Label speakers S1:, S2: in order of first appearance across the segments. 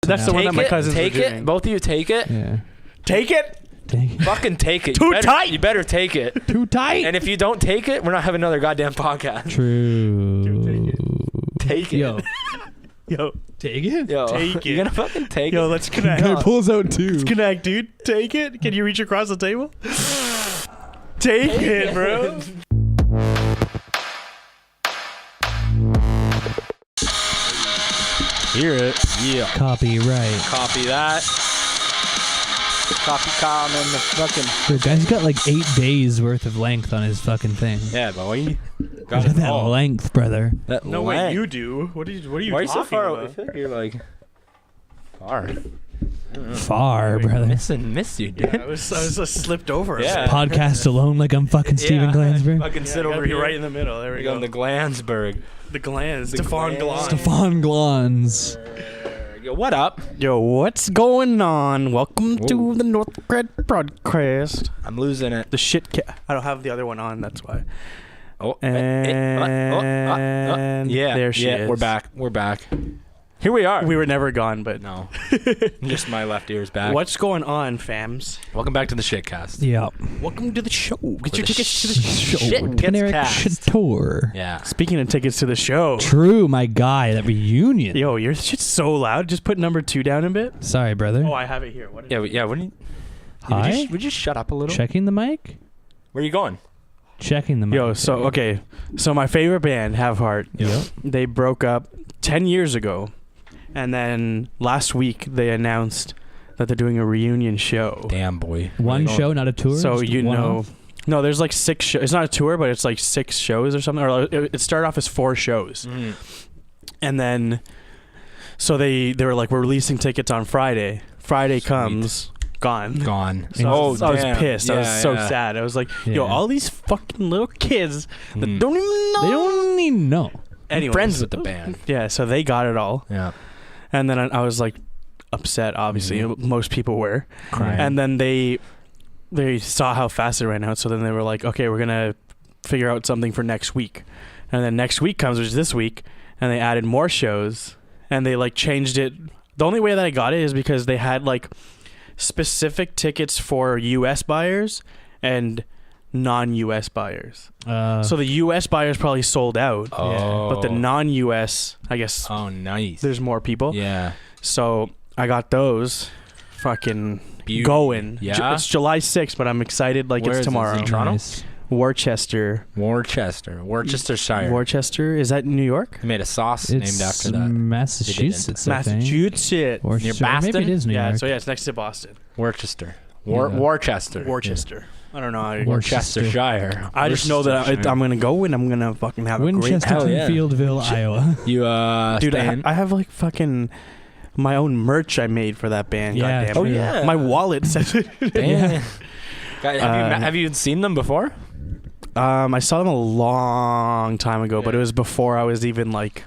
S1: That's the one that my cousins
S2: Take
S1: were
S2: it.
S1: doing.
S2: Both of you take it.
S3: Yeah.
S1: Take it.
S2: Fucking take it.
S1: Too tight.
S2: You better take it.
S3: Too tight.
S2: And if you don't take it, we're not having another goddamn podcast.
S3: True.
S2: Take it.
S3: Yo.
S1: Yo,
S3: Take it?
S2: Yo,
S1: Take
S2: you
S1: it.
S2: gonna fucking take
S1: yo,
S2: it?
S1: let's connect.
S3: Guy pulls out two.
S1: Let's connect, dude. Take it. Can you reach across the table? Take it, bro.
S2: Hear it. Yeah.
S3: Copyright.
S2: Copy that. Copy comment the fucking.
S3: Dude, guy's got like 8 days worth of length on his fucking thing.
S2: Yeah, boy.
S3: Look
S2: Got
S3: at
S2: it
S3: that
S2: all.
S3: length, brother.
S2: That
S1: No way,
S2: length.
S1: you do. What are you
S2: Why are you so
S1: talking
S2: far away? I
S1: about?
S2: feel like you're like far.
S3: Far, brother.
S2: Miss you, dude.
S1: I was just slipped over.
S2: Yeah.
S3: Podcast alone like I'm fucking Steven Glansberg.
S2: Fucking sit
S1: Gotta
S2: over
S1: be
S2: here.
S1: right in the middle. There we
S2: We're
S1: go.
S2: going to Glansberg.
S1: The glands.
S2: The
S1: Stefan
S2: glands.
S1: Glan.
S3: Stefan Glans.
S2: Yo, what up?
S1: Yo, what's going on? Welcome to the Northcred broadcast.
S2: I'm losing it.
S1: The shit. I don't have the other one on. That's why.
S2: Oh,
S1: And
S2: yeah,
S1: there she
S2: yeah,
S1: is.
S2: we're back. We're back. Here we are.
S1: We were never gone, but
S2: No, just my left ear's back.
S1: what's going on, fams?
S2: Welcome back to the shitcast.
S3: Yeah.
S1: Welcome to the show. Get
S2: For
S1: your
S2: the
S1: tickets to the
S3: Show.
S1: show.
S2: Shit.
S3: Generic
S2: Cast.
S3: tour.
S2: Yeah.
S1: Speaking of tickets to the show.
S3: True, my guy. That reunion.
S1: Yo, your shit's so loud. Just put number 2 down a bit.
S3: Sorry, brother.
S1: Oh, I have it here. What is
S2: Yeah. Wouldn't you?
S3: Hi?
S2: Would you shut up a little?
S3: Checking the mic?
S2: Where are you going?
S3: Checking the mic.
S1: Yo, so okay. So my favorite band, Have Heart,
S3: Yep.
S1: they broke up 10 years ago. And then last week they announced that they're doing a reunion show.
S2: Damn, boy.
S3: One
S2: Where are you
S3: show, not a tour?
S1: So
S3: Just
S1: you
S3: one
S1: know,
S3: off?
S1: no, there's like 6 shows. It's not a tour, but it's like 6 shows or something. Or it started off as 4 shows,
S2: going?
S1: and then so they were like, we're releasing tickets on Friday. Friday
S2: Sweet.
S1: comes, gone.
S2: Gone.
S1: So I was
S2: damn.
S1: pissed. I was
S2: Yeah,
S1: so
S2: yeah.
S1: sad. I was like,
S3: Yeah.
S1: yo, all these fucking little kids that
S2: Mm.
S1: don't even know.
S3: They don't even know.
S2: I'm
S1: Anyways.
S2: friends with the band.
S1: Yeah, so they got it all,
S2: Yeah.
S1: and then I was like upset. Obviously, most people were.
S2: Crying.
S1: And then they saw how fast it ran out, so then they were like, okay, we're gonna figure out something for next week. And then next week comes, which is this week, and they added more shows, and they like changed it. The only way that I got it is because they had like specific tickets for US buyers and non-US buyers. So the US buyers probably sold out,
S2: Oh.
S1: but the non-US, I guess
S2: Oh, nice.
S1: there's more people.
S2: Yeah.
S1: So I got those fucking
S2: Beauty.
S1: going.
S2: Yeah?
S1: It's July 6th, but I'm excited like
S2: Where is
S1: it's
S2: this,
S1: tomorrow.
S2: in Toronto?
S3: Nice.
S1: Worcester.
S2: Worcestershire.
S1: Worcester. Is that New York?
S2: They made a sauce
S3: It's
S2: named after that.
S3: Massachusetts, I think.
S1: Massachusetts.
S3: Or
S2: Near
S3: Maybe
S2: Boston?
S3: it is New
S1: Yeah,
S3: York.
S1: so yeah, it's next to Boston.
S2: Worcester.
S3: Yeah.
S2: Worcester.
S1: Worcester. I don't know.
S2: Worcestershire.
S1: I just know that I'm going to go and I'm going to fucking have a great
S3: Winchester,
S2: Hell yeah.
S3: Fieldville, Iowa.
S2: You
S1: Dude,
S2: staying?
S1: I have like fucking my own merch I made for that band.
S3: Yeah,
S1: goddamn
S3: true.
S1: it.
S2: Oh, yeah.
S1: My wallet says it.
S2: Damn. Guy, have you seen them before?
S1: I saw them a long time ago, but it was before I was even like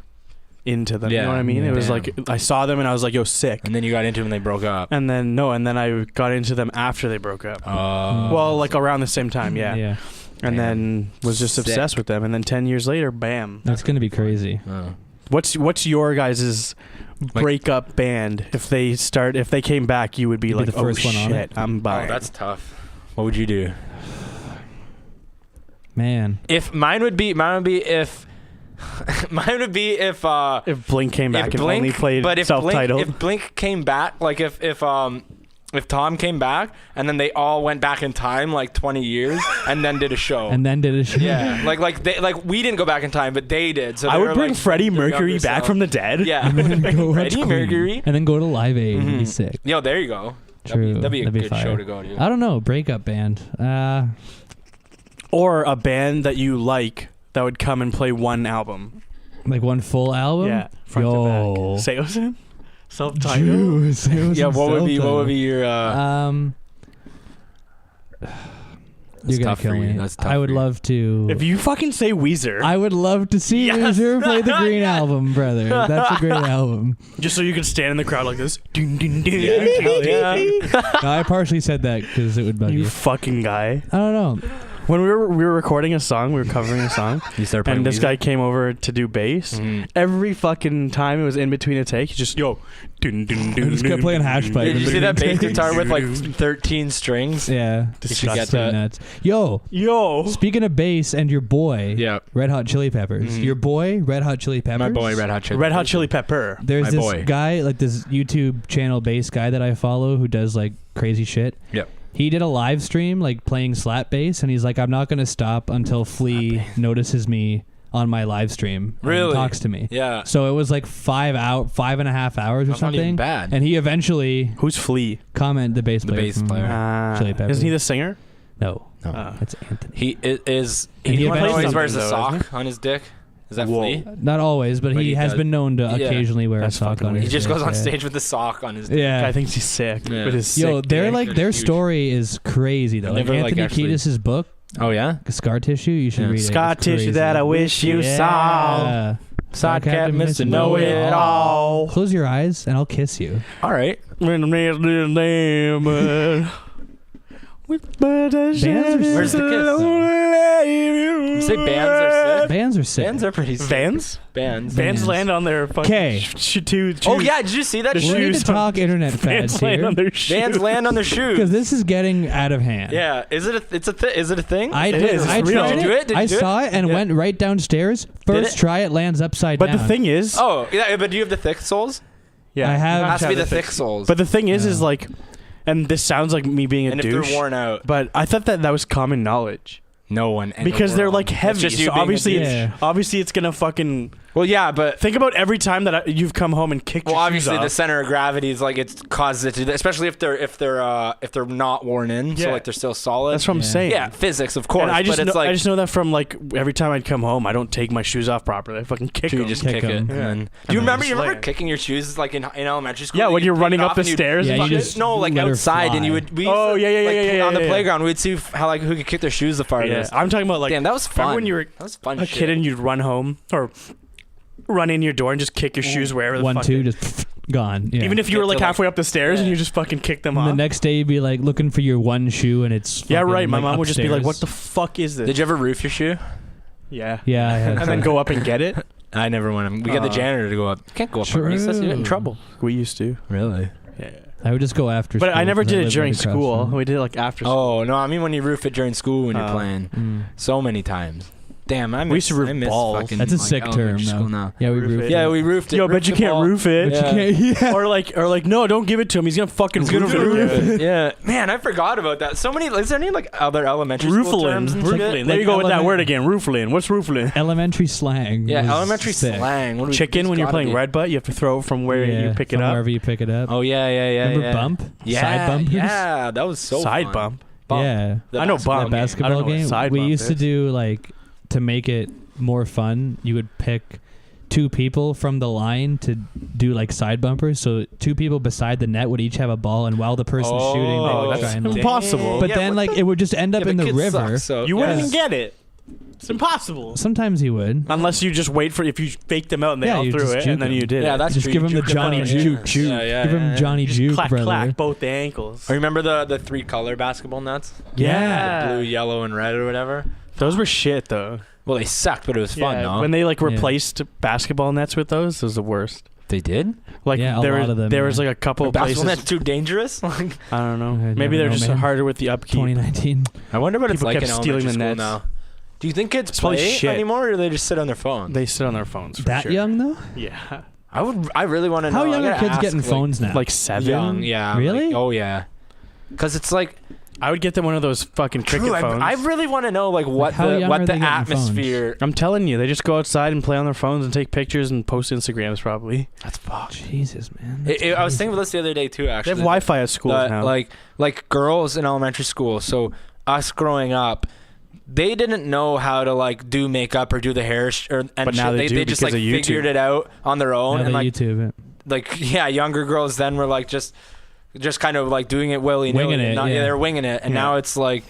S1: into them. You
S2: Yeah.
S1: know what I mean?
S3: Yeah.
S1: It was
S2: Damn.
S1: like I saw them and I was like, yo, sick.
S2: And then you got into them and they broke up.
S1: And then I got into them after they broke up.
S2: Oh.
S1: Well, like around the same time, yeah.
S3: Yeah.
S1: And then was just
S2: Sick.
S1: obsessed with them. And then 10 years later, bam.
S3: That's going to be crazy.
S2: Oh.
S1: What's your guys' breakup band? If they came back, you would be
S3: You'd be
S1: like,
S3: the
S1: oh
S3: first one on
S1: shit,
S3: it.
S1: I'm
S2: Oh,
S1: buying.
S2: that's tough. What would you do?
S3: Man.
S2: If mine would be if
S1: if Blink came back and only played
S2: but if
S1: self-titled.
S2: If Blink came back, like if Tom came back and then they all went back in time like 20 years and then did a show.
S3: And then did a show.
S2: yeah, like we didn't go back in time, but they did. So
S1: I
S2: they
S1: would
S2: were,
S1: bring
S2: like,
S1: Freddie
S2: their
S1: Mercury
S2: younger
S1: back
S2: self.
S1: from the dead.
S2: Yeah,
S3: And then go watch
S2: Freddie
S3: Queen.
S2: Mercury.
S3: And then go to Live Aid and be
S2: Mhm.
S3: sick.
S2: Yo, there you go.
S3: True.
S2: That'd be a good
S3: fire.
S2: show to go to.
S3: I don't know. Breakup band.
S1: Or a band that you like that would come and play one album.
S3: Like one full album?
S1: Yeah, front
S3: Yo.
S1: to back. Seosin? Self-titled?
S3: Juice. It was
S2: Yeah,
S3: some
S2: what would be
S3: self-titled.
S2: your?
S3: You're gonna
S2: tough for
S3: kill
S2: you.
S3: me.
S2: That's tough
S3: I would
S2: for you.
S3: love to.
S1: If you fucking say Weezer,
S3: I would love to see
S1: Yes.
S3: Weezer play the Green
S1: Yes.
S3: Album, brother. That's a great album.
S1: just so you can stand in the crowd like this. Dun, dun, dun,
S2: Yeah,
S1: dun,
S2: hell
S1: dun,
S2: yeah.
S1: dun.
S3: No, I partially said that because it would bug
S1: You
S3: you.
S1: fucking guy.
S3: I don't know.
S1: When we were recording a song, we were covering a song,
S2: You start playing
S1: and this
S2: music?
S1: guy came over to do bass.
S2: Mhm.
S1: Every fucking time it was in between a take, he just dun, dun, dun,
S3: just kept playing Hash Pipe.
S2: Did you see that bass guitar with like
S1: Dun,
S2: 13 strings?
S3: Yeah.
S2: You should get
S3: That's pretty
S2: that.
S3: nuts. Yo,
S1: Yo.
S3: speaking of bass and your boy,
S2: Yeah.
S3: Red Hot Chili Peppers.
S2: Mhm.
S3: Your boy, Red Hot Chili Peppers.
S2: My boy, Red Hot Chili.
S1: Red Hot Chili Pepper.
S3: There's
S2: My
S3: this
S2: boy.
S3: guy, like this YouTube channel bass guy that I follow who does like crazy shit.
S2: Yep.
S3: He did a live stream like playing slap bass, and he's like, I'm not going to stop until Flea notices me on my live stream and
S2: Really?
S3: talks to me.
S2: Yeah.
S3: So it was like 5.5 hours or
S2: That's not
S3: something.
S2: even bad.
S3: And he eventually
S1: Who's Flea?
S3: commented the bass
S2: The
S3: player.
S2: bass
S3: from
S2: player.
S3: Chili Peppers.
S1: Isn't he the singer?
S3: No,
S2: No.
S3: it's Anthony.
S2: He is.
S3: And he
S2: He always
S3: eventually-
S2: wears a
S1: Something, though,
S2: sock on his dick. Is that
S1: Whoa.
S2: Flea?
S3: Not always, but
S2: But
S3: he
S2: he
S3: has
S2: does.
S3: been known to
S2: Yeah.
S3: occasionally wear
S1: That's
S3: a sock
S1: fucking
S3: on
S1: weird.
S3: his
S2: He just
S3: dick,
S2: goes on
S3: yeah.
S2: stage with the sock on his dick.
S3: Yeah.
S1: I think he's sick.
S2: Yeah.
S1: With his
S3: Yo,
S1: sick
S3: they're
S1: dick.
S3: like their
S2: Huge.
S3: story is crazy though.
S2: I
S3: Like
S2: never, like,
S3: Anthony
S2: actually-
S3: Kiedis' book,
S2: Oh yeah.
S3: Scar Tissue. You should
S2: Yeah.
S3: read it.
S1: Scar
S3: It's
S1: tissue
S3: crazy.
S1: that I wish you saw.
S3: Yeah.
S2: Side
S3: Cat
S2: cat, Mr.
S3: Mr.
S2: Know It All.
S3: Close your eyes and I'll kiss you.
S2: All right.
S1: Where's
S2: Where's the You say bands are sick.
S3: Bands are sick.
S2: Bands are pretty sick.
S1: Vans?
S2: Bands.
S3: Bands.
S1: Land on their fucking
S3: 'Kay.
S2: Oh yeah, did you see that?
S1: The
S3: We
S2: shit?
S3: need
S1: shoes
S3: to
S1: on-
S3: talk internet fads
S1: Vans land on
S3: here
S1: their shoes.
S2: Bands land on their
S3: because
S2: shoes.
S3: this is getting out of hand.
S2: Yeah, is it? Is it a thing?
S3: I
S1: It
S3: did.
S1: is.
S3: I
S1: It's real.
S3: tried
S2: Did you do it? Did
S3: I
S2: you do it?
S3: saw it and
S2: Yeah.
S3: went right downstairs. First
S2: it?
S3: try it lands upside
S1: But
S3: down.
S1: the thing is,
S2: Oh, yeah, but do you have the thick soles?
S1: yeah,
S3: I have-
S2: It
S1: you
S2: has to be
S1: have
S2: the thick soles.
S1: But the thing is
S3: Yeah.
S1: like, and this sounds like me being a
S2: and if
S1: douche,
S2: they're worn out,
S1: but I thought that was common knowledge
S2: no one. in the
S1: because they're
S2: world.
S1: like
S2: It's
S1: heavy.
S2: just you
S1: So
S2: being a
S1: obviously,
S2: douche.
S3: Yeah.
S1: obviously it's gonna fucking.
S2: Well, yeah, but
S1: Think about every time that you've come home and kicked
S2: well,
S1: your
S2: obviously
S1: shoes
S2: the
S1: off.
S2: center of gravity is like it causes it to do that, especially if they're not worn in, so
S1: Yeah.
S2: like they're still solid.
S1: That's what I'm
S3: Yeah.
S1: saying.
S2: yeah, physics, of course.
S1: And I just
S2: but it's
S1: know,
S2: like
S1: I just know that from like every time I'd come home, I don't take my shoes off properly. I fucking kick
S2: you
S1: them.
S2: just
S3: Kick
S2: kick it.
S3: 'em.
S2: And
S1: Yeah.
S2: then,
S1: And
S2: do you
S1: then
S2: remember?
S1: just
S2: You remember
S1: land.
S2: kicking your shoes like in elementary school?
S1: Yeah, when
S2: You'd
S1: you're
S2: take
S1: running
S2: it
S1: up
S2: off
S1: the
S2: and you'd-
S1: stairs.
S3: Yeah,
S1: and
S3: you
S1: fucking-
S3: just
S2: no, like
S3: let her
S2: outside, and you
S3: fly.
S2: would. We
S1: Oh,
S2: used to,
S1: yeah,
S2: like,
S1: yeah,
S2: on the
S1: yeah.
S2: playground. We'd see how like who could kick their shoes the
S1: Yeah,
S2: farthest.
S1: I'm talking about like
S2: Damn, that was
S1: remember
S2: fun.
S1: when you were
S2: that was fun.
S1: a
S2: shit.
S1: kid and you'd run home or run in your door and just kick your shoes wherever the
S3: 1,
S1: fuck
S3: 2,
S1: they-
S3: just gone. Yeah.
S1: Even if you
S2: Get
S1: were like
S2: to, like-
S1: halfway up the stairs and
S2: yeah.
S1: you just fucking kick them
S3: And the
S1: off.
S3: next day you'd be like looking for your one shoe and it's
S1: Yeah,
S3: fucking,
S1: right. My
S3: like,
S1: mom would just be like,
S3: upstairs.
S1: "What the fuck is this?"
S2: Did you ever roof your shoe?
S1: Yeah.
S3: Yeah, I had
S1: And then go up and get it.
S2: I never went. We got the janitor to go up. Can't go up on recess. You get in
S3: True.
S2: trouble.
S1: We used to.
S2: Really?
S1: Yeah.
S3: I would just go after
S1: But
S3: school
S1: I never
S3: 'cause
S1: did it
S3: lived
S1: during
S3: right across
S1: school.
S3: from it.
S1: We did it like after school.
S2: Oh no! I mean when you roof it during school when you're
S1: Oh.
S2: playing.
S3: Mm.
S2: So many times. Damn, I miss,
S1: We used to roof
S2: I miss
S1: balls.
S2: fucking,
S3: That's a
S2: like,
S3: sick term,
S2: elementary
S3: though.
S2: school now.
S3: Yeah, we
S1: Roof
S3: roofed
S1: it.
S3: it.
S2: Yeah, we roofed it.
S1: Yo, but you can't roof it.
S2: Yeah.
S1: Or like, no, don't give it to him. He's gonna fucking
S2: He's gonna
S1: roof it.
S2: Yeah, man, I forgot about that. So many. Is there any like other elementary school terms and
S1: Roofling.
S2: shit?
S1: Roofling. There
S3: Like
S1: you go with that
S3: element-
S1: word again. Roofling. What's roofling?
S3: Elementary slang.
S2: Yeah,
S3: was
S2: elementary
S3: sick.
S2: slang. What do we-
S1: Chicken
S2: it's
S1: when you're
S2: gotta
S1: playing
S2: be.
S1: red butt, you have to throw it from where
S3: Yeah,
S1: you pick it
S3: from
S1: up.
S3: wherever you pick it up.
S2: Oh yeah.
S3: Remember
S2: yeah.
S3: bump?
S2: Yeah,
S3: Side bumpers?
S2: yeah, that was so
S1: Side
S2: fun.
S1: bump.
S3: Yeah.
S2: The
S1: I know
S2: basketball
S1: bump.
S3: The
S2: game.
S3: basketball
S1: I don't know what
S3: game.
S1: side
S3: We
S1: bump
S3: used to
S1: is.
S3: do like to make it more fun. You would pick two people from the line to do like side bumpers. So two people beside the net would each have a ball, and while the person shooting, they
S1: Oh,
S3: would
S1: that's
S3: try and.
S1: impossible.
S3: But
S2: Yeah,
S3: then
S2: what
S3: like
S2: the-
S3: it would just end up
S2: Yeah,
S3: in
S2: but
S3: the
S2: kids
S3: river.
S2: suck, so
S1: You wouldn't
S2: yeah.
S1: even get it. It's impossible.
S3: Sometimes he would.
S1: Unless you just wait for if you fake them out and they
S3: Yeah,
S1: all
S3: you
S1: threw
S3: just
S1: it
S3: juke
S1: and then
S3: them.
S1: you did
S2: Yeah,
S1: it.
S2: that's
S3: Just
S2: true.
S3: give him the
S2: Juke them
S3: Johnny
S2: out.
S3: Juke.
S2: Yeah, yeah,
S3: Give him
S2: yeah.
S3: Johnny
S1: Just
S3: Juke,
S1: clack
S3: brother.
S1: clack both the ankles.
S2: I remember the 3-color basketball nets.
S1: Yeah.
S2: Blue, yellow, and red or whatever.
S1: Those were shit though.
S2: Well, they sucked, but it was fun, no?
S1: When they like
S3: Yeah.
S1: replaced basketball nets with those, it was the worst.
S2: They did?
S1: Like
S3: Yeah, a
S1: there
S3: lot
S1: was
S3: of them,
S1: there was
S3: yeah.
S1: like a couple of
S2: Basketball
S1: places.
S2: net's too dangerous? Like,
S1: I don't know.
S3: I
S1: Maybe
S3: never
S1: they're
S3: know,
S1: just
S3: man.
S1: harder with the upkeep.
S3: 2019.
S2: I wonder what it's
S1: People
S2: like
S1: kept
S2: in
S1: stealing
S2: elementary
S1: the
S2: school
S1: nets.
S2: now. Do you think kids
S1: It's probably
S2: play
S1: shit.
S2: anymore, or do they just sit on their phone?
S1: They sit on their phones. For
S3: That
S1: sure.
S3: young though?
S1: Yeah.
S2: I really want to know.
S3: How
S2: I
S3: young are
S2: gotta
S3: kids
S2: ask,
S3: getting
S2: like,
S3: phones now?
S1: Like 7.
S2: Young, yeah.
S3: Really?
S2: Like, oh yeah. Because it's like
S1: I would get them one of those fucking cricket
S2: true.
S1: phones.
S2: I really want to know like what
S3: how young
S2: what
S3: are
S2: the
S3: they getting
S2: atmosphere.
S1: I'm telling you, they just go outside and play on their phones and take pictures and post Instagrams probably.
S2: That's fucked.
S3: Jesus, man.
S2: I was thinking about this the other day too.
S1: They
S2: Actually,
S1: have Wi-Fi at schools now.
S2: like girls in elementary school. So us growing up, they didn't know how to like do makeup or do the hair and
S1: But now
S2: shit.
S1: they do
S2: They just
S1: because
S2: like
S1: of YouTube.
S2: figured it out on their own.
S3: Now
S2: and
S3: they
S2: like
S3: YouTube it.
S2: like yeah, younger girls then were like just kind of like doing it willy nilly.
S3: Winging it, yeah.
S2: They're winging it, and
S1: Yeah.
S2: now it's like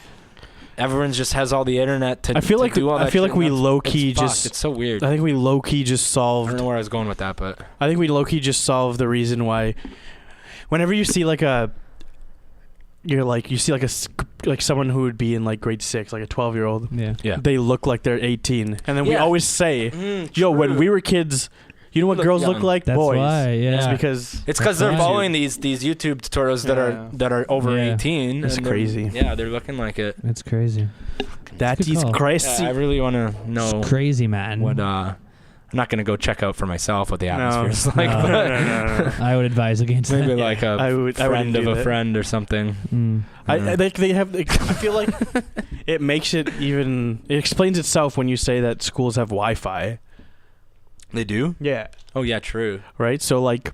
S2: everyone just has all the internet to.
S1: I feel
S2: to
S1: like
S2: do all that
S1: I feel
S2: shit,
S1: like we
S2: and that's-
S1: low
S2: it's
S1: key
S2: fucked.
S1: just.
S2: It's so weird.
S1: I think we low key just
S2: I
S1: solved.
S2: don't know where I was going with that, but
S1: I think we low key just solved the reason why. Whenever you see like a you're like, you see like like someone who would be in like grade 6, like a 12-year-old.
S3: Yeah.
S1: They look like they're 18, and then we
S2: Yeah.
S1: always say, "Yo, when we were kids, you know what
S2: Look
S1: girls
S2: young.
S1: look like?
S3: That's
S1: Boys."
S3: why. Yeah.
S1: It's because
S2: It's because they're
S3: Right.
S2: following these YouTube tutorials that are over
S3: Yeah.
S2: 18.
S1: It's
S2: and they're-
S1: crazy.
S2: Yeah, they're looking like it.
S3: It's crazy.
S1: that
S3: Good
S1: is
S3: call.
S1: crazy.
S2: Yeah, I really want to know
S3: It's crazy, man.
S2: what. I'm not gonna go check out for myself what the
S1: No.
S2: atmosphere is like.
S3: No.
S2: but
S1: No.
S3: I would advise against
S2: Maybe
S3: that.
S2: like a
S1: I wouldn't
S2: friend of
S1: do
S2: a
S1: that.
S2: friend or something.
S3: Mm.
S1: I they have. I feel like it makes it even. It explains itself when you say that schools have Wi-Fi.
S2: They do?
S1: Yeah.
S2: Oh yeah, true.
S1: Right. So like,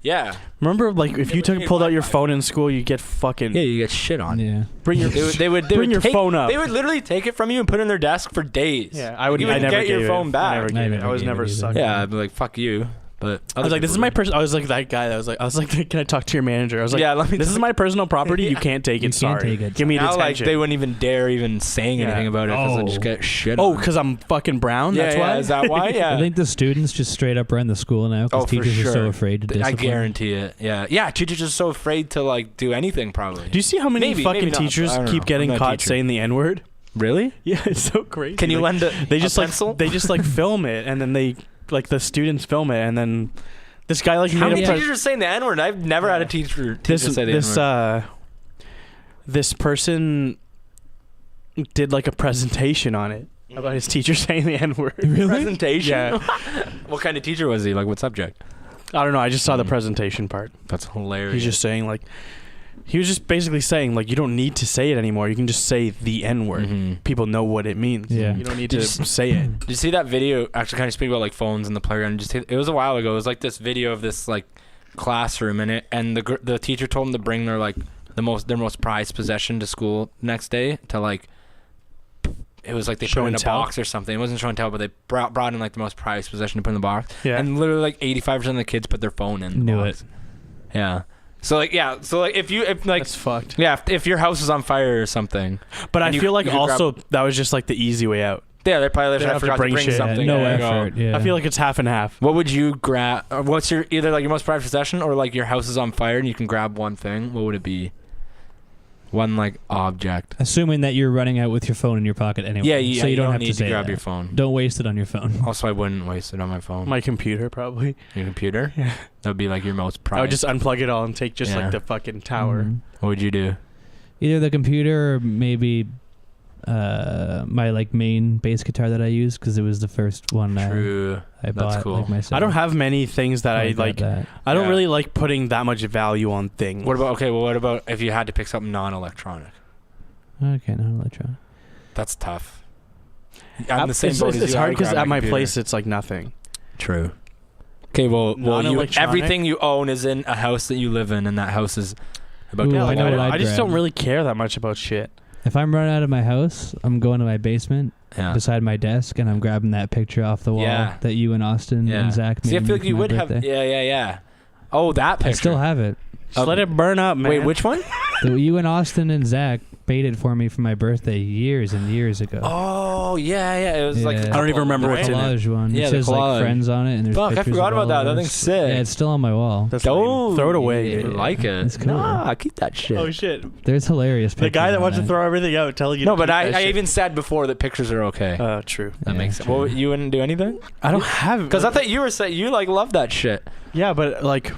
S2: Yeah.
S1: remember like if
S2: Yeah,
S1: you
S2: but you need
S1: pulled out your
S2: Wi-Fi.
S1: phone in school, you get fucking
S2: Yeah, you get shit on.
S3: Yeah.
S1: bring your
S2: They would
S1: bring your
S2: take,
S1: phone up.
S2: They would literally take it from you and put it in their desk for days.
S1: Yeah, I would.
S2: You
S1: I
S2: wouldn't
S1: never
S2: get your
S1: gave
S2: phone
S1: it.
S2: back.
S1: I never
S3: I
S1: gave it.
S3: never
S1: I was
S3: gave
S1: never
S3: it either.
S1: sucked.
S2: Yeah, I'd be like, fuck you. But
S1: I was like, this is my person. I was like that guy. That was like, can I talk to your manager? I was like,
S2: yeah, let me.
S1: this is my personal property. You
S2: Yeah.
S1: can't take it.
S3: You can't
S1: Sorry.
S3: take it.
S1: Give me
S2: now, like
S1: detention.
S2: they wouldn't even dare even saying
S1: Yeah.
S2: anything about it because they just
S3: Oh.
S2: get shit.
S1: Oh,
S2: on.
S1: because I'm fucking brown.
S2: yeah,
S1: That's
S2: yeah,
S1: why.
S2: Is that why? Yeah.
S3: I think the students just straight up run the school now because
S2: Oh, for
S3: teachers are so
S2: sure.
S3: afraid to
S2: I
S3: discipline.
S2: guarantee it. Yeah, yeah. Teachers are so afraid to like do anything. Probably.
S1: Do you see how many
S2: Maybe
S1: fucking
S2: not,
S1: teachers
S2: I don't know.
S1: keep getting
S2: I'm not a
S1: caught
S2: teacher.
S1: saying the N-word?
S2: Really?
S1: Yeah, it's so crazy.
S2: Can you
S1: Like,
S2: lend a
S1: They just
S2: a
S1: like
S2: pencil?
S1: they just like film it, and then they like the students film it, and then this guy like
S2: How
S1: made
S2: many
S1: a pres-
S2: teachers are saying the N word? I've never had a teacher
S1: this
S2: say the
S1: this
S2: N-word.
S1: this person did like a presentation on it about his teacher saying the N-word.
S2: Presentation.
S1: Yeah.
S2: What kind of teacher was he? Like what subject?
S1: I don't know. I just saw the presentation part.
S2: That's hilarious.
S1: He's just saying like, he was just basically saying like, you don't need to say it anymore. You can just say the N-word.
S2: Mhm.
S1: People know what it means.
S3: Yeah.
S1: You don't need
S2: Did
S1: to
S2: you s-
S1: say it.
S2: Did you see that video? Actually, kind of speak about like phones in the playground. It was a while ago. It was like this video of this like classroom in it, and the teacher told them to bring their like their most prized possession to school next day to like. It was like they
S1: Show
S2: put it in
S1: and
S2: a
S1: tell?
S2: box or something. It wasn't show and tell, but they brought in like the most prized possession to put in the box.
S1: Yeah.
S2: And literally like 85% of the kids put their phone in. The
S3: Knew
S2: box. Yeah. So like if like
S1: That's fucked.
S2: yeah if your house is on fire or something.
S1: But I
S2: and you-
S1: feel like
S2: you could
S1: also that was just like the easy way out.
S2: Yeah, they probably
S1: They don't have to
S2: forgot to
S1: bring
S2: bring
S1: shit.
S2: something.
S3: no
S2: There you go.
S3: effort. Yeah.
S1: I feel like it's half and half.
S2: What would you grab? What's your either like your most prized possession or like your house is on fire and you can grab one thing? What would it be? One like object.
S3: Assuming that you're running out with your phone in your pocket anyway.
S2: Yeah,
S3: So you don't have
S2: need
S3: to say
S2: grab
S3: that.
S2: your phone.
S3: Don't waste it on your phone.
S2: Also, I wouldn't waste it on my phone.
S1: My computer probably.
S2: Your computer?
S1: Yeah.
S2: That would be like your most prized.
S1: I would just unplug it all and take just
S2: Yeah.
S1: like the fucking tower.
S3: Mhm.
S2: What would you do?
S3: Either the computer or maybe my like main bass guitar that I use because it was the first one
S2: True.
S3: I
S2: That's
S3: bought
S2: cool.
S3: like myself.
S1: I don't have many things that I
S3: grab
S1: like.
S3: that.
S1: I don't
S2: Yeah.
S1: really like putting that much value on things.
S2: What about if you had to pick something non-electronic?
S3: Okay, not electronic.
S2: That's tough. I'm the same
S1: It's,
S2: boat
S1: it's,
S2: as
S1: it's
S2: you. I
S1: hard
S2: would
S1: because
S2: grab
S1: at my
S2: computer.
S1: place it's like nothing.
S2: True. Okay, well,
S1: Non-electronic?
S2: everything you own is in a house that you live in, and that house is about
S3: Ooh,
S2: to
S3: I
S1: Like,
S3: know what
S1: I
S3: I'd
S1: just
S3: grab.
S1: don't really care that much about shit.
S3: If I'm running out of my house, I'm going to my basement
S2: Yeah.
S3: beside my desk and I'm grabbing that picture off the wall
S2: Yeah.
S3: that you and Austin
S2: Yeah.
S3: and Zakk made.
S2: See, I feel
S3: me
S2: like
S3: for
S2: you
S3: my
S2: would have.
S3: birthday.
S2: Yeah. Oh, that picture.
S3: I still have it.
S1: Just let it burn up, man.
S2: Wait, which one?
S3: You and Austin and Zakk made it for me for my birthday years and years ago.
S2: Oh, yeah. It was like.
S3: Yeah.
S2: a
S3: I
S1: don't
S2: couple
S1: even remember
S3: the
S1: what's in it.
S3: collage one.
S2: Yeah,
S3: it
S2: the
S3: says
S2: collage.
S3: like friends on it and there's
S2: Fuck, I
S3: pictures
S2: forgot
S3: of
S2: about
S3: all
S2: that.
S3: of
S2: That
S3: us.
S2: thing's sick.
S3: Yeah, it's still on my wall.
S1: That's
S2: Oh,
S1: lame. Throw it away.
S2: I
S3: Yeah.
S2: like it.
S3: It's cool.
S2: Nah, keep that shit.
S1: Oh shit!
S3: There's hilarious pictures.
S1: The guy that
S3: on
S1: wants to
S3: that.
S1: throw everything out, telling you.
S2: No,
S1: to
S2: but
S1: keep
S2: I
S1: that shit.
S2: even said before that pictures are okay.
S1: True.
S2: That
S3: Yeah,
S2: makes sense.
S3: true.
S2: Well, you wouldn't do anything?
S1: I don't have
S2: Because I thought you were saying you like love that shit.
S1: Yeah, but like,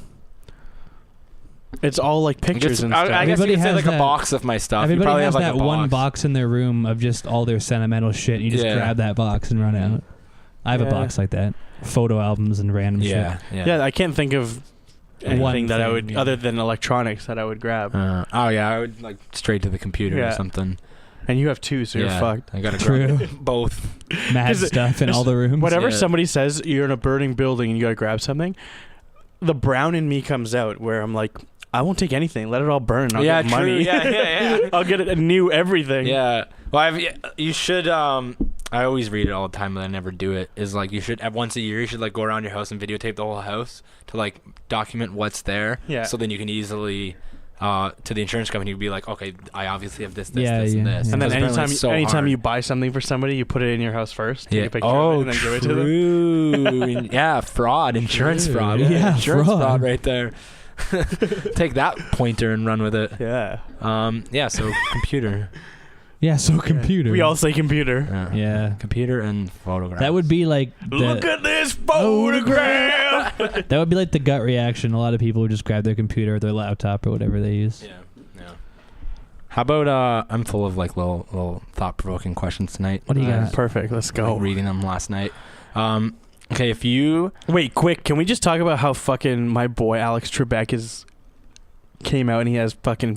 S1: it's all like pictures and stuff.
S2: I guess
S3: Everybody
S2: you could say
S3: has
S2: like a
S3: that-
S2: box of my stuff. You
S3: Everybody
S2: probably
S3: has
S2: have like
S3: that
S2: a
S3: one box in their room of just all their sentimental shit. And you just
S2: Yeah.
S3: grab that box and run out. I have a
S1: Yeah.
S3: box like that. Photo albums and random
S2: Yeah.
S1: yeah, I can't think of anything
S3: One
S1: that I
S3: thing,
S1: would,
S3: yeah.
S1: other than electronics, that I would grab.
S2: Oh yeah, I would like straight to the computer or
S1: Yeah.
S2: something.
S1: And you have two, so
S2: yeah.
S1: you're fucked.
S2: I gotta
S3: True.
S2: grab both.
S3: Mad
S1: 'Cause
S3: stuff in all the rooms.
S1: Whatever
S2: Yeah.
S1: somebody says, you're in a burning building and you gotta grab something. The brown in me comes out, where I'm like, I won't take anything. Let it all burn. I'll
S2: Yeah,
S1: get
S2: true.
S1: money.
S2: Yeah.
S1: I'll get a new everything.
S2: Yeah. Well, you should. I always read it all the time, but I never do it. Is like you should once a year you should like go around your house and videotape the whole house to like document what's there.
S1: Yeah.
S2: So then you can easily. To the insurance company, you'd be like, okay, I obviously have this, and
S3: Yeah,
S2: this,
S3: yeah,
S2: and this.
S3: yeah.
S1: And then
S2: Because apparently it's so
S1: anytime
S2: hard.
S1: you buy something for somebody, you put it in your house first. Take
S2: Yeah.
S1: a picture
S2: Oh,
S1: of it and then give it to them.
S2: true. Yeah, fraud, insurance
S3: True.
S2: fraud.
S3: Yeah,
S2: insurance
S3: fraud.
S2: fraud right there. Take that pointer and run with it.
S1: Yeah.
S2: Yeah. So computer.
S3: Yeah, so computer.
S1: We all say computer.
S3: Yeah.
S2: Computer and photograph.
S3: That would be like
S1: Look at this photograph.
S3: that would be like the gut reaction. A lot of people would just grab their computer or their laptop or whatever they use.
S2: Yeah. How about I'm full of like little thought-provoking questions tonight.
S3: What do you got?
S1: Perfect. Let's go.
S2: Like reading them last night. Okay, if you
S1: Wait, quick. Can we just talk about how fucking my boy Alex Trebek came out and he has fucking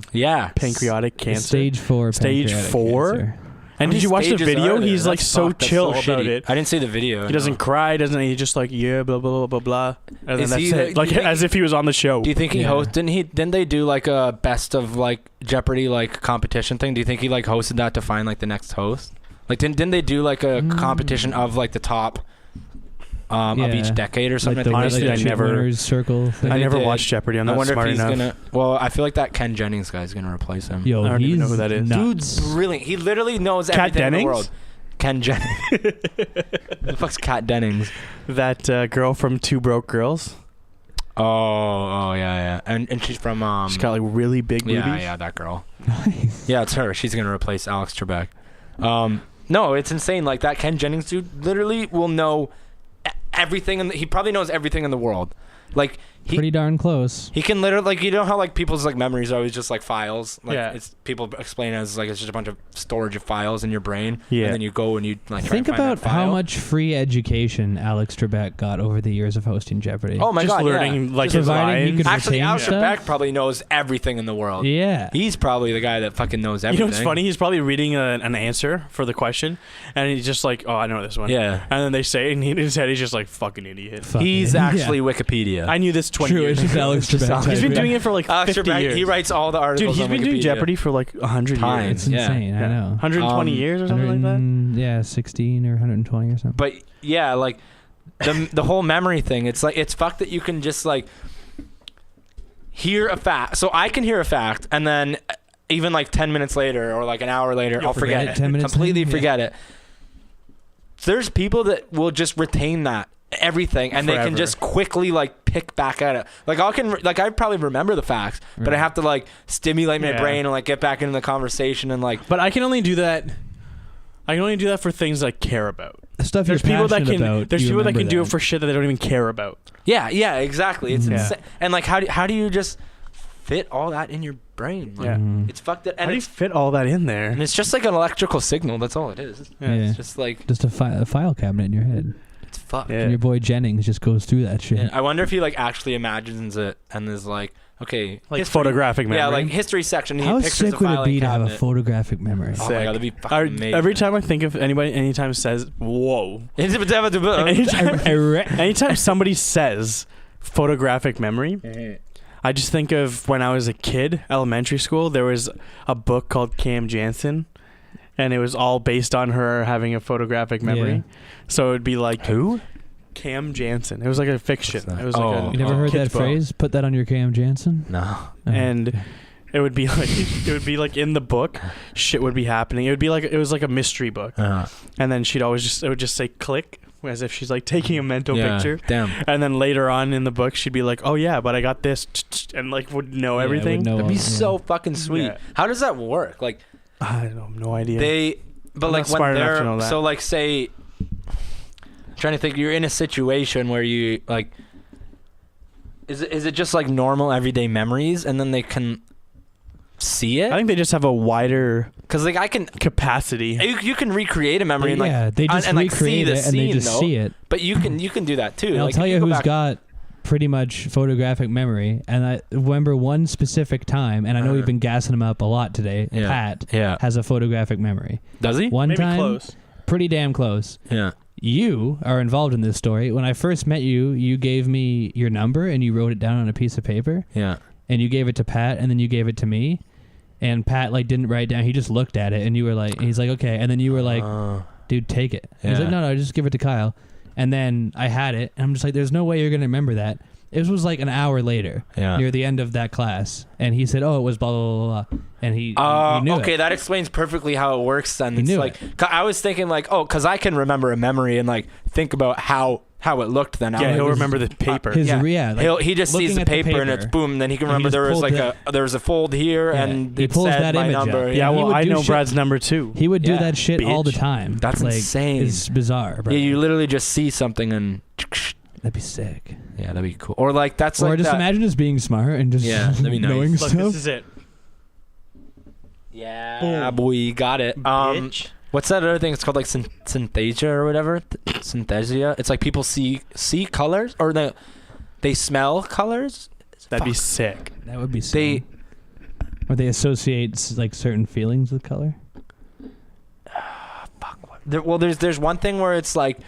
S1: pancreatic cancer.
S3: Stage 4.
S1: Stage
S3: pancreatic
S1: 4?
S3: cancer.
S1: And did you watch the video? He's like so chill about it.
S2: I didn't see the video.
S1: He doesn't cry, doesn't he? He's just like, yeah, blah, blah, blah, blah, blah. And then
S2: Is
S1: that's
S2: he,
S1: it. Like, as if he was on the show.
S2: Do you think he didn't they do like a best of like Jeopardy like competition thing? Do you think he like hosted that to find like the next host? Like didn't they do like a competition of like the top of each decade or something?
S3: Like
S1: Honestly, I never
S3: circle thing.
S1: I never watched Jeopardy. I'm not smart enough.
S2: Well, I feel like that Ken Jennings guy is gonna replace him.
S3: Yo,
S1: I don't even know who that is.
S2: Dude's brilliant. He literally knows
S1: Kat
S2: everything in the
S1: Dennings?
S2: world. Ken Jennings. Who the fuck's Kat Dennings?
S1: That girl from Two Broke Girls.
S2: Oh yeah. And she's from
S1: She's got like really big boobies.
S2: Yeah, that girl.
S3: Nice.
S2: Yeah, it's her. She's gonna replace Alex Trebek. No, it's insane. Like that Ken Jennings dude literally will know everything, and he probably knows everything in the world. Like
S3: pretty darn close.
S2: he can literally, like, you know how like people's like memories are always just like files. Like it's people explain it as like it's just a bunch of storage of files in your brain.
S1: Yeah.
S2: And then you go and you like try
S3: Think
S2: and find
S3: about
S2: that file.
S3: how much free education Alex Trebek got over the years of hosting Jeopardy.
S2: Oh my
S1: just
S2: god,
S1: learning
S2: yeah.
S1: like
S2: Just
S1: his
S3: providing he
S1: lines.
S3: could
S2: Actually,
S3: retain
S2: Alex
S3: stuff?
S2: Trebek probably knows everything in the world.
S3: Yeah.
S2: He's probably the guy that fucking knows
S1: You
S2: everything.
S1: know what's funny? He's probably reading an answer for the question, and he's just like, "Oh, I know this one."
S2: Yeah.
S1: And then they say, it, and in his head, he's just like, "Fucking idiot."
S3: Fuck
S2: He's
S3: it.
S2: actually
S3: Yeah.
S2: Wikipedia.
S1: I knew this 20
S3: True,
S1: years
S3: it's just
S1: ago.
S3: Alex Trebek.
S1: He's been
S3: type,
S1: doing
S3: yeah.
S1: it for like
S2: Alex
S1: 50
S2: Trebek,
S1: years.
S2: he writes all the articles.
S1: Dude, he's
S2: on
S1: been doing
S2: Wikipedia.
S1: Jeopardy for like 100
S2: Times.
S1: years.
S3: It's insane.
S1: Yeah.
S3: I know.
S1: 120 years or something like that.
S3: Yeah, 16 or 120 or something.
S2: But yeah, like the whole memory thing, it's like it's fucked that you can just like hear a fact. So I can hear a fact and then even like 10 minutes later or like an hour later,
S3: You'll
S2: I'll forget it.
S3: 10 minutes
S2: Completely
S3: in?
S2: forget it. There's people that will just retain that everything and they
S1: Forever.
S2: can just quickly like pick back at it. Like I probably remember the facts, but I
S3: Right.
S2: have to like stimulate my
S1: Yeah.
S2: brain and like get back into the conversation and like
S1: But I can only do that. I can only do that for things I care about.
S3: The stuff
S1: There's
S3: you're
S1: people that
S3: passionate
S1: can.
S3: about,
S1: There's
S3: you
S1: people that
S3: remember
S1: can do it for shit that they don't even care about.
S2: yeah, exactly. It's
S1: Yeah.
S2: insane. And like how do you just fit all that in your brain? Like,
S1: Yeah.
S3: Mhm.
S2: It's fucked up.
S1: How
S2: And
S1: do you
S2: it's
S1: fit all that in there?
S2: And it's just like an electrical signal. That's all it is.
S1: Yeah.
S3: Yeah.
S2: It's just like
S3: Just a file cabinet in your head.
S2: it's fucked.
S1: Yeah.
S3: And your boy Jennings just goes through that shit.
S2: Yeah, I wonder if he like actually imagines it and is like, okay,
S1: Like
S2: history-
S1: photographic memory.
S2: Yeah, like history section. He
S3: How
S2: pictures
S3: sick
S2: a
S3: would it
S2: filing
S3: be to have a
S2: cabinet.
S3: photographic memory?
S2: Oh my god, that'd be fucking amazing.
S1: Every time I think of anybody, anytime says, "Whoa,"
S2: anytime,
S1: anytime somebody says photographic memory, I just think of when I was a kid, elementary school. There was a book called Cam Jansen, and it was all based on her having a photographic memory.
S3: Yeah.
S1: So it would be like
S2: Who?
S1: Cam Jansen. It was like a fiction.
S2: What's that?
S1: It was
S2: Oh.
S1: like
S3: You never
S1: a
S3: heard
S1: kid's
S3: that
S1: book.
S3: phrase? Put that on your Cam Jansen?
S2: No.
S3: Oh,
S1: And
S3: okay.
S1: it would be like in the book, shit would be happening. It was like a mystery book, and then it would just say click, as if she's like taking a mental picture.
S2: Damn.
S1: And then later on in the book, she'd be like, "Oh yeah, but I got this," and like would know
S3: Yeah,
S1: everything.
S3: would know
S2: That'd be
S3: all-
S2: so fucking sweet.
S1: Yeah.
S2: How does that work? Like
S1: I have no idea.
S2: but
S1: I'm
S2: like
S1: not
S2: when
S1: smart enough to know
S2: they're
S1: that.
S2: so like say, trying to think, you're in a situation where you like. Is it just like normal everyday memories and then they can see
S1: I
S2: it?
S1: think they just have a wider
S2: Because like I can.
S1: capacity.
S2: You can recreate a memory and like
S3: yeah, they just
S2: and, like, see
S3: recreate
S2: the
S3: it and they
S2: scene,
S3: just
S2: though.
S3: see it.
S2: But you can do that too.
S3: And I'll
S2: Like,
S3: tell
S2: if
S3: you
S2: go
S3: who's
S2: back-
S3: got pretty much photographic memory, and I remember one specific time, and I know we've been gassing him up a lot today.
S2: Yeah.
S3: Pat
S2: Yeah.
S3: has a photographic memory.
S2: Does he?
S3: One
S1: Maybe
S3: time,
S1: close.
S3: pretty damn close.
S2: Yeah.
S3: You are involved in this story. When I first met you, you gave me your number and you wrote it down on a piece of paper,
S2: Yeah.
S3: and you gave it to Pat, and then you gave it to me. And Pat like didn't write it down. He just looked at it, and you were like, he's like, okay. And then you were like, dude, take it. And he's
S2: Yeah.
S3: like, no, just give it to Kyle. And then I had it, and I'm just like, there's no way you're gonna remember that. It was like an hour later,
S2: Yeah.
S3: near the end of that class, and he said, "Oh, it was blah blah blah,", blah. And he knew
S2: Okay,
S3: it.
S2: that explains perfectly how it works. Then
S3: He
S2: it's
S3: knew
S2: like I was thinking like, oh, because I can remember a memory and like think about how how it looked then.
S1: Yeah,
S2: How it
S1: he'll
S2: was-
S1: remember the paper.
S2: He just sees the paper and it's boom. And then he can remember there was there was a fold here and
S3: he
S2: it
S3: pulls
S2: said
S3: that
S2: my
S3: image
S2: number.
S3: up.
S1: Yeah,
S3: he
S1: well,
S3: would
S1: I
S3: do
S1: know
S3: shit-
S1: Brad's number too.
S3: He would do
S2: Yeah,
S3: that shit all the
S1: bitch.
S3: time.
S2: That's
S3: like,
S2: insane.
S3: It's bizarre, bro.
S2: Yeah, you literally just see something and
S3: That'd be sick.
S2: yeah, that'd be cool. Or like that's
S3: Or
S2: like
S3: just
S2: that.
S3: imagine us being smart and just
S2: Yeah, that'd be nice.
S3: knowing
S1: Look,
S3: stuff.
S1: this is it.
S2: Yeah, boy, got it.
S1: Bitch.
S2: What's that other thing? It's called like synthesia or whatever. Synthesia. It's like people see colors or they smell colors.
S1: That'd be
S2: Fuck.
S1: sick.
S3: That would be sick.
S2: They
S3: Or they associate like certain feelings with color.
S2: there's one thing where it's like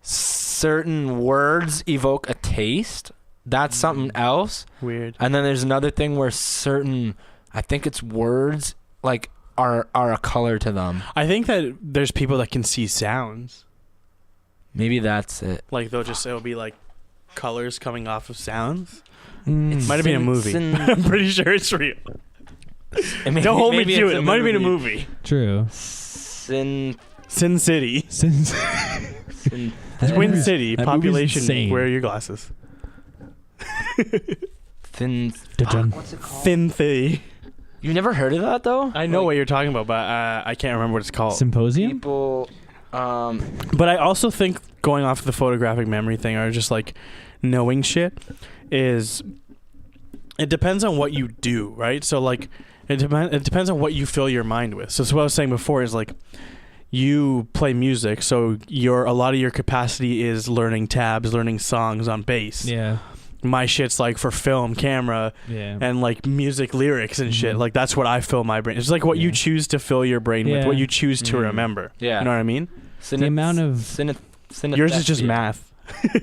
S2: certain words evoke a taste. That's something else.
S1: Weird.
S2: And then there's another thing where certain, I think it's words like are a color to them.
S1: I think that there's people that can see sounds.
S2: Maybe that's it.
S1: Like it'll be like colors coming off of sounds.
S3: Mm.
S1: Might have been a movie. I'm pretty sure it's real. Don't hold me to it. It might have been a movie.
S3: True.
S1: Sin City.
S3: Since
S1: Twin City.
S3: that movie's
S1: Population.
S3: insane.
S1: Wear your glasses.
S2: Thin.
S3: Dun.
S2: What's it called?
S1: Thin City.
S2: You never heard of that though?
S1: I know what you're talking about, but I can't remember what it's called.
S3: Symposium.
S2: People.
S1: But I also think going off the photographic memory thing or just like knowing shit is it depends on what you do, right? So like it depends on what you fill your mind with. So what I was saying before is like you play music, so a lot of your capacity is learning tabs, learning songs on bass.
S3: Yeah.
S1: My shit's like for film, camera,
S3: Yeah.
S1: and like music lyrics and shit.
S3: Mhm.
S1: Like that's what I fill my brain. It's like what you
S3: Yeah.
S1: choose to fill your brain with,
S3: Yeah.
S1: what you choose to
S2: Mhm.
S1: remember.
S2: Yeah.
S1: You know what I mean?
S3: The amount of
S1: Yours is just math.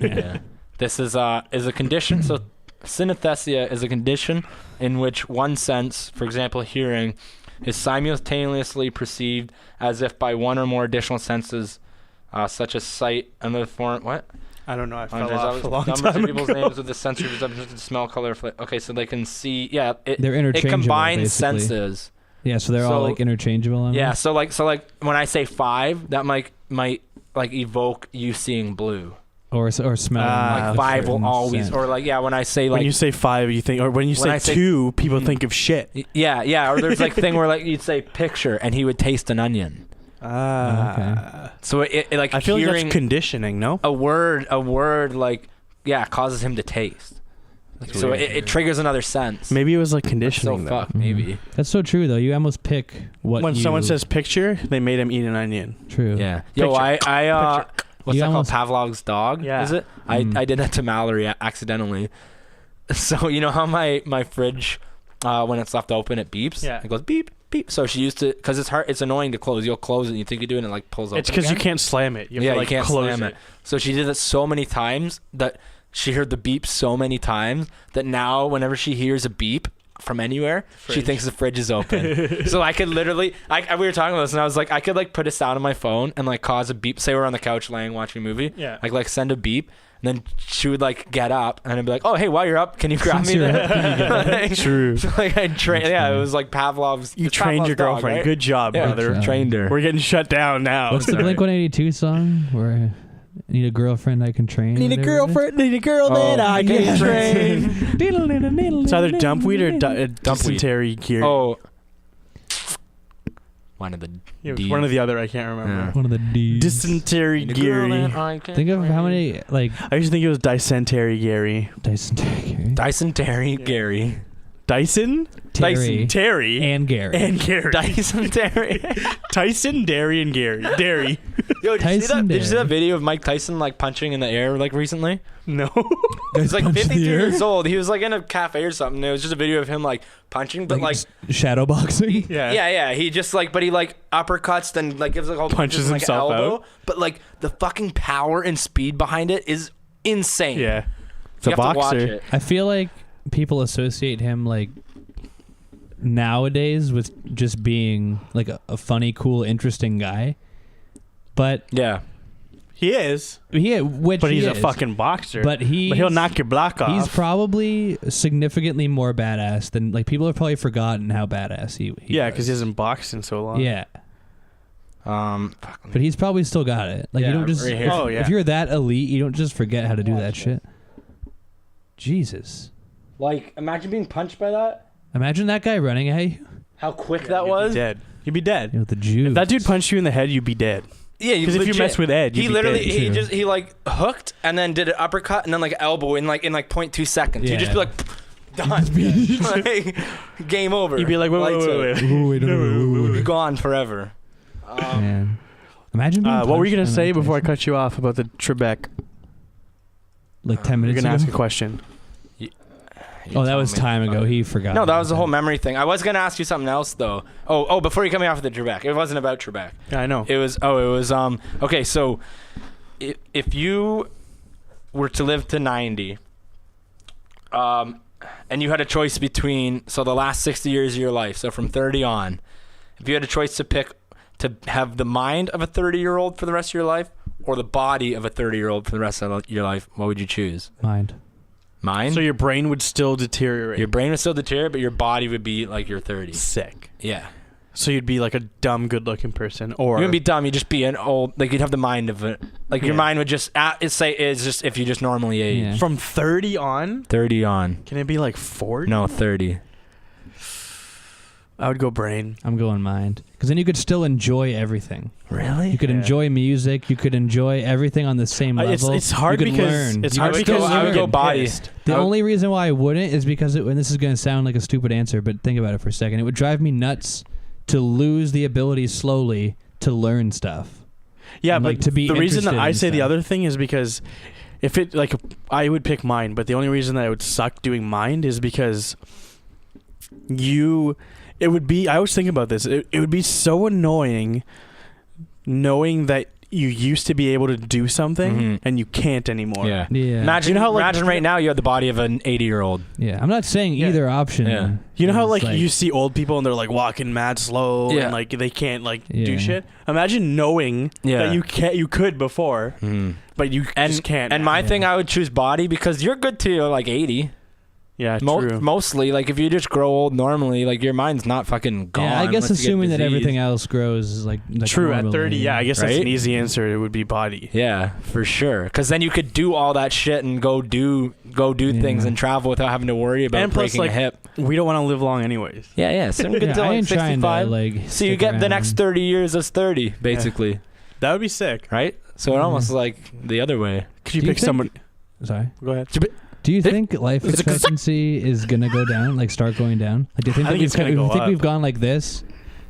S2: Yeah. This is a condition. So synesthesia is a condition in which one sense, for example, hearing, is simultaneously perceived as if by one or more additional senses, such as sight, another form. What?
S1: I don't know. I fell
S2: There's
S1: off
S2: always
S1: a long
S2: numbers
S1: time
S2: of people's
S1: ago.
S2: names with the sensory perception to smell, color, okay, so they can see. Yeah,
S3: They're
S2: it
S3: interchangeable.
S2: combines
S3: basically.
S2: senses.
S3: Yeah, so they're all
S2: So-
S3: like interchangeable. On
S2: Yeah,
S3: that?
S2: so like when I say 5, that might like evoke you seeing blue.
S3: or smelling.
S2: Like
S3: a
S2: 5 will
S3: certain
S2: always,
S3: scent.
S2: or like when I say
S1: When
S2: like
S1: you say 5, you think, or when you
S2: When
S1: say
S2: I say-
S1: 2, people think of shit.
S2: yeah, or there's like thing where like you'd say picture and he would taste an onion. So it like
S1: I feel like
S2: hearing
S1: that's conditioning, no?
S2: a word like causes him to taste. Like, so it triggers another sense.
S1: Maybe it was like
S2: That's so
S1: conditioning. though.
S2: fucked. Maybe.
S3: Mhm. That's so true though. You almost pick what
S1: When
S3: you,
S1: someone says picture, they made him eat an onion.
S3: true.
S2: Yeah. Yo,
S1: Picture.
S2: I what's
S3: You
S2: that
S3: almost-
S2: called? Pavlov's dog?
S1: Yeah.
S2: Is it?
S3: Mm.
S2: I did that to Mallory accidentally. So you know how my fridge, when it's left open, it beeps.
S1: Yeah.
S2: It goes beep beep. So she used to, because it's hard. It's annoying to close. You'll close it, and you think you're doing it, like pulls open.
S1: It's because you
S2: again.
S1: can't slam it. You have to, like,
S2: you can't
S1: close
S2: slam it. So she did it so many times that she heard the beep so many times that now whenever she hears a beep from anywhere, she
S1: Fridge.
S2: thinks the fridge is open. So I could literally, we were talking about this, and I was like, I could like put a sound on my phone and like cause a beep. Say we're on the couch laying watching a movie.
S1: Yeah.
S2: I could like send a beep, and then she would like get up, and I'd be like, oh hey, while you're up, can you grab me
S3: Since you're
S2: there?
S3: up, can you get
S2: Like,
S1: True.
S2: so, like I trained.
S3: That's
S2: Yeah, it
S3: funny.
S2: was like Pavlov's.
S1: You
S2: it's
S1: trained your
S2: Pavlov's dog,
S1: girlfriend.
S2: right?
S1: Good job,
S2: Yeah,
S1: brother.
S3: job.
S2: trained her.
S1: We're getting shut down now.
S3: What's the
S1: Sorry.
S3: Blink 182 song where I need a girlfriend I can train?
S1: Need a
S3: whatever it is?
S1: girlfriend, need a girl
S2: Oh,
S1: that I can
S2: yeah.
S1: train. It's either dumpweed or
S2: Dumpweed.
S1: dysentery gear.
S2: Oh. One of the
S1: Yeah,
S2: D.
S1: one or the other. I can't remember.
S3: One of the D's.
S1: Dysentery
S2: The girl
S1: Gary.
S2: that I can
S3: Think of how
S2: train.
S3: many like
S1: I used to think it was dysentery Gary.
S3: Dyson
S2: Dyson Terry
S1: Yeah.
S2: Gary.
S1: Dyson?
S3: Terry
S1: Terry.
S3: and Gary.
S1: And Gary.
S2: Dyson Terry.
S1: Tyson, Derry, and Gary. Dairy.
S2: Yo, did you see
S3: Tyson
S2: that? Did you see
S3: Terry.
S2: that video of Mike Tyson like punching in the air like recently?
S1: No.
S2: He's like
S3: Punch in the
S2: 52
S3: air?
S2: years old. He was like in a cafe or something. It was just a video of him like punching, but like
S3: shadow boxing.
S1: Yeah.
S2: He just like, but he like uppercuts and like gives like all
S1: Punches
S2: like,
S1: himself
S2: elbow.
S1: out.
S2: But like the fucking power and speed behind it is insane.
S1: Yeah. It's
S2: You
S1: a
S2: have to watch
S1: boxer.
S2: it.
S3: I feel like people associate him like nowadays with just being like a funny, cool, interesting guy. But
S2: Yeah.
S1: He is.
S3: but
S1: But he's a
S3: is.
S1: fucking boxer.
S3: But
S1: he'll knock your block off.
S3: He's probably significantly more badass than like people have probably forgotten how badass he
S1: yeah,
S3: was.
S1: because he hasn't boxed in so long.
S3: Yeah. But he's probably still got it. Like, you
S2: Yeah,
S3: don't just.
S2: right here.
S3: If you're that elite, you don't just forget how to do that shit. Jesus.
S2: Like, imagine being punched by that.
S3: Imagine that guy running at you.
S2: How quick that was.
S1: You'd be dead.
S3: With the juice.
S1: If that dude punched you in the head, you'd be dead.
S2: Yeah,
S1: because if you mess with Ed, you'd
S2: he
S1: be
S2: literally
S1: dead.
S2: he like hooked and then did an uppercut and then like elbow in like 0.2 seconds.
S3: Yeah.
S2: You'd just be like done. Like, game over.
S1: You'd be like, wait.
S2: You're gone forever.
S3: Man. Imagine being
S1: what were you
S3: punched
S1: gonna
S3: in
S1: say before I
S3: meditation.
S1: cut you off about the Trebek?
S3: Like 10
S1: You're
S3: minutes
S1: gonna
S3: ago?
S1: ask a question.
S3: Oh, that was time ago. He forgot.
S2: No, that was the whole memory thing. I was gonna ask you something else though. Oh, before you cut me off with the Trebek, it wasn't about Trebek.
S1: Yeah, I know.
S2: It was okay. So if you were to live to 90, and you had a choice between the last 60 years of your life, so from 30 on, if you had a choice to pick to have the mind of a 30-year-old for the rest of your life or the body of a 30-year-old for the rest of your life, what would you choose?
S3: Mind.
S1: So your brain would still deteriorate.
S2: Your brain would still deteriorate, but your body would be like you're 30.
S1: Sick.
S2: Yeah.
S1: So you'd be like a dumb, good-looking person, or
S2: You wouldn't be dumb. You'd just be an old. Like you'd have the mind of it. Like your mind would just. It's just if you just normally age.
S3: Yeah.
S1: from 30 on.
S2: 30 on.
S1: Can it be like 40?
S2: No, 30.
S1: I would go brain.
S3: I'm going mind. Because then you could still enjoy everything.
S2: Really?
S3: You could
S1: Yeah.
S3: enjoy music. You could enjoy everything on the same level.
S1: It's hard
S3: you could
S1: because
S3: learn.
S1: it's
S3: You
S1: hard
S3: could
S1: because
S3: still
S2: I would
S3: learn.
S2: go body.
S3: The
S2: I would-
S3: only reason why I wouldn't is because and this is going to sound like a stupid answer, but think about it for a second. It would drive me nuts to lose the ability slowly to learn stuff.
S1: Yeah,
S3: And,
S1: but
S3: like, to be
S1: the reason that
S3: interested
S1: I
S3: in
S1: say the
S3: stuff.
S1: other thing is because if it like I would pick mind, but the only reason that I would suck doing mind is because it would be. I was thinking about this. It would be so annoying knowing that you used to be able to do something and you can't anymore.
S2: Yeah.
S3: Yeah.
S2: Imagine,
S1: You know how, like-
S2: imagine right now you have the body of an 80-year-old.
S3: Yeah. I'm not saying
S1: Yeah.
S3: either option.
S2: Yeah.
S1: You know how
S3: is,
S1: like you see old people and they're like walking mad slow
S2: Yeah.
S1: and like they can't like
S3: Yeah.
S1: do shit. Imagine knowing
S2: Yeah.
S1: that you could before, but you just can't.
S2: And
S1: now.
S2: my thing, I would choose body because you're good till you're like 80.
S1: yeah, true.
S2: Mostly, like if you just grow old normally, like your mind's not fucking gone.
S3: Yeah, I guess
S2: unless you get
S3: assuming that
S2: disease.
S3: everything else grows is like
S1: True, at
S3: normally.
S1: 30, yeah, I guess that's
S2: Right?
S1: an easy answer. It would be body.
S2: Yeah, for sure. Because then you could do all that shit and go do things
S3: Yeah.
S2: and travel without having to worry about
S1: And plus,
S2: breaking
S1: like,
S2: a hip.
S1: We don't want to live long anyways.
S2: Yeah. So I'm good
S3: Yeah,
S2: till
S3: I
S2: like
S3: ain't trying to
S2: 65.
S3: like.
S2: So you
S3: stick
S2: get the next
S3: around.
S2: 30 years as 30, basically.
S1: That would be sick.
S2: Right? So it
S3: Yeah.
S2: almost like the other way.
S1: Could you
S3: Do you
S1: pick
S3: think-
S1: someone?
S3: Sorry.
S1: Go ahead.
S3: Do you think life expectancy is gonna go down? Like start going down? Like do you think
S1: I
S3: that
S1: think it's gonna go up.
S3: we've gone like this?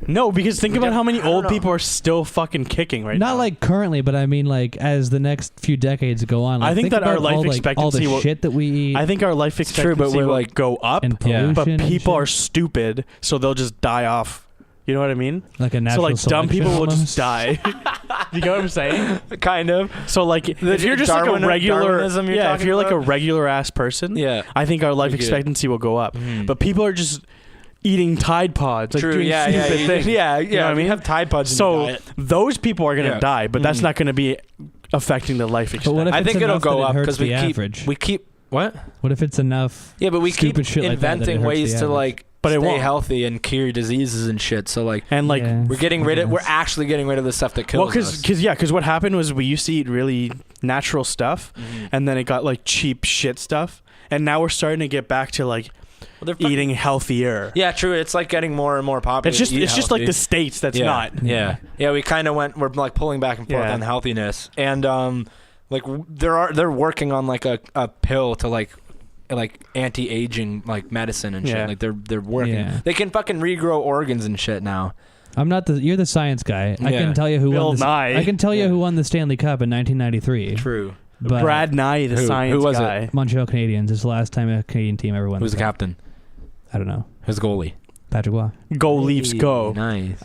S1: No, because think about how many
S2: I don't
S1: old
S2: know.
S1: people are still fucking kicking right now.
S3: Not like currently, but I mean like as the next few decades go on. Like,
S1: I think that our
S3: about
S1: life
S3: all, like, all
S1: expectancy
S3: the
S1: will-
S3: shit that we eat.
S1: I think our life
S2: true,
S1: expectancy
S2: but we're
S1: will
S2: like-
S1: go up,
S3: and pollution.
S1: but
S3: and
S1: people
S3: shit.
S1: are stupid, so they'll just die off. You know what I mean?
S3: like a
S1: So
S3: natural
S1: like dumb
S3: selection
S1: people will
S3: almost.
S1: just die. You know what I'm saying?
S2: Kind of.
S1: So like if you're just like a regular,
S2: Darwinism you're
S1: if
S2: talking
S1: you're like a
S2: about?
S1: regular ass person,
S2: Yeah.
S1: I think our life
S2: Like,
S1: expectancy will go up.
S2: Mhm.
S1: But people are just eating Tide Pods, like
S2: True.
S1: doing
S2: Yeah.
S1: stupid
S2: You
S1: things.
S2: know what I
S1: mean?
S2: mean? Have Tide Pods in your
S1: So
S2: diet.
S1: those people are gonna
S2: Yeah.
S1: die, but that's
S2: Mhm.
S1: not gonna be affecting the life
S3: But what
S1: expectancy.
S3: if
S2: I
S3: it's
S2: think it'll
S3: enough that
S2: go
S3: it
S2: up
S3: hurts
S2: because
S3: the average?
S2: we keep what?
S3: What if it's enough?
S2: Yeah, but we keep
S3: Stupid shit like that
S2: inventing
S3: it hurts
S2: ways
S3: the
S2: to
S3: average.
S2: like
S1: But it
S2: stay
S1: won't.
S2: healthy and cure diseases and shit. So like
S1: And like
S3: Yeah.
S2: we're getting
S3: I
S2: rid of we're
S3: guess.
S2: actually getting rid of the stuff that kills
S1: well,
S2: us.
S1: because what happened was we used to eat really natural stuff,
S2: Mhm.
S1: and then it got like cheap shit stuff, and now we're starting to get back to like
S2: Well, they're fucking-
S1: eating healthier.
S2: Yeah, true. It's like getting more and more popular.
S1: It's just
S2: to eat
S1: like
S2: healthy.
S1: the states that's
S2: yeah.
S1: not.
S2: Yeah, we kind of we're like pulling back and forth
S1: Yeah.
S2: on healthiness, and like they're working on like a pill to like anti-aging like medicine and shit.
S1: Yeah.
S2: Like they're working.
S3: Yeah.
S2: They can fucking regrow organs and shit now.
S3: I'm not the. You're the science guy. I
S2: Yeah.
S3: can tell you who
S1: Bill
S3: won.
S1: Nye.
S3: I can tell you
S2: Yeah.
S3: who won the Stanley Cup in 1993.
S2: True.
S3: But
S1: Brad Nye, the
S2: Who?
S1: science
S2: Who was it?
S1: guy.
S3: Montreal Canadiens. It's the last time a Canadian team ever won.
S2: Who's the
S3: cup.
S2: captain?
S3: I don't know.
S2: Who's the goalie?
S3: Patrick Waugh.
S1: Go Leafs, go.
S2: Nice.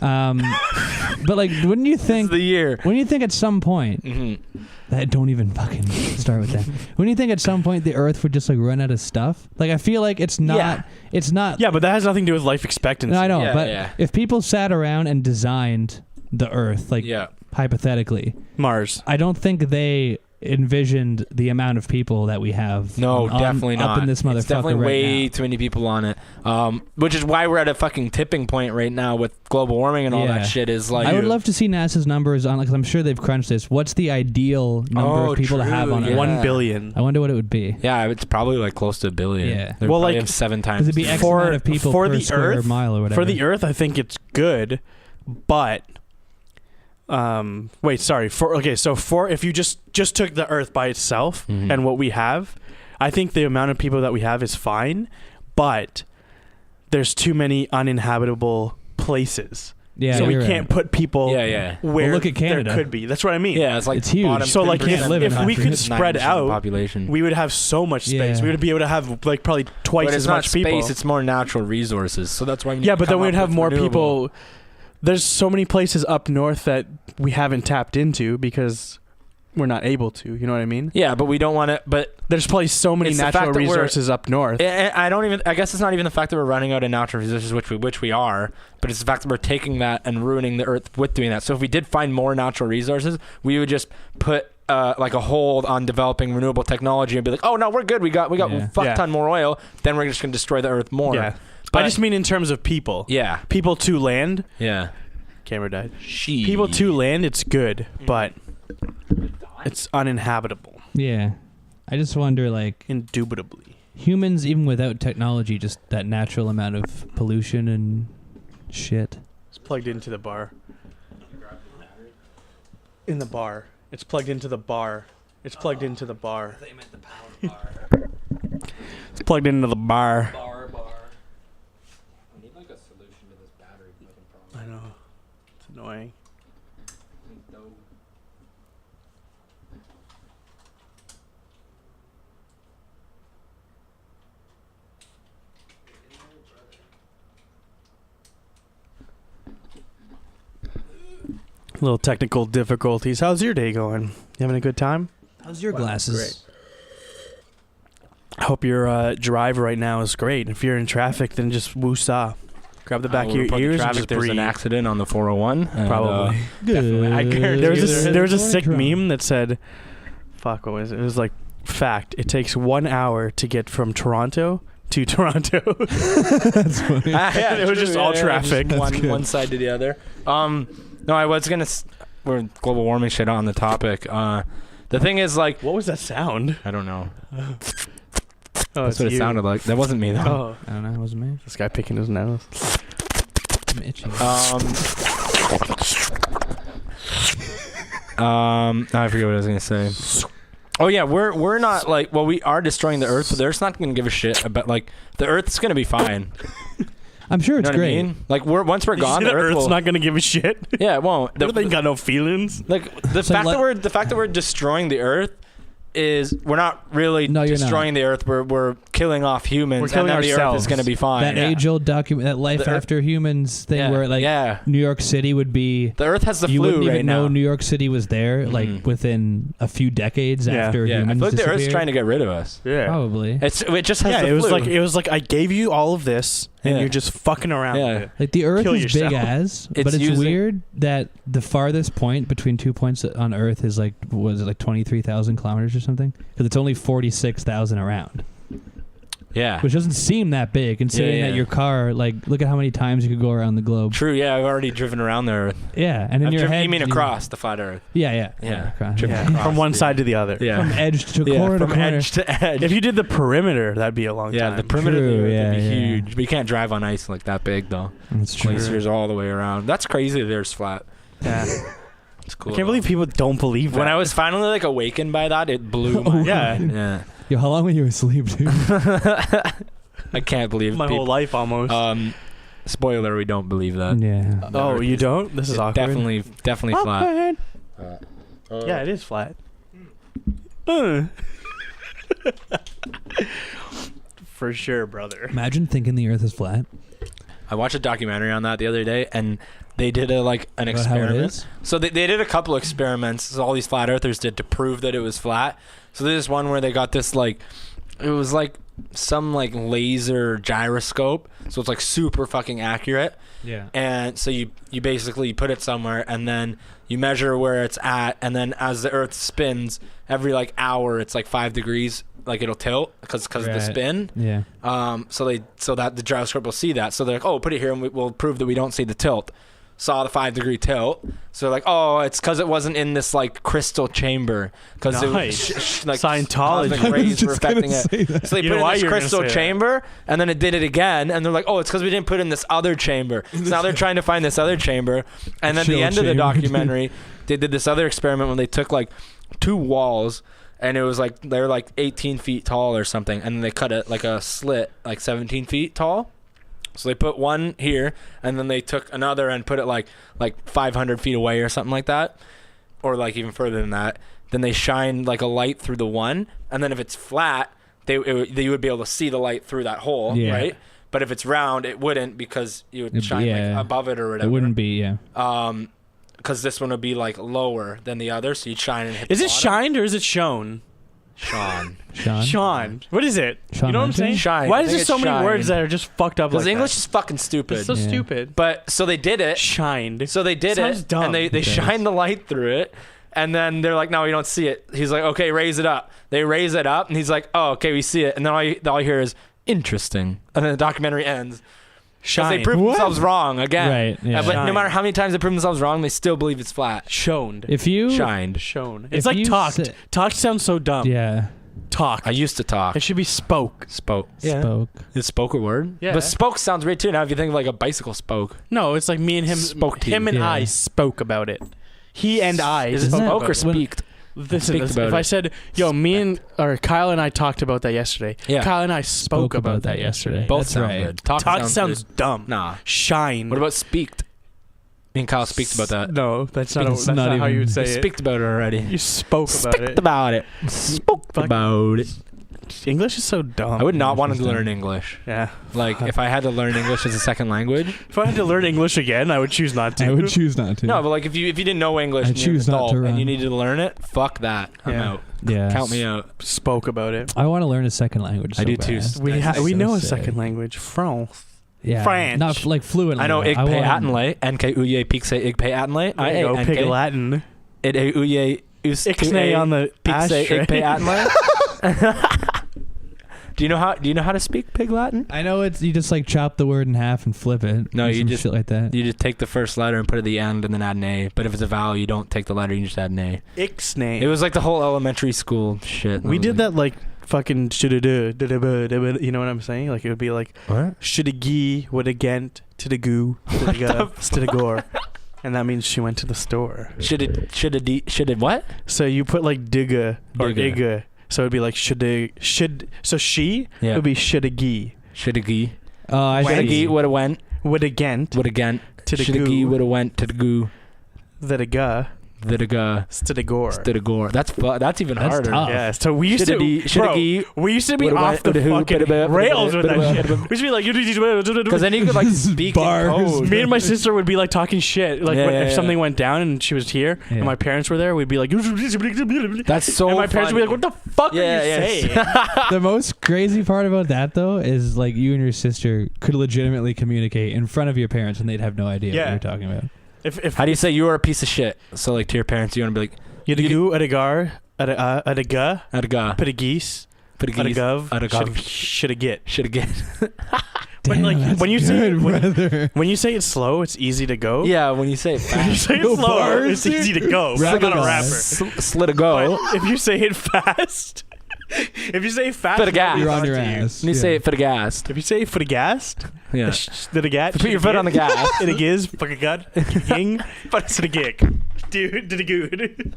S3: But like, wouldn't you
S2: This is
S3: think?
S2: the year.
S3: Wouldn't you think at some point that don't even fucking start with that? Wouldn't you think at some point the Earth would just like run out of stuff? Like I feel like it's not.
S2: Yeah.
S3: It's not.
S1: Yeah, but that has nothing to do with life expectancy.
S3: No, I know.
S2: Yeah,
S3: but
S2: yeah.
S3: if people sat around and designed the Earth, like
S2: Yeah.
S3: hypothetically,
S1: Mars.
S3: I don't think they envisioned the amount of people that we have.
S2: No, definitely not.
S3: Up in this motherfucker
S2: it's definitely
S3: right
S2: way
S3: now.
S2: too many people on it. Which is why we're at a fucking tipping point right now with global warming and all that shit. Is like
S3: I would love to see NASA's numbers on, because I'm sure they've crunched this. What's the ideal number of people to have on it?
S1: 1 billion.
S3: I wonder what it would be.
S2: Yeah, it's probably like close to a billion.
S3: Yeah.
S2: They
S1: Well,
S2: probably
S1: like,
S2: have 7 times.
S3: Because it'd be X
S1: For-
S3: amount of people
S1: for
S3: per
S1: the
S3: square
S1: Earth-
S3: mile or whatever.
S1: For the Earth, I think it's good, but wait, sorry. So if you just took the Earth by itself and what we have, I think the amount of people that we have is fine, but there's too many uninhabitable places.
S3: Yeah,
S1: so we
S3: you're
S1: can't
S3: right.
S1: put people
S2: Yeah.
S1: where
S3: Well, look at Canada.
S1: there could be. That's what I mean.
S2: Yeah, it's like
S3: It's huge.
S2: bottom
S1: So like
S3: 10% live in
S1: if we could
S3: 100.
S1: spread
S2: 9% of the
S1: out,
S2: population.
S1: we would have so much space.
S3: Yeah.
S1: We would be able to have like probably twice
S2: but it's
S1: as
S2: not
S1: much
S2: space,
S1: people.
S2: it's more natural resources. So that's why we need
S1: Yeah,
S2: to
S1: but then
S2: come
S1: we'd
S2: up
S1: have
S2: with
S1: more
S2: renewable.
S1: people. There's so many places up north that we haven't tapped into because we're not able to. You know what I mean?
S2: Yeah, but we don't want to. But
S1: There's probably so many
S2: It's the
S1: natural
S2: fact that we're-
S1: resources up north.
S2: I don't even. I guess it's not even the fact that we're running out of natural resources, which we are, but it's the fact that we're taking that and ruining the earth with doing that. So if we did find more natural resources, we would just put like a hold on developing renewable technology and be like, oh no, we're good. We got a fuck ton more oil. Then we're just gonna destroy the earth more.
S1: Yeah.
S2: But
S1: I just mean in terms of people.
S2: yeah,
S1: People to land.
S2: yeah.
S1: Camera died.
S2: She
S1: People to land, it's good, but it's uninhabitable.
S3: Yeah. I just wonder, like,
S1: Indubitably.
S3: humans, even without technology, just that natural amount of pollution and shit.
S1: It's plugged into the bar. In the bar. It's plugged into the bar. It's plugged into the bar.
S3: I thought you meant the power bar.
S1: It's plugged into the bar.
S3: Bar.
S2: I need like a solution to this battery
S1: I know. It's annoying. Little technical difficulties. How's your day going? You having a good time?
S3: How's your glasses?
S1: I hope your drive right now is great. If you're in traffic, then just woosah. Grab the back of your ears and just
S2: There's
S1: breathe.
S2: an accident on the 401. And,
S1: Probably.
S2: definitely. I guarantee
S1: There was a sick
S3: drunk.
S1: meme that said, "Fuck, what was it?" It was like, "Fact: it takes 1 hour to get from Toronto to Toronto."
S3: That's funny.
S2: yeah,
S1: It was just all traffic.
S2: just
S3: That's good.
S2: one side to the other. No, I was gonna. We're global warming shit on the topic. The thing is, like,
S1: What was that sound?
S2: I don't know.
S1: Oh,
S2: That's
S1: it's
S2: what it
S1: you.
S2: sounded like. That wasn't me though.
S1: Oh,
S3: I don't know. It wasn't me.
S1: this guy picking his nose.
S3: I'm itching.
S2: I forget what I was gonna say. Oh yeah, we're not like, well, we are destroying the earth, but the earth's not gonna give a shit about, like, the earth's gonna be fine.
S3: I'm sure
S2: You
S3: it's
S2: know what
S3: great.
S2: I mean? Like, once we're gone,
S1: the
S2: the earth
S1: Earth's
S2: will,
S1: not gonna give a shit.
S2: yeah, it won't.
S1: They ain't got no feelings.
S2: Like the
S3: So
S2: fact
S3: let-
S2: that we're destroying the earth is, we're not really
S3: No, you're
S2: destroying the earth. We're killing off humans,
S1: We're killing
S2: and then the earth
S1: ourselves.
S2: is going to be fine.
S3: That age-old document, that life
S2: The Earth-
S3: after humans thing,
S2: yeah,
S3: where like
S2: yeah,
S3: New York City would be.
S2: the earth has the
S3: You
S2: flu
S3: wouldn't
S2: right
S3: even know
S2: now.
S3: New York City was there, like
S2: Mhm.
S3: within a few decades
S1: Yeah.
S3: after
S2: Yeah, I
S3: humans
S2: feel like the earth's
S3: disappeared.
S2: trying to get rid of us.
S1: Yeah.
S3: Probably.
S2: It just has
S1: Yeah,
S2: the
S1: it was
S2: flu.
S1: like I gave you all of this, and
S2: Yeah.
S1: you're just fucking around
S2: Yeah.
S1: with it.
S3: Like the Earth
S1: Kill
S3: is
S1: yourself.
S3: big as,
S2: It's
S3: but it's
S2: using-
S3: weird that the farthest point between 2 points on Earth is like, was it like 23,000 kilometers or something? Because it's only 46,000 around,
S2: Yeah.
S3: which doesn't seem that big. Considering
S2: Yeah.
S3: that your car, like, look at how many times you could go around the globe.
S2: True. Yeah, I've already driven around there.
S3: Yeah, and in your head,
S2: You mean across the flat Earth?
S3: Yeah.
S2: Yeah.
S3: across.
S2: Driven
S1: Yeah.
S2: across,
S1: From one
S2: yeah.
S1: side to the other.
S2: Yeah.
S3: From edge to
S2: Yeah,
S3: corner
S2: from
S3: to corner.
S2: edge to edge.
S1: If you did the perimeter, that'd be a long
S2: Yeah,
S1: time.
S2: the perimeter of the
S3: True,
S2: Earth
S3: yeah,
S2: would be
S3: yeah.
S2: huge. But you can't drive on ice like that big, though.
S3: That's true.
S2: Glaciers all the way around. That's crazy that Earth's flat.
S1: Yeah.
S2: It's cool.
S1: I can't believe people don't believe that.
S2: When I was finally like awakened by that, it blew my
S1: Yeah.
S2: mind. Yeah.
S3: Yo, how long were you asleep, dude?
S2: I can't believe
S1: my
S2: people.
S1: whole life almost.
S2: Spoiler, we don't believe that.
S3: Yeah.
S1: Oh,
S2: Earth
S1: you
S2: is-
S1: don't? This is
S2: it's
S1: awkward.
S2: definitely flat.
S1: Yeah, it is flat. For sure, brother.
S3: Imagine thinking the Earth is flat.
S2: I watched a documentary on that the other day, and they did an
S3: About how it
S2: experiment.
S3: is?
S2: So they did a couple experiments. So all these flat earthers did to prove that it was flat. So there's one where they got this, like, it was like some like laser gyroscope, so it's like super fucking accurate.
S3: Yeah.
S2: And so you basically put it somewhere, and then you measure where it's at, and then as the Earth spins, every like hour it's like 5 degrees, like it'll tilt because of the spin.
S3: Yeah.
S2: So that the gyroscope will see that. So they're like, oh, put it here, and we'll prove that we don't see the tilt. Saw the 5 degree tilt, so they're like, oh, it's because it wasn't in this like crystal chamber, because
S1: Nice.
S2: like
S1: Scientology.
S2: cosmic rays were affecting it. So they
S1: You
S2: put
S1: know
S2: it
S1: why
S2: in this
S1: you're gonna
S2: crystal
S1: say that.
S2: chamber, and then it did it again, and they're like, oh, it's because we didn't put it in this other chamber. So now they're trying to find this other chamber, and then the
S3: Chill
S2: end of the
S3: chamber.
S2: documentary, they did this other experiment when they took like 2 walls. And it was like they're like 18 feet tall or something, and then they cut it like a slit like 17 feet tall. So they put one here, and then they took another and put it like 500 feet away or something like that, or like even further than that. Then they shine like a light through the one, and then if it's flat, they would be able to see the light through that hole, right? But if it's round, it wouldn't, because you would shine like above it or whatever.
S3: It wouldn't be,
S2: because this one would be like lower than the other, so you'd shine and hit.
S1: Is
S2: the
S1: it
S2: bottom.
S1: shined or is it shown?
S2: Sean?
S1: Sean. What is it?
S3: Sean
S1: You know what I'm
S3: Hunter?
S1: saying?
S2: Shine.
S1: Why
S2: I
S1: is
S2: think
S1: there
S2: it's
S1: so many
S2: shine.
S1: words that are just fucked up like
S2: Because English
S1: that?
S2: is fucking stupid.
S1: It's so
S3: Yeah.
S1: stupid.
S2: But so they did it.
S1: Shined.
S2: So they did
S1: Sounds
S2: it,
S1: dumb.
S2: and they
S3: It does.
S2: shine the light through it, and then they're like, "No, we don't see it." He's like, "Okay, raise it up." They raise it up, and he's like, "Oh, okay, we see it." And then all you hear is interesting, and then the documentary ends. Because they
S1: Shine.
S2: prove themselves wrong again.
S3: Right, yeah.
S2: But no
S1: Shine.
S2: matter how many times they prove themselves wrong, they still believe it's flat.
S1: Shoned.
S3: If you
S2: Shined.
S1: Shown.
S3: If
S1: It's like
S3: you
S1: talked.
S3: say-
S1: Talked sounds so dumb.
S3: yeah,
S1: Talked.
S2: I used to talk.
S1: It should be spoke.
S2: Spoke. Yeah.
S3: spoke.
S2: Is spoke a word?
S1: Yeah.
S2: But spoke sounds weird too. Now if you think of like a bicycle spoke.
S1: No, it's like me and him.
S2: Spoke to you.
S1: Him and
S3: Yeah.
S1: I spoke about it. He and I.
S2: Is it
S3: Isn't
S2: spoke
S3: that-
S2: or speaked?
S1: Listen,
S2: Speak about
S1: if I
S2: it.
S1: said, "Yo, Kyle and I talked about that yesterday."
S2: Yeah.
S1: Kyle and I spoke about that yesterday.
S2: Both
S3: That's
S2: sound
S3: right.
S2: good. Talk
S1: sounds
S2: good.
S1: dumb.
S2: Nah.
S1: Shine.
S2: What about speaked? Me and Kyle speaked about that.
S1: No, that's not.
S3: It's
S1: That's not,
S3: not
S1: how you would
S3: even-
S1: say
S2: We
S1: it.
S2: speaked about it already.
S1: You spoke about
S2: Speaked
S1: it.
S2: about it. Spoke
S1: Fuck.
S2: about it.
S1: English is so dumb.
S2: I would not want to
S3: Interesting.
S2: learn English.
S1: Yeah.
S2: Like, if I had to learn English as a second language.
S1: If I had to learn English again, I would choose not to.
S3: I would choose not to.
S2: No, but like if you didn't know English
S3: I
S2: and you're an
S3: choose not
S2: adult
S3: to
S2: and
S3: run.
S2: you needed to learn it, fuck that. I'm
S1: Yeah.
S2: out.
S3: yeah,
S2: Count me out.
S1: spoke about it.
S3: I want to learn a second language.
S2: I
S3: so
S2: do too.
S3: bad.
S1: We
S2: That's
S1: we
S3: so
S1: know a
S3: sick.
S1: second language, France.
S3: Yeah,
S1: French.
S3: not like fluently.
S2: I know
S3: though.
S2: ik pe
S3: want-
S2: attenlay, nk uye pixe ik pe attenlay.
S1: There you go, pig Latin.
S2: It uye us
S1: Ixnay on the
S2: pixe
S1: ashtray.
S2: ik pe attenlay. Do you know how to speak Pig Latin?
S3: I know it's you just like chop the word in half and flip it.
S2: No,
S3: or
S2: you
S3: some
S2: just-
S3: shit like that.
S2: You just take the first letter and put it at the end and then add an A. But if it's a vowel, you don't take the letter, you just add an A.
S1: Ixnay.
S2: It was like the whole elementary school shit.
S1: We did that like fucking shoulda-do, you know what I'm saying? Like it would be like
S2: What?
S1: shoulda-gee, woulda-gent, to-da-goo, to-da-ga, to-da-gore. And that means she went to the store.
S2: Should it what?
S1: So you put like digga or
S2: Digga.
S1: igga. So it'd be like so she
S2: Yeah.
S1: would be shoulda-gee,
S2: Shoulda-gee.
S3: I
S2: Shoulda-gee
S3: see.
S2: woulda went.
S1: woulda-gent,
S2: Woulda-gent.
S1: to the
S2: Shoulda-gee
S1: goo,
S2: woulda went to the goo.
S1: the-da-ga,
S2: The-da-ga.
S1: to-da-gore.
S2: Stid-a-gore. That's even
S3: That's
S2: harder.
S3: tough.
S1: Yeah, so we used
S2: Shoulda-dee-
S1: to, bro,
S2: shoulda-gee.
S1: we used to be
S2: Woulda
S1: off
S2: went,
S1: the
S2: woulda who,
S1: fucking
S2: bada-ba,
S1: rails with that
S2: bada-ba,
S1: shit.
S2: bada-ba.
S1: We used to be like,
S2: Because then you could like speak
S3: Bars.
S2: in code.
S1: me and my sister would be like talking shit. Like
S2: Yeah,
S1: if
S2: yeah,
S1: something went down and she was here
S3: Yeah.
S1: and my parents were there, we'd be like,
S2: That's so
S1: and my parents would be like, what the fuck are you saying?
S3: The most crazy part about that though is like you and your sister could legitimately communicate in front of your parents and they'd have no idea what
S1: Yeah.
S3: you're talking about.
S1: If
S2: How do you say you are a piece of shit? So like to your parents, you want to be like,
S1: you at a gar, at a ga,
S2: "Adaga,
S1: put a geese,
S2: put a
S1: at a
S2: geese,
S1: gov,
S2: Adaga,
S1: should a get.
S2: should get."
S1: But
S3: Damn,
S1: like
S3: that's
S1: when you say
S3: good, brother.
S1: when you say it slow, it's easy to go.
S2: Yeah, when you say it
S1: When you
S2: fast,
S1: say it
S3: No
S1: slow,
S3: bars,
S1: it's easy to go. I'm
S3: Rap
S1: not a
S3: guys.
S1: rapper.
S2: slit a go.
S1: But if you say it fast, if you say it fast,
S2: Put a gas.
S3: You're on
S1: nobody
S3: your
S1: talks to you.
S3: ass.
S2: And you say
S3: Yeah.
S2: it for the gas.
S1: If you say for the gassed,
S2: Yeah.
S1: the gat,
S2: Put your foot on the gas.
S1: It is fucking gut, ging, but it's the gig, dude. Did it good?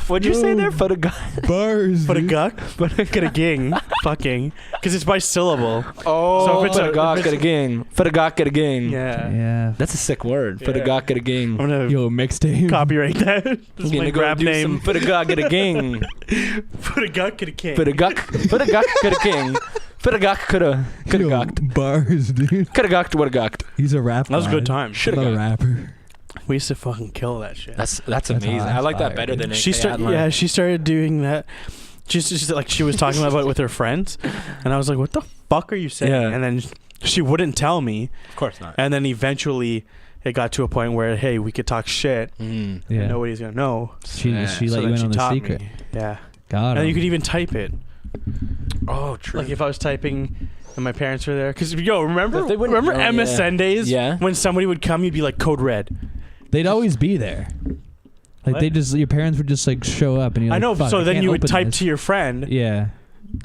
S2: What'd you say there? For the gas.
S3: Bars.
S1: For the
S3: dude.
S1: guck, but get a ging, fucking, because it's by syllable.
S2: Oh,
S1: So if it's
S2: for
S1: a-
S2: the gawk
S1: if
S2: get a
S1: it's-
S2: ging. For the gawk get a ging.
S1: Yeah,
S3: Yeah.
S2: That's a sick word. For the
S1: Yeah.
S2: gawk get a ging.
S1: I'm gonna
S3: Yo, mixtape.
S1: copyright that. This is
S2: Gonna
S1: my
S2: go
S1: grab
S2: do
S1: name.
S2: some for the gawk get a ging.
S1: For the guck, get a king.
S2: For the gawk get a king. For the gawk coulda
S3: Yo,
S2: gawked.
S3: bars, dude.
S2: Coulda gawked woulda gawked.
S3: He's a rap.
S1: That was a good
S3: god.
S1: time.
S2: Shoulda
S3: Not a
S2: gawked.
S3: rapper.
S1: We used to fucking kill that shit.
S2: That's
S3: That's
S2: amazing.
S3: hot.
S2: I like that
S3: Fire,
S2: better
S3: dude.
S2: than
S1: She
S2: AK
S1: started.
S2: Adline.
S1: Yeah, she started doing that. just like she was talking about it with her friends, and I was like, "What the fuck are you saying?"
S2: Yeah.
S1: And then she wouldn't tell me,
S2: Of course not.
S1: and then eventually it got to a point where, hey, we could talk shit.
S2: Mm.
S3: Yeah.
S1: And nobody's gonna know.
S3: She
S2: Yeah.
S3: let
S1: So
S3: you
S1: then
S3: in
S1: she
S3: on the
S1: taught
S3: secret.
S1: me. Yeah.
S3: God.
S1: And you could even type it.
S2: Oh, true.
S1: Like if I was typing and my parents were there, because remember
S2: But they wouldn't know,
S1: MSN days?
S2: Yeah.
S1: When somebody would come, you'd be like code red.
S3: They'd always be there. Like
S1: What?
S3: they just, your parents would just like show up, and you're
S1: I
S3: like,
S1: know.
S3: Fuck,
S1: So
S3: I
S1: then
S3: can't
S1: you would
S3: open
S1: type
S3: this.
S1: to your friend.
S3: Yeah.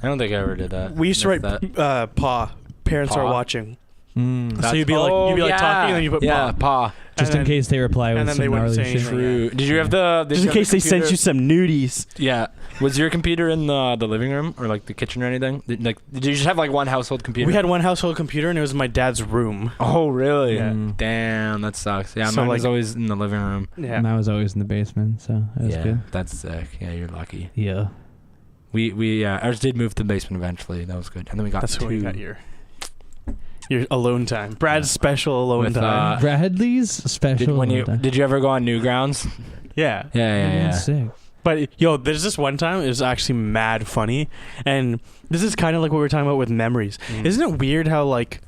S2: I don't think I ever did that.
S1: We used to
S2: Missed
S1: write
S2: that.
S1: paw. Parents
S2: Paw?
S1: are watching.
S3: Mm.
S1: So you'd be like talking, and then you put
S2: yeah,
S1: paw.
S2: paw.
S3: Just
S1: And
S3: in
S1: then-
S3: case they reply with
S1: and then
S3: some
S1: they wouldn't
S3: gnarly
S1: say
S3: shit.
S1: anything.
S2: True. Did you have the?
S1: Just in case they sent you some nudies.
S2: Yeah. Was your computer in the living room or like the kitchen or anything? Did you just have like one household computer?
S1: We had one household computer, and it was in my dad's room.
S2: Oh really?
S1: Yeah.
S2: Damn, that sucks. Yeah,
S1: So,
S2: mine
S1: like-
S2: was always in the living room.
S1: Yeah.
S3: And I was always in the basement, so that was
S2: Yeah,
S3: good.
S2: that's sick. Yeah, you're lucky.
S3: Yeah.
S2: We ours did move to the basement eventually. That was good. And then we got
S1: That's
S2: two.
S1: when we got your alone time. Brad's special alone
S2: With,
S1: time.
S3: Bradley's special.
S2: Did you ever go on Newgrounds?
S1: Yeah.
S2: Yeah.
S3: Sick.
S1: But yo, there's this one time it was actually mad funny, and this is kind of like what we were talking about with memories.
S2: Mm.
S1: Isn't it weird how like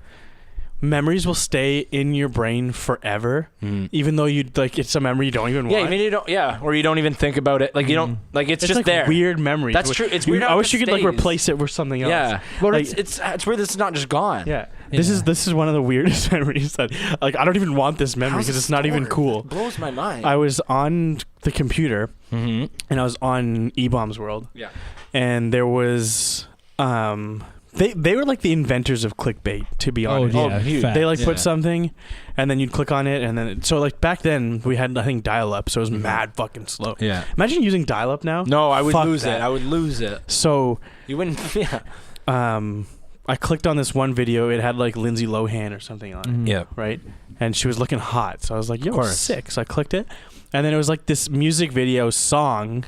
S1: memories will stay in your brain forever, even though you like it's a memory you don't even
S2: Yeah,
S1: want?
S2: I mean you don't. Yeah, or you don't even think about it. Like you don't. Like it's just
S1: like
S2: there.
S1: weird memories.
S2: That's true. It's weird.
S1: I
S2: how
S1: wish
S2: it
S1: you could like
S2: stays.
S1: replace it with something else.
S2: Yeah. Well,
S1: Like-
S2: it's weird. This is not just gone.
S1: Yeah. This is one of the weirdest memories that like I don't even want this memory
S2: How's
S1: because
S2: it
S1: it's not even
S2: stored?
S1: cool.
S2: It blows my mind.
S1: I was on the computer
S2: Mm-hmm.
S1: and I was on E-Bombs World.
S2: Yeah.
S1: And there was they were like the inventors of clickbait, to be honest.
S3: Oh, yeah.
S2: huge.
S3: Fact.
S1: They like
S2: Yeah.
S1: put something and then you'd click on it and then so like back then we had I think dial up, so it was mad fucking slow.
S2: Yeah.
S1: Imagine using dial up now.
S2: No, I would
S1: Fuck
S2: lose
S1: that.
S2: it. I would lose it.
S1: So
S2: You wouldn't. Yeah.
S1: I clicked on this one video, it had like Lindsay Lohan or something on it.
S3: Mhm.
S2: Yeah.
S1: Right? And she was looking hot. So I was like, yo,
S2: course.
S1: sick. So I clicked it. And then it was like this music video song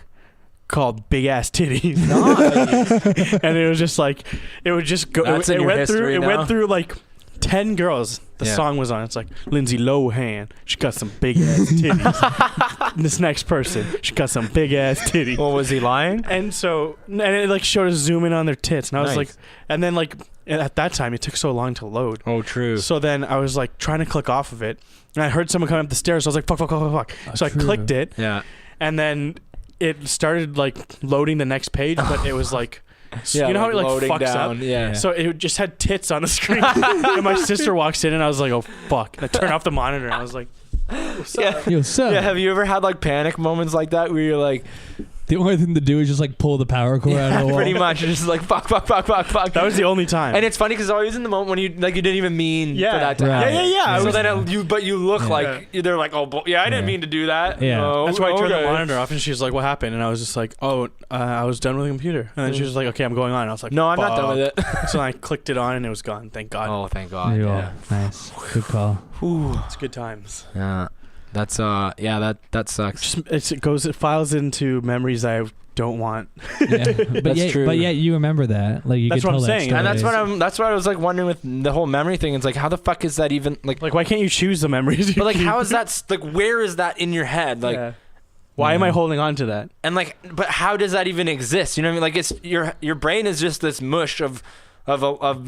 S1: called Big Ass Titties.
S2: Nice.
S1: And it was just like, it would just go.
S2: That's
S1: it
S2: in your
S1: went through.
S2: history
S1: It
S2: now?
S1: went through like 10 girls. The
S2: Yeah.
S1: song was on. It's like Lindsay Lohan. She got some big ass titties. This next person, she got some big ass titties.
S2: Well, was he lying?
S1: And so, and it like showed us zoom in on their tits, and I was
S2: Nice.
S1: like, and then like at that time it took so long to load.
S2: Oh, true.
S1: So then I was like trying to click off of it, and I heard someone coming up the stairs. So I was like, fuck. So I
S3: true.
S1: clicked it,
S2: Yeah.
S1: and then it started like loading the next page, but it was like,
S2: Yeah.
S1: you know how it like
S2: loading
S1: fucks
S2: down.
S1: up.
S2: Yeah.
S1: So it just had tits on the screen, and my sister walks in, and I was like, oh fuck! And I turned off the monitor, and I was like, what's up?
S3: Yo, so
S2: Yeah. Have you ever had like panic moments like that where you're like,
S3: the only thing to do is just like pull the power cord out of the wall.
S2: pretty much, you're just like fuck.
S1: That was the only time.
S2: And it's funny because always in the moment when you like you didn't even mean
S1: Yeah.
S2: for that to
S3: Right.
S2: happen.
S1: Yeah.
S2: So
S3: Yeah.
S2: then you look
S3: Yeah.
S2: like they're like, oh yeah, I didn't
S3: Yeah.
S2: mean to do that.
S3: Yeah.
S2: Oh,
S1: That's why I turned the
S2: okay.
S1: monitor off, and she's like, "What happened?" And I was just like, "Oh, I was done with the computer." And then she was like, "Okay, I'm going on." And I was like,
S2: No, I'm not done with
S1: "Fuck."
S2: it.
S1: So I clicked it on, and it was gone. Thank God.
S2: Oh, thank God.
S3: Yo,
S2: Yeah.
S3: nice. Good call.
S2: Whew.
S1: It's good times.
S2: Yeah. That's that sucks.
S1: It files into memories I don't want.
S3: Yeah. But
S2: That's
S3: yet,
S2: true.
S3: But yet you remember that. Like you
S1: That's
S3: could
S1: what
S3: tell
S1: I'm
S3: that
S1: saying.
S3: story.
S2: And that's what I was like wondering with the whole memory thing. It's like how the fuck is that even like?
S1: Like, why can't you choose the memories? You
S2: But like,
S1: keep?
S2: how is that? Like, where is that in your head? Like,
S1: Yeah. Why am I holding on to that?
S2: and like, but how does that even exist? You know what I mean? Like, it's your brain is just this mush of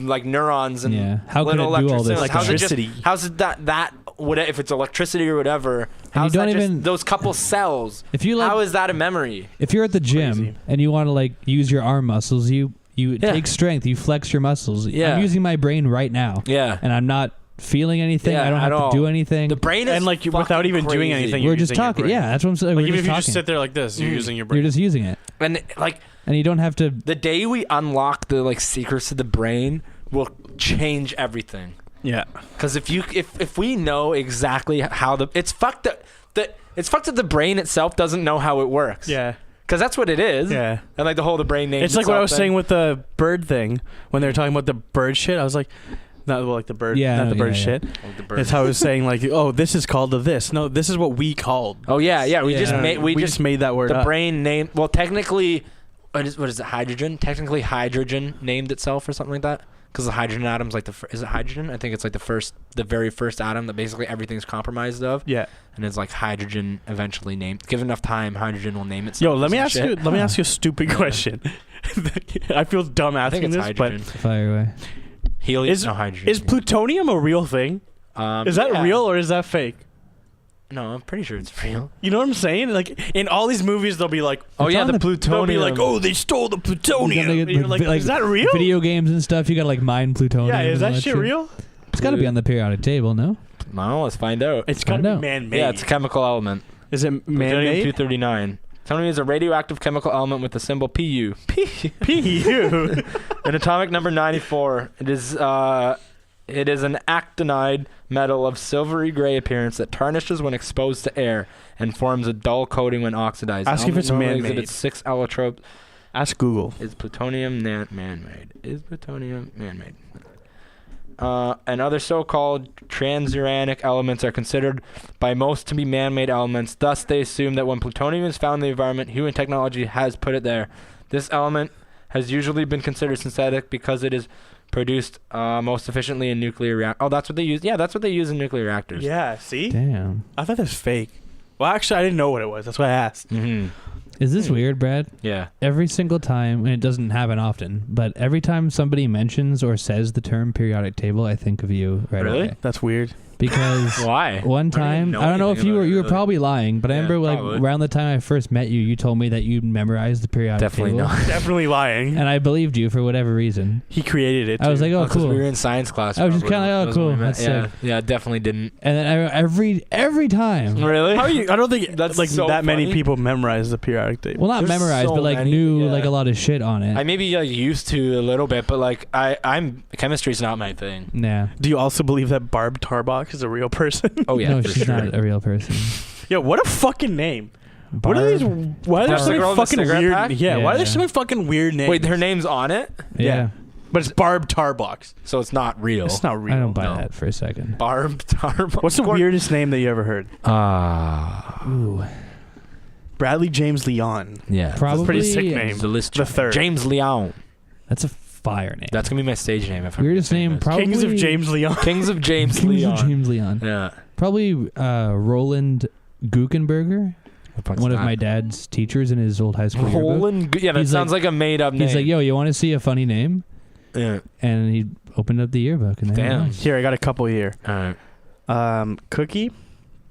S2: like neurons and
S3: Yeah. How could
S2: little
S3: it do all this
S2: electricity. Like,
S3: stuff?
S2: how's it just?
S1: Electricity.
S2: How's it that what if it's electricity or whatever?
S3: you
S2: How's
S3: don't
S2: that just
S3: even-
S2: those couple cells?
S3: If you like,
S2: How is that a memory?
S3: if you're at the gym
S1: Crazy.
S3: and you want to like use your arm muscles, you
S2: Yeah.
S3: take strength, you flex your muscles.
S2: Yeah.
S3: I'm using my brain right now,
S2: Yeah.
S3: and I'm not feeling anything.
S2: Yeah,
S3: I don't
S2: at
S3: have
S2: all.
S3: to do anything.
S2: The brain is
S1: And like without
S2: fucking
S1: even doing
S2: crazy.
S1: anything,
S3: We're
S1: you're
S3: just
S1: using your
S3: talking.
S1: brain.
S3: Yeah, that's what I'm saying.
S1: Like
S3: We're
S1: even
S3: just
S1: if you
S3: talking.
S1: just sit there like this, you're using your brain.
S3: You're just using it,
S2: And like
S3: and you don't have to.
S2: the day we unlock the like secrets of the brain will change everything.
S1: Yeah.
S2: Because if we know exactly how it's fucked that the brain itself doesn't know how it works.
S1: Yeah.
S2: Because that's what it is.
S1: Yeah.
S2: And like the whole the brain name.
S1: It's like what I was saying with the bird thing when they were talking about the bird shit. I was like, not like the bird,
S3: Yeah,
S1: not the bird
S3: yeah.
S1: shit.
S2: Like the bird.
S1: It's how I was saying like, oh, this is called a this. No, this is what we called.
S2: Oh yeah. We
S3: Yeah.
S2: just made
S1: we just made that word
S2: the
S1: up.
S2: brain name. Well, technically, what is it? Hydrogen. Technically, hydrogen named itself or something like that. because the hydrogen atom's like is it hydrogen? I think it's like the very first atom that basically everything's compromised of.
S1: Yeah.
S2: And it's like hydrogen eventually named. Given enough time, hydrogen will name itself.
S1: Yo, let me ask you a stupid question. I feel dumb
S2: I think
S1: asking
S2: it's
S1: this,
S2: hydrogen.
S3: Fire away.
S2: Helium, no hydrogen.
S1: is plutonium a real thing? Is that real or is that fake?
S2: No, I'm pretty sure it's real.
S1: You know what I'm saying? Like in all these movies, they'll be like,
S2: Oh yeah, the
S1: they'll
S2: plutonium.
S1: be like, oh, they stole the plutonium.
S3: You
S1: And
S3: gotta
S1: you're like,
S3: like,
S1: is that real?
S3: Video games and stuff, you gotta like mine plutonium.
S1: Yeah, is
S3: and all
S1: that shit real?
S3: It's gotta be on the periodic table, no?
S2: No, let's find out.
S1: It's gotta
S3: Find
S1: be
S3: out.
S1: man-made.
S2: Yeah, it's a chemical element.
S1: Is it man-made?
S2: Plutonium-239. Plutonium is a radioactive chemical element with the symbol Pu.
S1: PU.
S2: An atomic number 94. It is an actinide metal of silvery gray appearance that tarnishes when exposed to air and forms a dull coating when oxidized.
S1: Ask if it's
S2: Normally
S1: man-made.
S2: exhibits 6 allotropes.
S1: Ask Google.
S2: Is plutonium man-made? Is plutonium man-made? And other so-called transuranic elements are considered by most to be man-made elements. Thus, they assume that when plutonium is found in the environment, human technology has put it there. This element has usually been considered synthetic because it is produced most efficiently in nuclear reactors. Oh, that's what they use. Yeah, that's what they use in nuclear reactors.
S1: Yeah, see?
S3: Damn.
S1: I thought that was fake. Well, actually, I didn't know what it was. That's why I asked.
S2: Mm-hmm.
S3: Is this weird, Brad?
S2: Yeah.
S3: Every single time, and it doesn't happen often, but every time somebody mentions or says the term periodic table, I think of you right
S2: Really?
S3: away.
S1: That's weird.
S3: Because
S2: Why?
S3: one
S2: I don't even
S3: time,
S2: know
S3: I don't know if
S2: anything
S3: you were
S2: about
S3: you
S2: it,
S3: were probably lying, but I
S2: Yeah,
S3: remember like
S2: probably.
S3: around the time I first met you, you told me that you memorized the periodic
S2: Definitely
S3: table.
S2: not.
S1: Definitely lying.
S3: And I believed you for whatever reason.
S1: He created it.
S3: I was
S1: too.
S3: like, oh,
S2: 'Cause
S3: cool.
S2: we were in science class.
S3: I was just
S2: probably.
S3: kinda like, oh,
S2: That was when we
S3: cool,
S2: met.
S3: that's
S2: yeah.
S3: sick.
S2: Yeah, definitely didn't.
S3: And then every time.
S2: Really?
S1: How you? I don't think
S2: That's
S1: like
S2: so
S1: that many
S2: funny.
S1: people memorize the periodic table.
S3: Well, not
S2: There's
S3: memorized,
S2: so
S3: but like
S2: many,
S3: knew
S2: yeah.
S3: like a lot of shit on it.
S2: I maybe like used to a little bit, but like I'm chemistry's not my thing.
S3: Nah.
S1: Do you also believe that Barb Tarbox is a real person?
S2: Oh yeah,
S3: no,
S2: for
S3: she's
S2: sure.
S3: not a real person.
S1: Yo, what a fucking name. What are
S3: Barb?
S1: these? Why are there
S2: That's
S1: so
S2: the
S1: many
S2: girl with the
S1: fucking
S2: cigarette
S1: weird?
S2: pack?
S1: Yeah, why are there
S3: Yeah.
S1: so many fucking weird names?
S2: Wait, her name's on it,
S3: Yeah.
S1: but it's Barb Tarbox.
S2: so it's not real.
S1: It's not real.
S3: I don't buy
S2: No.
S3: that for a second.
S2: Barb Tarbox.
S1: What's the weirdest name that you ever heard?
S3: Ooh.
S1: Bradley James Leon.
S2: Yeah.
S3: Probably.
S1: pretty sick name.
S2: The list.
S1: The third.
S2: James Leon.
S3: That's a fire name.
S2: That's gonna be my stage name. If I'm
S3: Weirdest
S2: saying
S3: name,
S2: this.
S3: probably.
S1: Kings of James Leon.
S2: Kings of James
S3: Kings
S2: Leon.
S3: of James Leon.
S2: Yeah.
S3: Probably Roland Guckenberger,
S2: What's
S3: one of
S2: that?
S3: my dad's teachers in his old high school yearbook.
S2: Roland. Yeah, that
S3: He's
S2: sounds like a made up name.
S3: He's like, yo, you want to see a funny name?
S2: Yeah.
S3: And he opened up the yearbook. And there it
S2: Damn.
S3: was.
S1: Here, I got a couple here.
S2: All right.
S1: Cookie,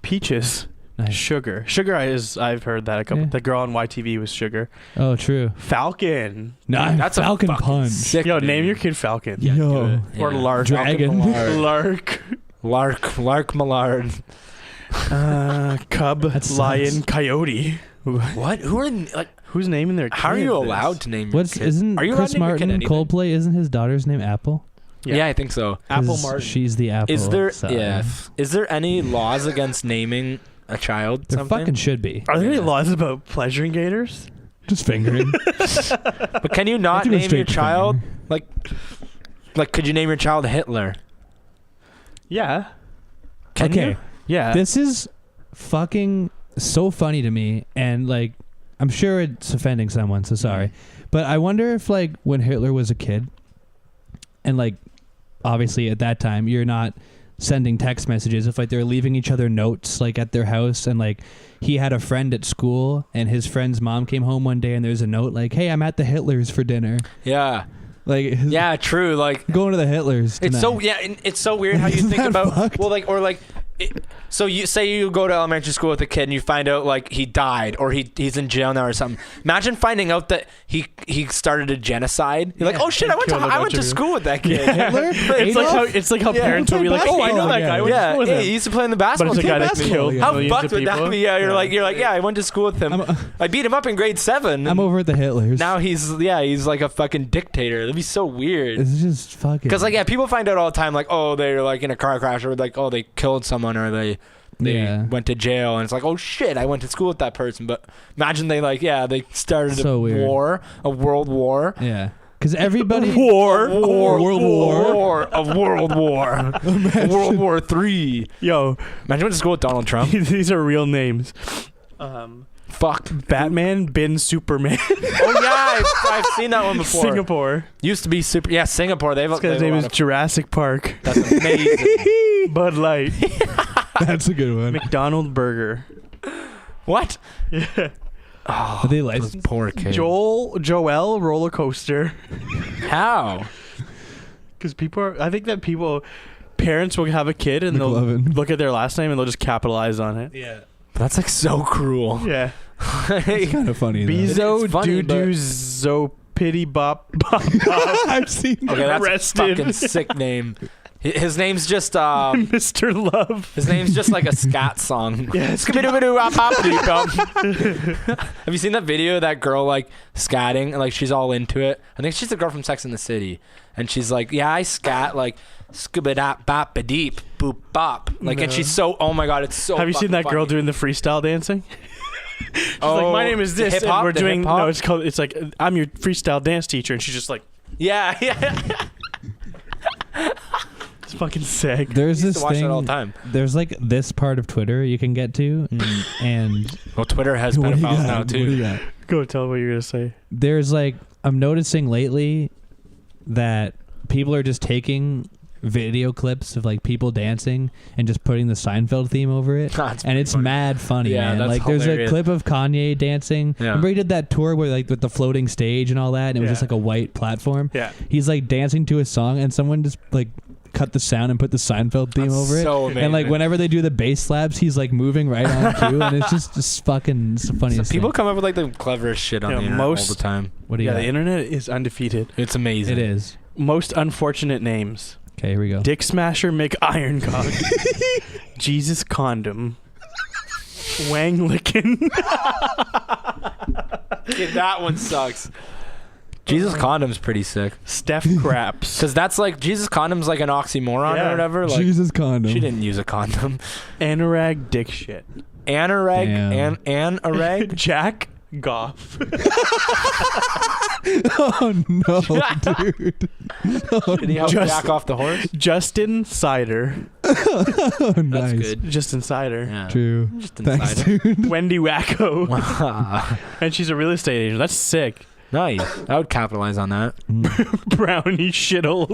S1: Peaches,
S3: Nice.
S1: Sugar. Sugar is, I've heard that a couple.
S3: Yeah.
S1: The girl on YTV was Sugar.
S3: Oh, true.
S1: Falcon.
S3: No,
S2: That's a
S3: Falcon
S2: fucking
S3: Punch.
S2: sick
S1: Yo,
S2: name.
S1: name your kid Falcon.
S2: Yeah,
S3: Yo.
S2: do it.
S1: Or
S2: Yeah.
S1: Lark.
S3: Dragon.
S1: Lark.
S2: Lark Millard.
S1: Cub,
S3: That sucks.
S1: Lion, Coyote.
S2: What? Who are like?
S1: Who's naming their kid?
S2: How are you
S1: this?
S2: allowed to name?
S3: What's
S2: your kid?
S3: isn't
S2: Are you allowed
S3: Chris
S2: to name your kid
S3: Martin
S2: anything?
S3: Coldplay? Isn't his daughter's name Apple?
S2: Yeah. I think so.
S1: Apple
S3: 'Cause
S1: Martin.
S3: She's the Apple.
S2: Is there?
S3: so-
S2: Yeah. Is there any laws against naming a child
S3: There
S2: something?
S3: fucking should be.
S1: Are there any
S2: Yeah.
S1: laws about pleasuring gators?
S3: Just fingering.
S2: But can you not
S3: I think it's
S2: name
S3: straight
S2: your
S3: to
S2: child
S3: finger.
S2: like? Could you name your child Hitler?
S1: Yeah.
S2: Can
S3: Okay.
S2: you?
S1: Yeah.
S3: This is fucking so funny to me, and like I'm sure it's offending someone, so sorry. But I wonder if like when Hitler was a kid, and like obviously at that time you're not sending text messages, if like they're leaving each other notes like at their house, and like he had a friend at school and his friend's mom came home one day and there's a note like, hey, I'm at the Hitlers for dinner.
S2: Yeah.
S3: Like
S2: Yeah. True. Like
S3: going to the Hitlers
S2: it's
S3: tonight.
S2: so and it's so weird how you
S3: Isn't
S2: think
S3: that
S2: about
S3: fucked?
S2: well like or like. So you say you go to elementary school with a kid and you find out like he died or he's in jail now or something. Imagine finding out that he started a genocide. You're like, oh shit, I went
S1: Killed a
S2: to
S1: bunch of
S2: school with that kid.
S3: Hitler?
S1: It's like how
S2: Yeah.
S1: parents will be like, oh, I know that guy. I went to
S2: Yeah,
S1: school with
S2: yeah,
S1: him.
S2: he used to play in the
S1: But
S2: basketball
S1: it's a
S2: team.
S1: guy that
S3: basketball,
S1: killed
S3: yeah.
S2: How
S1: millions
S2: fucked
S1: of
S2: would that
S1: people.
S2: be? Yeah, you're like, yeah, I went to school with him. I beat him up in grade 7.
S3: I'm over at the Hitlers.
S2: Now he's like a fucking dictator. That'd be so weird.
S3: It's just fucking.
S2: Because like yeah, people find out all the time like oh they're like in a car crash or like oh they killed someone or they
S3: Yeah.
S2: went to jail and it's like oh shit I went to school with that person. But imagine they like yeah they started
S3: So
S2: a
S3: weird.
S2: war, a world war.
S3: Yeah. Because everybody.
S1: War.
S3: World War.
S2: A world war. World War III.
S1: Yo,
S2: Imagine went to school with Donald Trump.
S1: these are real names.
S2: Fuck.
S1: Batman bin Superman.
S2: Oh yeah, I've seen that one before.
S1: Singapore.
S2: Used to be super. Yeah, Singapore.
S1: This guy's name is Jurassic Park.
S2: That's amazing.
S1: Bud Light.
S3: That's a good one.
S1: McDonald Burger.
S2: What?
S1: Yeah.
S2: Oh,
S3: Are they
S2: those
S3: licensed?
S2: poor kids.
S1: Joel roller coaster.
S2: How?
S1: Because I think that parents will have a kid and they'll
S3: McLovin.
S1: look at their last name and they'll just capitalize on it.
S3: Yeah.
S2: That's like so cruel.
S1: Yeah.
S3: It's kind of funny, though.
S1: Bezo
S2: It's funny,
S1: doo zo pity bop bop.
S3: I've seen
S2: Okay, that's
S1: Arrested.
S2: a fucking sick name. His name's just
S1: Mr. Love.
S2: his name's just like a scat song.
S1: Yeah.
S2: Have you seen that video of that girl like scatting and like she's all into it? I think she's the girl from Sex and the City, and she's like, "Yeah, I scat like skibba bop a deep boop bop." Like, and she's so, oh my god, it's so.
S1: Have you seen that
S2: fucking
S1: girl
S2: funny.
S1: doing the freestyle dancing? She's
S2: Oh,
S1: like, my name is
S2: the
S1: this,
S2: hip-hop,
S1: and we're
S2: the
S1: doing.
S2: hip-hop?
S1: No, it's like I'm your freestyle dance teacher, and she's just like,
S2: Yeah, yeah.
S1: it's fucking sick.
S3: There's
S2: I used
S3: this
S2: to watch
S3: thing.
S2: that all the time.
S3: There's like this part of Twitter you can get to, and
S2: Well, Twitter has
S3: What do you
S2: pedophiles
S3: got?
S2: now
S3: What do you
S2: too.
S3: got?
S1: Go tell what you're gonna say.
S3: There's like, I'm noticing lately that people are just taking video clips of like people dancing and just putting the Seinfeld theme over it.
S2: That's
S3: And it's
S2: funny.
S3: mad funny,
S2: Yeah,
S3: man.
S2: that's
S3: Like there's
S2: hilarious.
S3: a clip of Kanye dancing.
S2: Yeah.
S3: Remember he did that tour where like with the floating stage and all that, and it was
S1: Yeah.
S3: just like a white platform.
S1: Yeah.
S3: He's like dancing to a song, and someone just like cut the sound and put the Seinfeld theme
S2: That's
S3: over it.
S2: so amazing.
S3: And like whenever they do the bass slaps, he's like moving right on cue, and it's just fucking it's the funniest
S2: People
S3: thing.
S2: come up with like the cleverest shit on
S1: Yeah,
S2: the internet all
S1: most-
S2: the time.
S3: What do you
S1: Yeah,
S3: got?
S1: the internet is undefeated.
S2: It's amazing.
S3: It is.
S1: Most unfortunate names:
S3: Okay, here we go.
S1: Dick Smasher McIroncock, Jesus Condom, Wang Lickin'.
S2: Okay, that one sucks. Jesus Condom's pretty sick.
S1: Steph Craps.
S2: Because that's like, Jesus Condom's like an oxymoron
S1: Yeah.
S2: or whatever. Like,
S3: Jesus condom.
S2: she didn't use a condom.
S1: Anorag Dick Shit.
S2: Anorag?
S3: Damn.
S2: Anorag?
S1: Jack Goff.
S3: Oh no, dude. Oh,
S2: Did he help
S1: Just-
S2: Jack off the horse?
S1: Justin Cider.
S3: oh, nice.
S2: That's good.
S1: Justin Cider.
S2: Yeah.
S3: True.
S2: Just
S3: Thanks,
S2: inside it.
S3: dude.
S1: Wendy Wacko.
S2: Wow.
S1: And she's a real estate agent. That's sick.
S2: Nice. I would capitalize on that.
S1: Brownie Shittle.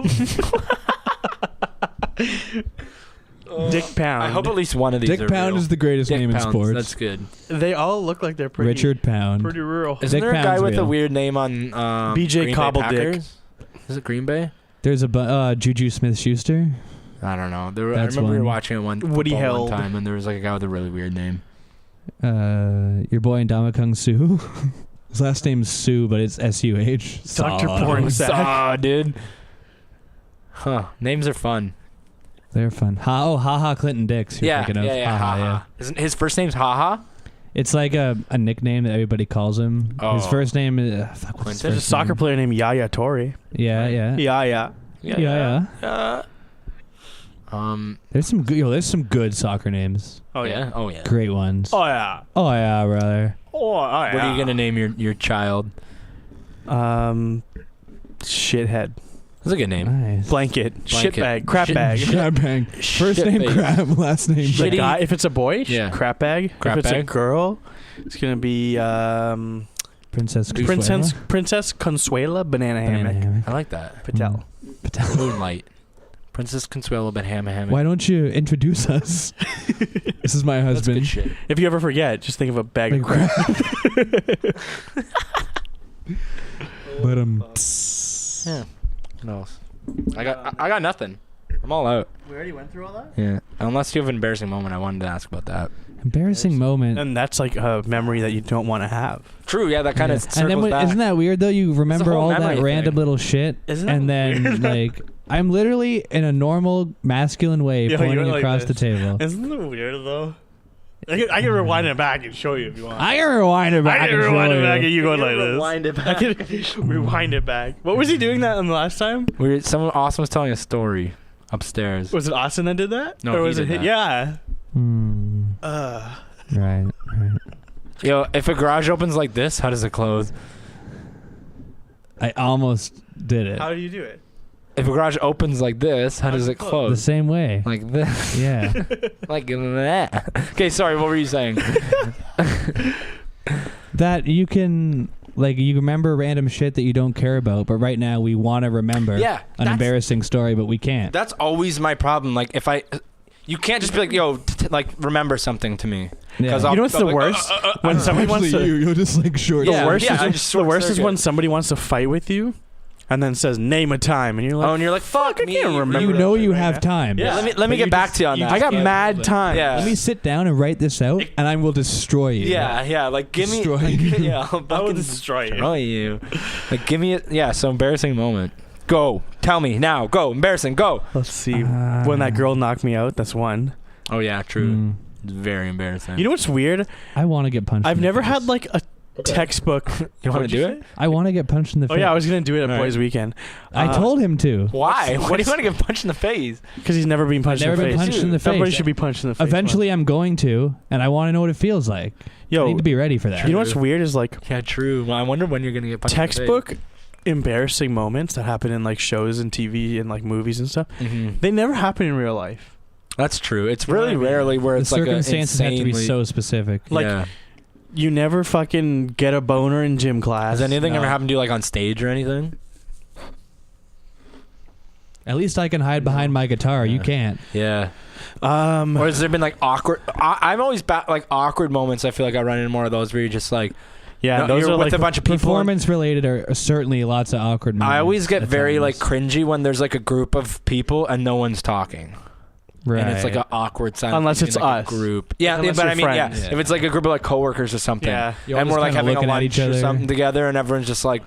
S1: Dick Pound.
S2: I hope at least one of these
S3: Dick
S2: are
S3: Pound
S2: real.
S3: is the greatest
S2: Dick
S3: name
S2: Pounds,
S3: in sports.
S2: That's good.
S1: They all look like they're pretty.
S3: Richard Pound.
S1: Pretty rural.
S2: Isn't
S3: Dick
S2: there a guy
S3: Pound's
S2: with a
S3: real.
S2: weird name on
S1: BJ
S2: Green Bay
S1: Cobbledick.
S2: Packers? Is it Green Bay?
S3: There's a Juju Smith-Schuster.
S2: I don't know. I
S3: That's
S2: remember we were
S3: one.
S2: watching it
S1: Woody
S2: football
S1: Held.
S2: one time, and there was like a guy with a really weird name.
S3: Your boy Ndamakung Suh. His last name's Sue, but it's S-U-H.
S1: Dr.
S3: Saw.
S1: Pornsack.
S2: Saw, dude. Huh. Names are fun.
S3: They're fun. Ha Clinton Dix. You're
S2: Yeah,
S3: thinking of.
S2: yeah.
S3: Ha-ha,
S2: Ha-ha. Isn't his first name's Ha-ha?
S3: It's like a nickname that everybody calls him. His
S2: Oh.
S3: first name is fuck, what's his
S1: There's a
S3: first
S1: soccer
S3: name?
S1: player named Yaya Toure.
S3: Yeah.
S1: Yaya.
S3: Yeah. There's some good soccer names.
S1: Oh yeah.
S2: Oh yeah.
S3: Great ones.
S1: Oh yeah.
S3: Oh yeah, brother.
S1: Oh yeah.
S2: What are you gonna name your child?
S1: Shithead.
S2: That's a good name.
S3: Nice.
S1: Blanket.
S2: Blanket.
S1: Shitbag. Crap
S2: Shit-
S1: bag.
S3: Crab bang. First
S2: Shit
S3: name
S2: face.
S3: Crab, last name
S1: The
S2: Shitty-
S1: guy, if it's a boy,
S2: Yeah.
S1: crap bag.
S2: Crap
S1: if it's a
S2: bag.
S1: girl, it's gonna be
S3: Princess
S1: Princess Consuela Banana Hammock
S2: I like that.
S1: Patel.
S3: Patel.
S2: Moonlight. Princess Consuelo Benhama Hammock.
S3: Why don't you introduce us? This is my
S2: That's good
S3: husband.
S2: shit.
S1: If you ever forget, just think of a bag of
S3: Like
S1: crap.
S3: But
S2: Yeah. What else? I got nothing. I'm all out.
S1: We already went through all that.
S2: Yeah. Unless you have an embarrassing moment, I wanted to ask about that.
S3: embarrassing moment.
S1: And that's like a memory that you don't want to have.
S2: True. Yeah. That kind of
S3: Yeah.
S2: circles
S3: And then
S2: back.
S3: isn't that weird though? You remember
S2: whole
S3: all
S2: memory
S3: that random
S2: thing.
S3: little shit,
S1: Isn't that
S3: and then
S1: weird?
S3: like I'm literally in a normal masculine way
S1: Yeah,
S3: pointing
S1: you're like
S3: across the
S1: this.
S3: table.
S1: Isn't it weird though? I can rewind it back and show you if you want.
S3: I can rewind it back.
S1: I can
S3: and
S1: rewind
S3: show
S1: it back
S3: you.
S1: and you going like this.
S2: Rewind it
S1: I can rewind it back. What was he doing that on the last time?
S2: Someone awesome was telling a story upstairs.
S1: Was it Austin that did that?
S2: No,
S1: or
S2: he
S1: was
S2: did
S1: it
S2: that.
S1: Yeah.
S3: Right.
S2: Yo, if a garage opens like this, how does it close?
S3: I almost did it.
S1: How do you do it?
S2: If a garage opens like this, how does it
S3: The
S2: close?
S3: same way.
S2: Like this.
S3: Yeah.
S2: Like that. Okay, sorry, what were you saying?
S3: that you can like you remember random shit that you don't care about, but right now we want to remember an embarrassing story, but we can't.
S2: That's always my problem. Like you can't just be like, yo, like remember something to me.
S3: Yeah.
S1: You know what's the worst? When somebody wants to,
S3: you're just like short.
S1: the worst is when somebody wants to fight with you, and then says name a time, and you're like,
S2: oh, and you're like, fuck,
S1: I can't remember.
S3: You know you
S1: right
S3: have
S1: now.
S3: time.
S2: Yeah. Let me get back to you on that.
S1: I got mad time.
S2: Yeah.
S3: Let me sit down and write this out, and I will destroy you.
S2: Yeah. Like give me.
S3: Destroy you.
S2: Yeah,
S1: I will destroy you.
S2: Like give me. So embarrassing moment. Go. Tell me now. Go. Embarrassing. Go.
S1: Let's see. When that girl knocked me out, that's one.
S2: Oh yeah, true. It's very embarrassing.
S1: You know what's weird?
S3: I want to get punched.
S1: I've
S3: in the
S1: never
S3: face.
S1: had like a textbook.
S2: You want to do it?
S3: I want to get punched in the face.
S1: Oh yeah, I was gonna do it at Boys Weekend.
S3: I told him to.
S2: Why? Why do you want to get punched in the face?
S1: Because he's never been punched
S3: Never
S1: in the
S3: been
S1: face.
S3: punched in the face.
S1: Everybody should be punched in the face.
S3: Eventually, I'm going to, and I want to know what it feels like.
S1: Yo,
S3: I need to be ready for that.
S1: you know what's weird is like
S2: Yeah, true. Well, I wonder when you're gonna get punched
S1: textbook embarrassing moments that happen in like shows and TV and like movies and stuff.
S2: in the face. Mm-hmm.
S1: They never happen in real life.
S2: That's true. It's
S1: You know
S2: really
S1: what I mean?
S2: rarely where
S3: The
S2: it's like a
S3: circumstances have to be
S2: insanely-
S3: so specific.
S1: Like,
S2: yeah.
S1: You never fucking get a boner in gym class.
S2: Has anything
S3: No.
S2: ever happened to you like on stage or anything?
S3: At least I can hide behind my guitar. You
S2: Yeah.
S3: can't.
S2: Yeah. Or has there been like awkward? I'm always like awkward moments. I feel like I run into more of those where you're just like,
S1: Yeah,
S2: no,
S1: those
S2: you're
S1: are
S2: with
S1: like
S2: a bunch of people.
S3: Performance related are certainly lots of awkward moments.
S2: I always get
S3: at
S2: very
S3: times.
S2: like cringy when there's like a group of people and no one's talking.
S3: right.
S2: And it's like an awkward silence.
S1: Unless
S2: between,
S1: it's
S2: like,
S1: us.
S2: a group. Yeah,
S1: Unless
S2: but
S1: you're
S2: I mean,
S1: friends.
S2: yeah. If it's like a group of like coworkers or something,
S1: Yeah.
S3: You're
S2: and
S3: always
S2: we're like
S3: kinda
S2: having a
S3: looking at
S2: lunch
S3: each
S2: or
S3: other.
S2: something together, and everyone's just like,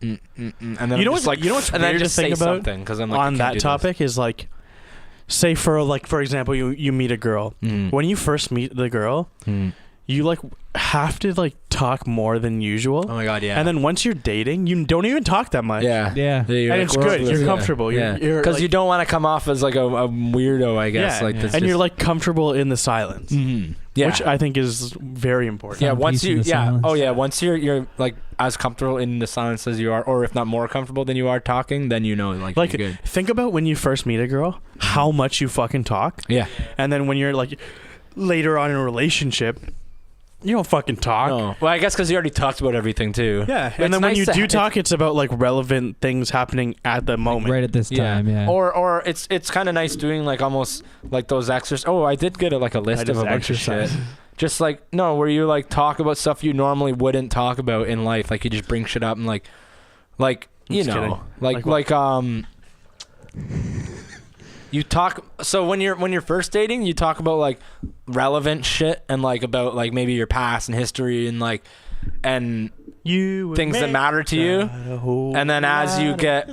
S2: and then
S1: You know
S2: just
S1: what-
S2: like,
S1: you know what's
S2: and then
S1: weird to
S2: just
S1: think
S2: say
S1: about
S2: something because I'm like, I
S1: on
S2: can't
S1: that
S2: do this.
S1: topic is like, say for example, you meet a girl.
S2: Mm.
S1: When you first meet the girl,
S2: Mm.
S1: you like have to like talk more than usual.
S2: Oh my god, yeah.
S1: And then once you're dating, you don't even talk that much.
S2: yeah.
S3: Yeah.
S2: You're
S1: And
S2: like,
S1: it's
S2: we're
S1: good.
S2: all-
S1: You're
S2: yeah.
S1: comfortable.
S2: Yeah.
S1: You're
S2: Because
S1: like,
S2: you don't want to come off as like a weirdo, I guess.
S1: Yeah.
S2: Like this
S1: and you're
S2: just-
S1: like comfortable in the silence,
S2: yeah.
S1: which I think is very important.
S2: Yeah,
S3: Found
S2: once
S3: peace in
S2: you,
S3: the
S2: yeah,
S3: silence.
S2: oh yeah, once you're like as comfortable in the silence as you are, or if not more comfortable than you are talking, then you know like
S1: Like,
S2: you're good.
S1: think about when you first meet a girl, how much you fucking talk,
S2: Yeah,
S1: and then when you're like later on in a relationship, you don't fucking talk.
S2: no. Well, I guess because you already talked about everything too.
S1: Yeah,
S2: It's
S1: and then when
S2: nice
S1: you
S2: to
S1: do
S2: ha-
S1: talk, it's about like relevant things happening at the moment.
S3: Right at this time. Yeah.
S2: Or it's kind of nice doing like almost like those exercises. Oh, I did get like a list of a bunch of shit. Just like no, where you like talk about stuff you normally wouldn't talk about in life. Like you just bring shit up and like you
S1: Just
S2: know,
S1: kidding.
S2: like
S1: Like
S2: you talk. So when you're first dating, you talk about like relevant shit and like about like maybe your past and history and like and
S1: You
S2: things that matter to you. And then as you get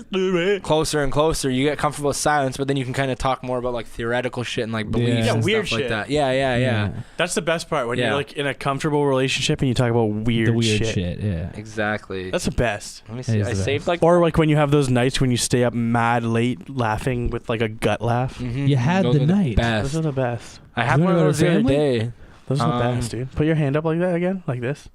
S2: closer and closer, you get comfortable with silence, but then you can kind of talk more about like theoretical shit and like beliefs
S3: Yeah,
S2: and
S1: weird
S2: stuff
S1: shit.
S2: like that. Yeah.
S1: That's the best part when
S2: Yeah.
S1: you're like in a comfortable relationship and you talk about weird,
S3: The weird
S1: shit.
S3: shit. Yeah.
S2: Exactly.
S1: That's the best.
S2: Let me
S3: It
S2: see.
S3: is
S2: I
S3: the
S2: saved
S3: best.
S2: like
S1: Or like when you have those nights when you stay up mad late laughing with like a gut laugh.
S2: Mhm.
S3: You had
S2: Those
S3: the
S2: are
S3: night.
S2: best.
S1: Those are the best.
S2: I had
S3: You
S2: one of
S3: wanna go
S2: those
S3: to
S2: the other
S3: family?
S2: day.
S1: Those are the best, dude. Put your hand up like that again, like this.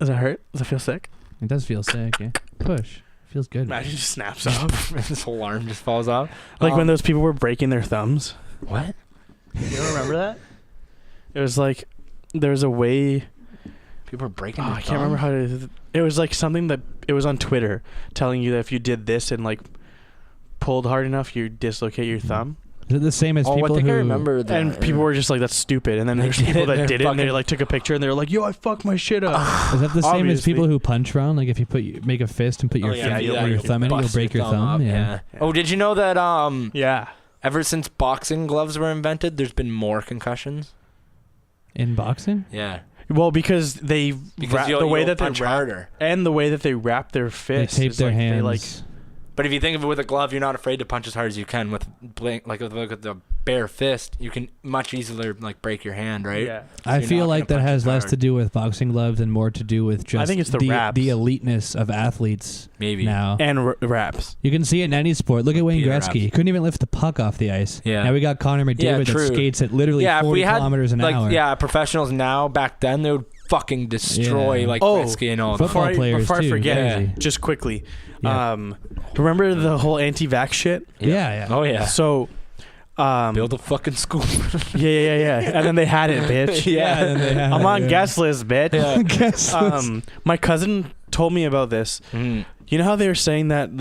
S1: Does it hurt? Does it feel sick?
S3: It does feel sick. Yeah. Push. Feels good.
S1: Imagine it just snaps off.
S2: This alarm just falls off.
S1: Like when those people were breaking their thumbs.
S2: What?
S1: You don't remember that? It was like there's a way.
S2: People are breaking.
S1: Oh,
S2: their
S1: I can't remember how to. It was like something that it was on Twitter telling you that if you did this and like pulled hard enough, you dislocate your thumb.
S3: Is it the same as
S2: Oh, I
S3: people
S2: think
S3: who
S2: I remember that.
S1: And people were just like, "That's stupid." And then
S2: They
S1: there's
S2: did
S1: people
S2: it,
S1: that
S2: they're
S1: did it, and they
S2: fucking-
S1: like took a picture, and they were like, "Yo, I fucked my shit up."
S3: Is that the same as
S1: Obviously.
S3: people who punch around? Like if you make a fist and put your,
S1: yeah,
S3: finger
S1: yeah,
S3: or your
S1: you
S3: thumb in it, you'll
S2: bust
S3: break your thumb.
S2: up,
S3: Yeah.
S2: Oh, did you know that
S1: Yeah.
S2: ever since boxing gloves were invented, there's been more concussions?
S3: In boxing?
S2: Yeah.
S1: Well, because they
S2: Because
S1: the way that they
S2: punch
S1: wrap,
S2: harder.
S1: and the way that they wrap their
S3: They
S1: fists,
S3: tape
S1: is
S3: their
S1: like,
S3: hands.
S1: They like
S2: But if you think of it with a glove, you're not afraid to punch as hard as you can with with the bare fist. You can much easier like break your hand, right?
S1: Yeah.
S3: I
S2: you're
S3: feel
S2: not
S3: like
S2: gonna
S3: that
S2: punch
S3: has
S2: as
S3: less
S2: hard.
S3: to do with boxing gloves and more to do with just
S1: I think it's the wraps.
S3: the eliteness of athletes
S2: Maybe.
S3: now.
S1: And wraps.
S3: You can see it in any sport. Look at Wayne
S2: Peter
S3: Gretzky.
S2: wraps.
S3: He couldn't even lift the puck off the ice.
S2: Yeah.
S3: Now we got Connor McDavid that
S2: true.
S3: skates at literally
S2: Yeah, if
S3: 40
S2: we had
S3: kilometers an
S2: like
S3: hour.
S2: yeah, professionals now back then they would fucking destroy
S3: Yeah.
S2: like
S1: Oh,
S2: Gretzky and all that.
S3: football players
S1: before I
S3: too.
S1: forget,
S2: Yeah.
S1: just quickly,
S3: Yeah.
S1: remember the whole anti-vax shit?
S3: Yeah.
S2: Oh yeah.
S1: So,
S2: Build a fucking school.
S1: Yeah. And then they had it, bitch.
S2: Yeah.
S3: and they had
S1: I'm
S3: it,
S1: on
S3: yeah.
S1: guest list, bitch.
S2: Yeah.
S3: Guest list.
S1: My cousin told me about this.
S2: Mm.
S1: You know how they were saying that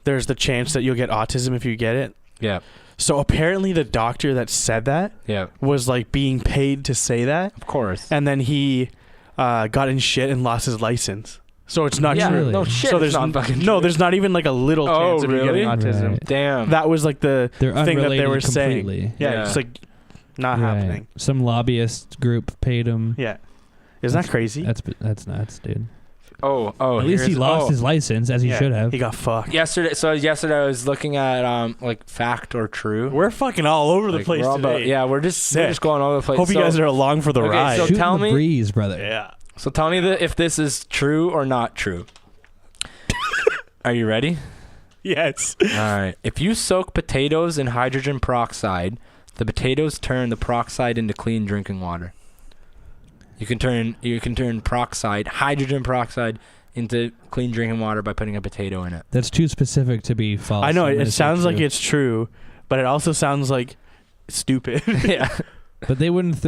S1: there's the chance that you'll get autism if you get it?
S2: Yeah.
S1: So apparently the doctor that said that
S2: Yeah.
S1: was like being paid to say that,
S2: Of course.
S1: and then he got in shit and lost his license. So it's not
S2: yeah.
S1: true.
S3: Really?
S2: No shit.
S1: So
S2: it's
S1: there's
S2: not fucking
S1: no,
S2: true.
S1: there's not even like a little
S2: Oh,
S1: chance of you
S2: really?
S1: getting autism.
S3: Right.
S2: Damn.
S1: That was like the
S3: They're
S1: thing that they
S3: unrelated
S1: were
S3: completely.
S1: saying. Yeah,
S2: Yeah.
S1: it's like not
S3: Right.
S1: happening.
S3: Some lobbyist group paid him.
S1: Yeah, isn't that crazy?
S3: That's nuts, dude.
S2: Oh.
S3: At least he
S2: here's-
S3: lost
S2: oh.
S3: his license, as he
S1: Yeah,
S3: should have.
S1: He got fucked.
S2: Yesterday I was looking at like fact or true.
S1: We're fucking all over the
S2: Like,
S1: place
S2: we're all
S1: today.
S2: about, we're just going all over the place.
S1: Hope you guys are along for the
S2: Okay,
S1: ride.
S2: so
S3: Shooting
S2: tell
S3: the
S2: me-
S3: breeze, brother.
S1: Yeah.
S2: So tell me if this is true or not true. Are you ready?
S1: Yes.
S2: All right. If you soak potatoes in hydrogen peroxide, the potatoes turn the peroxide into clean drinking water. You can turn hydrogen peroxide into clean drinking water by putting a potato in it.
S3: That's too specific to be false.
S1: I know
S3: I'm gonna
S1: it
S3: say
S1: sounds like
S3: true.
S1: it's true, but it also sounds like stupid.
S2: Yeah.
S3: But they wouldn't.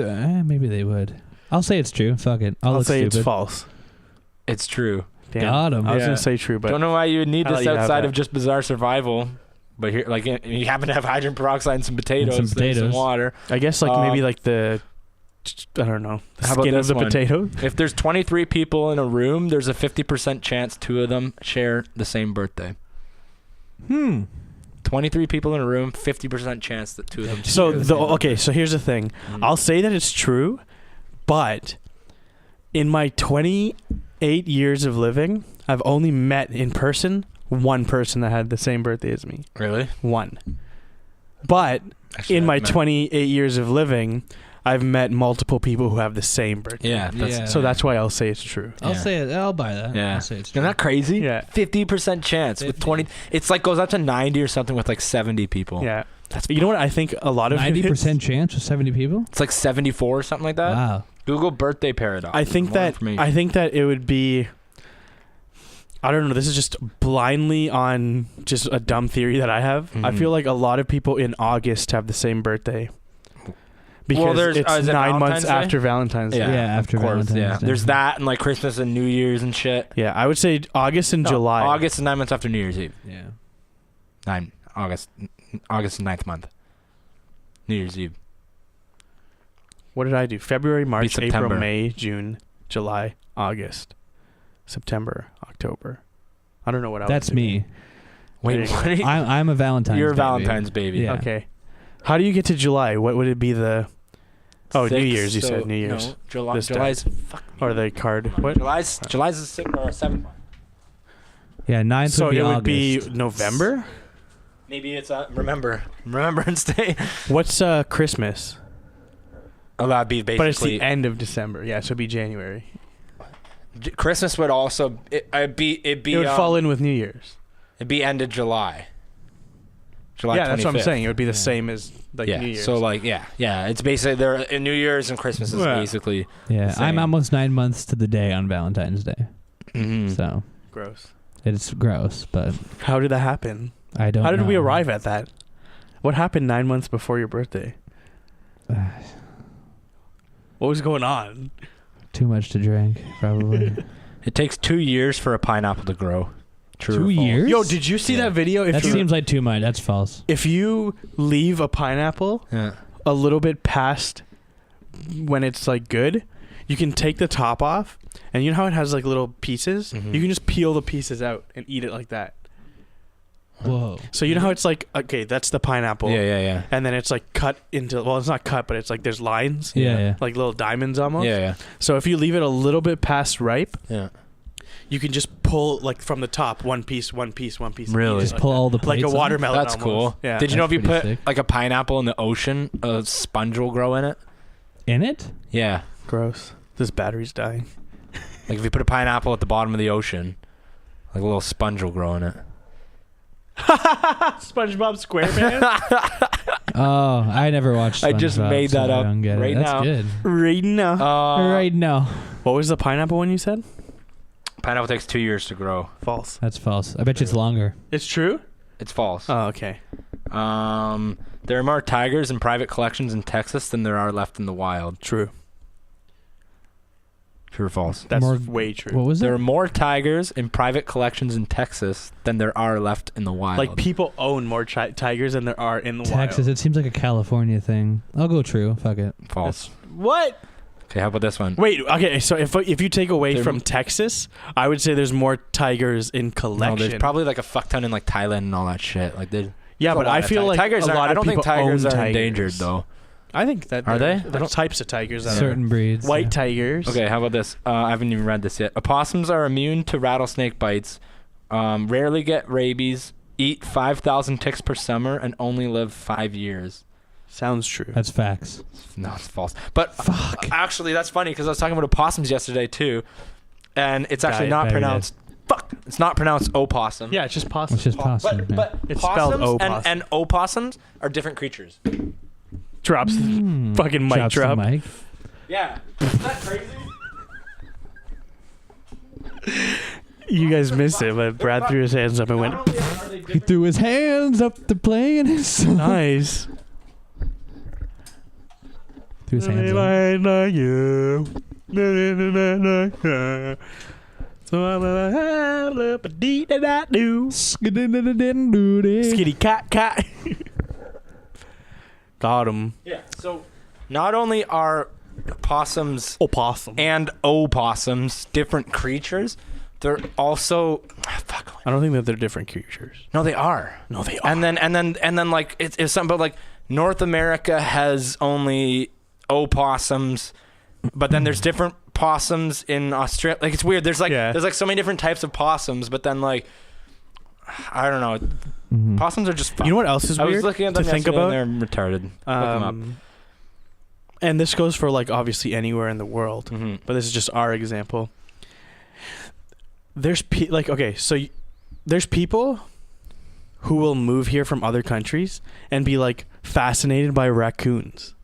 S3: Maybe they would. I'll say it's true. Fuck it. I'll
S1: I'll
S3: look
S1: say
S3: stupid.
S1: it's false.
S2: It's true.
S1: Damn.
S3: Got him.
S1: I was
S2: Yeah.
S1: gonna say true, but
S2: Don't know why you would need
S1: I'll
S2: this
S1: let you have
S2: outside
S1: that.
S2: of just bizarre survival. But here, like, you happen to have hydrogen peroxide and some potatoes,
S3: some
S2: and some
S3: potatoes.
S2: water.
S1: I guess maybe like the I don't know the
S2: How about
S1: skin of
S2: this
S1: the
S2: one?
S1: potato.
S2: If there's 23 people in a room, there's a 50% chance 2 of them share the same birthday. 23 people in a room, 50% chance that 2 of them.
S1: So
S3: True.
S1: so here's the thing.
S2: Mm.
S1: I'll say that it's true, but in my 28 years of living, I've only met in person one person that had the same birthday as me.
S2: Really?
S1: One. But
S2: Actually,
S1: in
S2: I've
S1: my
S2: met-
S1: 28 years of living, I've met multiple people who have the same birthday.
S2: Yeah. That's,
S3: Yeah.
S1: So that's why I'll say it's true.
S3: I'll
S2: Yeah.
S3: say it. I'll buy that.
S2: Yeah.
S3: I'll say it's true.
S2: Isn't that crazy?
S1: Yeah.
S2: 50% chance with 20. It's like goes up to 90 or something with like 70 people.
S1: Yeah. You know what? I think a lot of
S3: 90% chance with 70 people.
S2: It's like 74 or something like that.
S3: Wow.
S2: Google birthday paradox.
S1: I think
S2: More information.
S1: I think that it would be. I don't know. This is just blindly on just a dumb theory that I have. I
S2: Mhm.
S1: feel like a lot of people in August have the same birthday. Because
S2: there's-
S1: it's
S2: is it
S1: 9 months
S2: Valentine's Day?
S1: after Valentine's Day.
S3: Yeah, after
S2: of course,
S3: Valentine's
S2: yeah.
S3: Day.
S2: There's that and like Christmas and New Year's and shit.
S1: Yeah, I would say August and
S2: No,
S1: July.
S2: August is 9 months after New Year's Eve.
S3: Yeah.
S2: August is 9th month. New Year's Eve.
S1: What did I do? February, March, April,
S2: September.
S1: May, June, July, August, September, October. I don't know what else.
S3: That's me.
S2: Wait, what are you?
S3: I'm a Valentine's.
S2: You're a
S3: baby.
S2: Valentine's baby.
S3: Yeah.
S1: Okay. How do you get to July? What would it be the? Oh, New
S2: 6th,
S1: Year's. You
S2: so-
S1: said New Year's.
S2: No, July.
S1: This
S2: July's fuck.
S1: Or the card. What?
S2: July's the 6th or 7th month.
S3: Yeah, 9th
S1: So
S3: would be
S1: it would
S3: August.
S1: be November.
S2: Maybe it's Remembrance Day.
S1: What's Christmas?
S2: Oh, that'd be basically.
S1: But it's the end of December. Yeah, so it'd be January.
S2: Christmas would also it'd be
S1: It would fall in with New Year's.
S2: It'd be end of July. July.
S1: Yeah, that's what I'm
S2: 25th.
S1: saying. It would be the
S3: Yeah.
S1: same as like
S2: yeah.
S1: New Year's.
S2: So like yeah. It's basically there. New Year's and Christmas is
S1: Yeah.
S2: basically.
S3: Yeah,
S2: the
S3: I'm
S2: same.
S3: almost 9 months to the day on Valentine's Day.
S2: Mm-hmm.
S3: So
S1: gross.
S3: it's gross, but
S1: How did that happen?
S3: I don't
S1: How did we
S3: know.
S1: arrive at that? What happened 9 months before your birthday? What was going on?
S3: Too much to drink, probably.
S2: It takes 2 years for a pineapple to grow. True. or
S3: 2
S2: false?
S3: years?
S1: Yo, did you see
S2: Yeah.
S1: that video?
S3: That seems like too much. That's false.
S1: If you leave a pineapple
S2: Yeah.
S1: a little bit past when it's like good, you can take the top off, and you know how it has like little pieces?
S2: Mhm.
S1: You can just peel the pieces out and eat it like that.
S3: Whoa.
S1: So you know how it's like, okay, that's the pineapple.
S2: Yeah.
S1: And then it's like cut into, well, it's not cut, but it's like there's lines,
S3: Yeah.
S1: like little diamonds almost.
S2: Yeah.
S1: So if you leave it a little bit past ripe,
S2: Yeah.
S1: you can just pull like from the top one piece.
S2: Really?
S1: and eat it
S3: Just
S1: like
S3: pull
S1: that.
S3: all the
S1: like
S3: plates
S1: a
S3: off?
S1: watermelon.
S2: That's
S1: almost.
S2: cool.
S1: Yeah.
S2: Did you know if
S3: That's
S2: you put
S3: pretty sick.
S2: like a pineapple in the ocean, a sponge will grow in it?
S3: In it?
S2: Yeah.
S1: Gross. This battery's dying.
S2: Like if you put a pineapple at the bottom of the ocean, like a little sponge will grow in it.
S1: SpongeBob SquarePants.
S3: Oh, I never watched
S2: I just
S3: SpongeBob,
S2: made that
S3: so I
S2: up
S3: don't get it.
S2: right
S3: That's
S2: now.
S3: good.
S1: right now.
S3: Right now.
S1: What was the pineapple one you said?
S2: Pineapple takes 2 years to grow.
S1: False.
S3: That's false. I bet you it's longer.
S1: It's true?
S2: It's false.
S1: Oh, okay.
S2: There are more tigers in private collections in Texas than there are left in the wild.
S1: True.
S2: True or false?
S1: That's
S3: More-
S1: way true.
S3: What was
S2: There
S3: it?
S2: are more tigers in private collections in Texas than there are left in the wild.
S1: Like people own more tigers than there are in the
S3: Texas.
S1: wild.
S3: It seems like a California thing. I'll go true. Fuck it.
S2: False.
S1: What?
S2: Okay, how about this one?
S1: Wait. Okay. So if you take away
S2: There-
S1: from Texas, I would say there's more tigers in
S2: No,
S1: collection.
S2: there's probably like a fuck ton in like Thailand and all that shit. Like they.
S1: yeah,
S2: there's a
S1: but
S2: lot
S1: I
S2: of
S1: feel like
S2: tigers
S1: a lot
S2: I
S1: of
S2: don't think
S1: people
S2: tigers
S1: own
S2: are
S1: tigers.
S2: endangered though.
S1: I think that
S2: Are they?
S1: There's types of tigers that
S3: Certain breeds.
S1: are white
S3: yeah.
S1: tigers.
S2: Okay, how about this? I haven't even read this yet. Opossums are immune to rattlesnake bites, rarely get rabies, eat 5,000 ticks per summer, and only live 5 years.
S1: Sounds true.
S3: That's facts.
S2: No, it's false. But
S3: Fuck.
S2: actually, that's funny because I was talking about opossums yesterday too, and it's actually
S1: Diet.
S2: not
S3: Very
S2: pronounced. Fuck, it's not pronounced opossum.
S1: Yeah, it's just possum.
S3: It's just possum. yeah.
S2: But
S1: It's spelled
S2: possums
S1: opossum.
S2: and opossums are different creatures.
S1: Drops. Fucking mic
S3: Drops the
S1: drop.
S3: mic.
S2: Yeah, isn't that crazy?
S1: You guys missed it, but Brad threw his hands up and went,
S2: Not only are they
S3: He
S2: different,
S3: threw his hands up to playing his song.
S1: nice.
S3: Threw his hands up.
S1: Like you. So I'm a dee da da do. Skitty cat. Got him.
S2: yeah. So not only are possums
S1: Opossum.
S2: and opossums different creatures, they're also fuck.
S1: I don't think that they're different creatures.
S2: No, they are.
S1: No, they are.
S2: And then like it's something about like North America has only opossums, but then there's different possums in Australia. Like it's weird. There's like so many different types of possums, but then like I don't know.
S3: Mhm.
S2: Possums are just fun.
S1: You know what else is
S2: I
S1: weird
S2: was looking at
S1: to
S2: them
S1: think
S2: yesterday
S1: about?
S2: and they're retarded. Look them up.
S1: And this goes for like obviously anywhere in the world,
S2: Mhm.
S1: but this is just our example. There's there's people who will move here from other countries and be like fascinated by raccoons.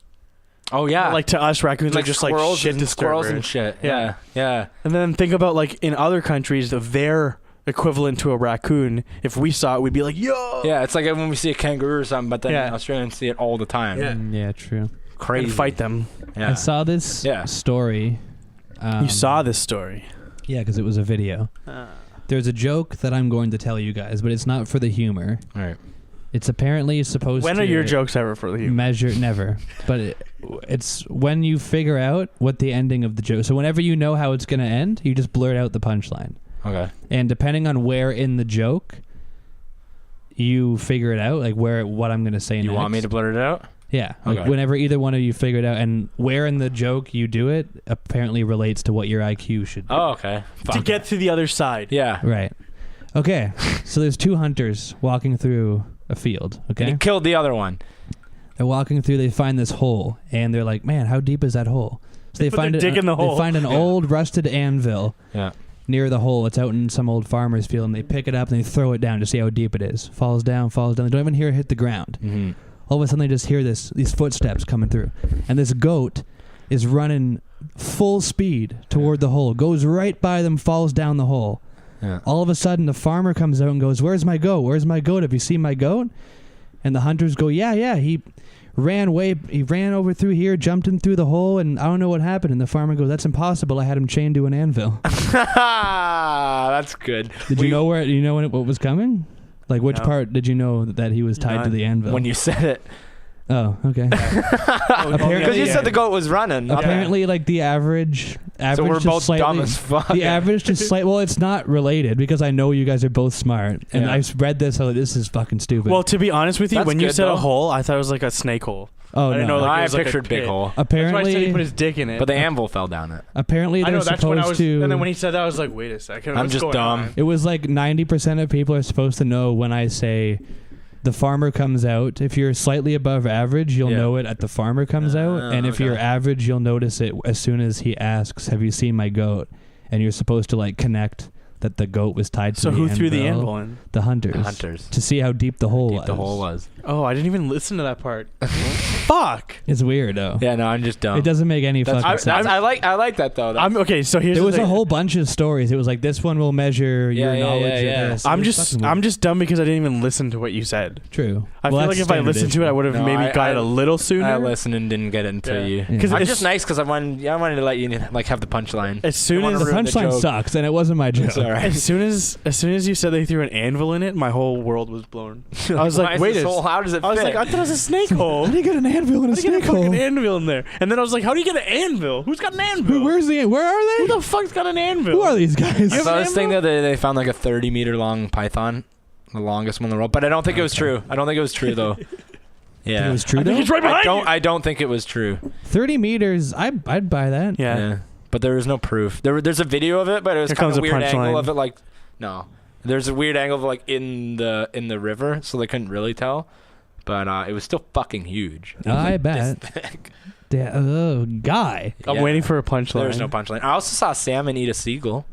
S2: Oh yeah,
S1: Like to us, raccoons are just like
S2: squirrels
S1: shit
S2: and squirrels and
S1: disturbers.
S2: shit.
S1: Yeah.
S2: Yeah.
S1: And then think about like in other countries, their equivalent to a raccoon. If we saw it, we'd be like, "Yo!"
S2: Yeah, it's like when we see a kangaroo or something, but then
S1: Yeah.
S2: Australians see it all the time.
S1: Yeah.
S3: Yeah, true.
S2: Crazy.
S1: And fight them.
S2: Yeah.
S3: I saw this
S2: Yeah.
S3: story.
S1: You saw this story.
S3: Yeah, because it was a video. There's a joke that I'm going to tell you guys, but it's not for the humor.
S2: All right.
S3: It's apparently supposed
S1: When
S3: to
S1: are your jokes ever for you?
S3: measure never, but it's when you figure out what the ending of the joke. So whenever you know how it's going to end, you just blurt out the punchline.
S2: Okay.
S3: And depending on where in the joke you figure it out, like what I'm going to say next.
S2: You want me to blurt it out?
S3: Yeah. Like
S2: Okay.
S3: whenever either one of you figure it out and where in the joke you do it apparently relates to what your IQ should be.
S2: Oh, okay.
S1: To
S2: Fuck.
S1: get to the other side.
S2: Yeah.
S3: Right. Okay. So there's two hunters walking through a field,
S2: And
S3: okay?
S2: he killed the other one.
S3: They're walking through, they find this hole, and they're like, "Man, how deep is that hole?" So they
S1: put
S3: find
S1: their dick in the hole.
S3: They find an old rusted anvil
S2: Yeah.
S3: near the hole. It's out in some old farmer's field, and they pick it up and they throw it down to see how deep it is. Falls down. They don't even hear it hit the ground.
S2: Mm-hmm.
S3: All of a sudden, they just hear these footsteps coming through, and this goat is running full speed toward the hole. Goes right by them, falls down the hole.
S2: Yeah.
S3: All of a sudden, the farmer comes out and goes, "Where's my goat? Where's my goat? Have you seen my goat?" And the hunters go, "Yeah, he ran over through here, jumped in through the hole, and I don't know what happened." And the farmer goes, "That's impossible. I had him chained to an anvil."
S2: That's good.
S3: Did you know what was coming? Like which
S1: No.
S3: part did you know that he was tied to
S1: None.
S3: the anvil?
S2: When you said it?
S3: Oh, okay.
S2: Because you said the goat was running.
S3: Apparently, like the average
S2: So we're
S3: just
S2: both
S3: slightly,
S2: dumb as fuck.
S3: The average just slight. Well, it's not related because I know you guys are both smart, and
S2: Yeah.
S3: I've read this. So this is fucking stupid.
S1: Well, to be honest with you,
S2: That's
S1: when you
S2: good,
S1: said
S2: though.
S1: a hole, I thought it was like a snake hole.
S3: oh
S1: I didn't
S3: no.
S1: know, like, it
S2: I
S1: was like a
S2: pictured big
S1: pit.
S2: hole.
S1: That's why I said he
S3: Apparently,
S1: put his dick in it.
S2: But the anvil fell down it.
S3: apparently
S1: I know
S3: they're
S1: that's when I
S3: supposed
S1: was.
S3: to.
S1: And then when he said that, I was like, wait a second.
S2: I'm
S1: what's
S2: just
S1: going
S2: dumb.
S1: on?
S3: It was like 90% of people are supposed to know when I say the farmer comes out. If you're slightly above average, you'll
S2: Yeah.
S3: know it at the farmer comes out. And if
S2: okay.
S3: you're average, you'll notice it as soon as he asks, "Have you seen my goat?" And you're supposed to like connect that the goat was tied to
S1: So
S3: the
S1: who
S3: anvil.
S1: threw the anvil in?
S3: The hunters.
S2: The hunters.
S3: To see how deep the hole
S2: Deep
S3: was.
S2: the hole was.
S1: Oh, I didn't even listen to that part. fuck?
S3: It's weird though.
S2: Yeah, no, I'm just dumb.
S3: It doesn't make any fucking sense.
S2: I like that though.
S1: I'm okay. So here's
S3: There
S1: the
S3: was
S1: thing.
S3: a whole bunch of stories. It was like this one will measure your knowledge of this.
S1: I'm
S3: It was
S1: just
S3: fucking weird.
S1: dumb because I didn't even listen to what you said.
S3: True.
S1: I feel like if I listened to it, I would have
S2: No,
S1: maybe got it a little sooner.
S2: I listened and didn't get it until you.
S3: Yeah.
S2: I'm just nice because I wanted to let you like have the punchline.
S1: As soon
S2: wanna
S1: as
S3: The
S2: ruin the
S3: punchline
S2: joke.
S3: sucks, and it wasn't my joke.
S2: It's all right.
S1: as soon as you said they threw an anvil in it, my whole world was blown. I was
S2: Why
S1: like,
S2: is
S1: wait
S2: this
S1: a
S2: hole- how does it
S1: I was
S2: fit?
S1: like, I thought it was a snake hole.
S3: How do you get an anvil in a
S1: How do you get
S3: snake
S1: a fucking
S3: hole?
S1: anvil in there? And then I was like, how do you get an anvil? Who's got an anvil?
S3: Where are
S1: Who
S3: they?
S1: the fuck's got an anvil?
S3: Who are these guys?
S2: I
S1: have
S2: saw
S1: an
S2: this thing the
S1: anvil?
S2: other day. They found like a 30-meter long python, the longest one in the world. But I don't think it was true. I don't think it was true though. Yeah,
S3: It was true
S1: I think
S3: though?
S1: it's right behind you.
S2: I don't think it was true.
S3: 30 meters. I'd buy that.
S1: Yeah.
S2: But there was no proof. There's a video of it, but it was
S1: Here
S2: kind
S1: comes
S2: of a
S1: a
S2: weird angle
S1: punchline.
S2: of it. Like, no, there's a weird angle of like in the river, so they couldn't really tell. But it was still fucking huge. It was,
S3: I
S2: like,
S3: bet.
S2: this thick.
S3: Guy.
S1: I'm
S2: Yeah.
S1: waiting for a punchline.
S2: There's no punchline. I also saw a salmon eat a seagull.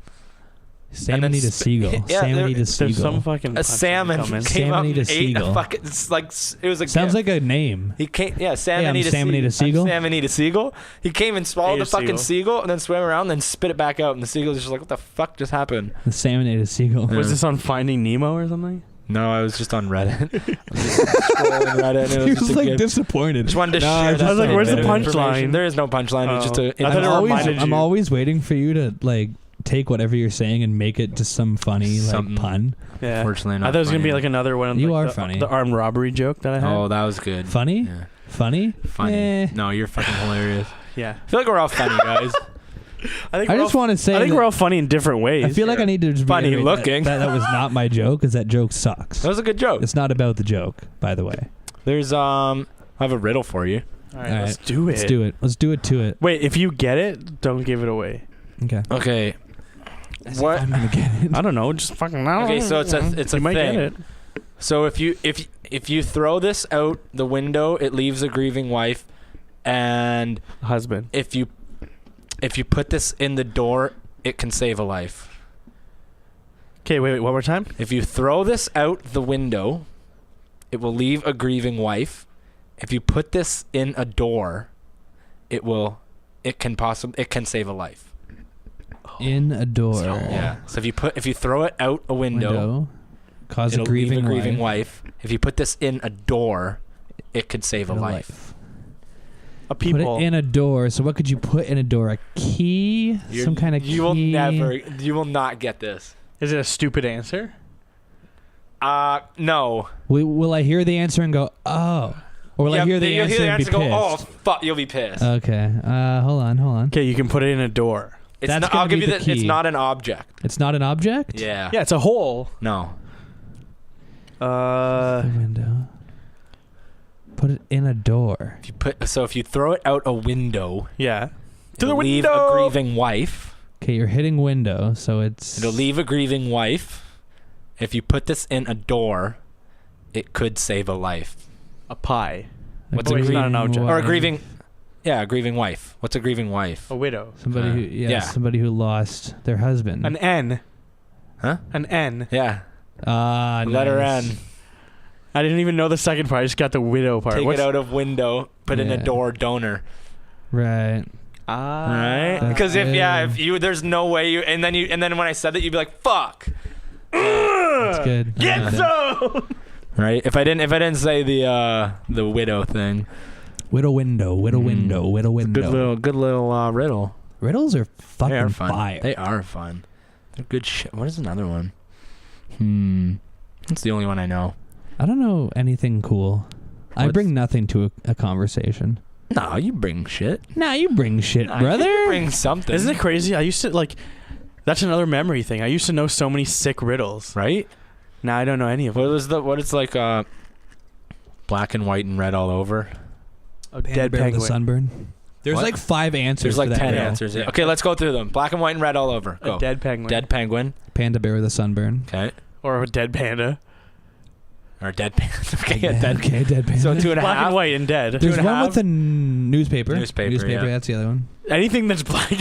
S3: Salmon
S2: then
S3: eat a seagull.
S2: yeah,
S3: Salmon
S2: there-
S3: eat a
S1: There's some
S3: seagull.
S1: fucking
S2: A
S1: punchline
S2: salmon
S1: coming.
S2: came
S3: Salmon
S2: up
S3: eat a
S2: and ate
S3: seagull.
S2: a fucking. It's like it was a
S3: Sounds
S2: gift.
S3: like a name.
S2: He came, salmon
S3: I'm
S2: eat a
S3: salmon eat a seagull?
S2: Salmon eat a seagull. He came and swallowed
S1: Ate a
S2: the fucking
S1: seagull.
S2: seagull and then swam around, then spit it back out, and the seagull's just like, "What the fuck just happened?"
S3: The salmon ate a seagull.
S2: Yeah.
S1: Was this on Finding Nemo or something?
S2: No, I was just on Reddit. I'm just scrolling Reddit. And it
S3: He
S2: was
S3: was
S2: just a
S3: like
S2: gift.
S3: disappointed.
S2: Just wanted to
S3: No,
S2: share
S3: just
S2: that.
S1: I was like,
S2: little
S1: where's
S2: bit
S1: the
S2: of
S1: punchline?
S2: information. There is no punchline. It's just
S1: Oh.
S2: a.
S1: I thought
S3: I'm
S1: it
S3: always,
S1: reminded
S3: I'm
S1: you.
S3: always waiting for you to like take whatever you're saying and make it just some funny
S2: Something.
S3: like pun.
S1: Yeah.
S2: Unfortunately,
S1: I
S2: not
S1: thought it was gonna be
S2: funny.
S1: like another one. Of,
S3: You
S1: like,
S3: are
S1: the,
S3: funny.
S1: The armed robbery joke that I had.
S2: Oh, that was good.
S3: Funny?
S2: Yeah.
S3: Funny?
S2: Funny.
S3: Eh.
S2: No, you're fucking hilarious.
S1: Yeah.
S2: I feel like we're all funny guys.
S1: I think
S3: I
S1: we're
S3: just
S1: all,
S3: want to say
S1: I think
S3: that
S1: we're all funny in different ways.
S3: I feel like I need to just
S2: Funny
S3: reiterate
S2: looking.
S3: That was not my joke because that joke sucks.
S2: That was a good joke.
S3: It's not about the joke, by the way.
S2: There's I have a riddle for you.
S1: All right,
S3: All
S1: let's do it.
S3: Let's do it. Let's do it to it.
S1: Wait, if you get it, don't give it away.
S3: Okay.
S2: Okay.
S3: As if
S2: What?
S3: I'm gonna get it.
S1: I don't know. Just fucking. I don't
S2: Okay,
S1: know.
S2: so it's a
S1: you might
S2: thing.
S1: get it.
S2: So if you throw this out the window, it leaves a grieving wife, and
S1: Husband.
S2: if you put this in the door, it can save a life.
S1: Okay, wait. One more time.
S2: If you throw this out the window, it will leave a grieving wife. If you put this in a door, it can save a life.
S3: In a door.
S2: Yeah. So if you throw it out a window,
S3: Cause
S2: it'll
S3: a grieving,
S2: leave a grieving
S3: wife.
S2: wife. If you put this in a door, it could save a
S3: In
S2: life.
S1: A
S3: Put
S1: people.
S3: it in a door. So what could you put in a door? A key? Some kind of key?
S2: You will not get this.
S1: Is it a stupid answer?
S2: No.
S3: Will I hear the answer and go, oh? Or will I hear the
S2: you'll
S3: answer and be pissed?
S2: go, oh, fuck, you'll be pissed.
S3: Okay. Hold on.
S1: Okay, you can put it in a door.
S3: that's
S2: I'll
S3: gonna
S2: give
S3: be
S2: you
S3: the
S2: that.
S3: key.
S2: It's not an object.
S3: It's not an object?
S2: Yeah.
S1: Yeah, it's a hole.
S2: No.
S3: The window. Put it in a door.
S2: If you throw it out a window,
S1: Yeah.
S2: it'll leave a grieving wife.
S3: Okay, you're hitting window, so it's...
S2: It'll leave a grieving wife. If you put this in a door, it could save a life.
S1: A pie.
S2: What's
S1: a
S2: a
S1: grieving
S2: grieving
S1: not an object.
S2: or a
S3: wife.
S2: grieving? Yeah, a grieving wife. What's a grieving wife?
S1: A widow.
S3: Somebody who...
S2: yeah.
S3: Somebody who lost their husband.
S1: An N.
S2: Huh?
S1: An N.
S2: Yeah.
S3: nice.
S2: Letter N.
S1: I didn't even know the second part. I just got the widow part.
S2: Take it out of window. Put in a
S3: Yeah.
S2: door. Donor.
S3: Right.
S2: Right?
S3: That's
S2: Because
S3: good.
S2: there's no way you. And then when I said that, you'd be like, "Fuck."
S3: That's good. I
S1: Get
S3: got it.
S1: some.
S2: Right? If I didn't say the widow thing.
S3: Widow window. Widow window. Widow window.
S2: Good little riddle.
S3: Riddles are
S2: They are
S3: fucking
S2: fun.
S3: fire.
S2: They are fun. They're good shit. What is another one? That's the only one I know.
S3: I don't know anything cool. I
S2: What's-
S3: bring nothing to a conversation.
S2: No, you bring shit.
S3: Nah, you bring shit,
S2: Nah,
S3: brother.
S2: You bring something.
S1: Isn't it crazy? I used to like. That's another memory thing. I used to know so many sick riddles.
S2: right?
S1: Now I don't know any of them.
S2: What it's like black and white and red all over?
S1: A
S3: Panda
S1: dead
S3: bear with a
S1: penguin.
S3: sunburn. There's
S2: What?
S3: like 5 answers.
S2: There's like
S3: to that
S2: 10
S3: riddle.
S2: answers. Yeah. Okay, let's go through them. Black and white and red all over. Go.
S1: A dead penguin.
S2: Dead penguin.
S3: Panda bear with a sunburn.
S2: Okay.
S1: Or a dead panda.
S2: Or dead panda. Okay, yeah, dead.
S3: Okay, dead panda.
S2: So 2.5.
S1: Black and white and dead.
S3: There's
S2: and a
S3: one
S2: half.
S3: with a newspaper.
S2: Newspaper, yeah.
S3: That's the other one.
S1: Anything that's black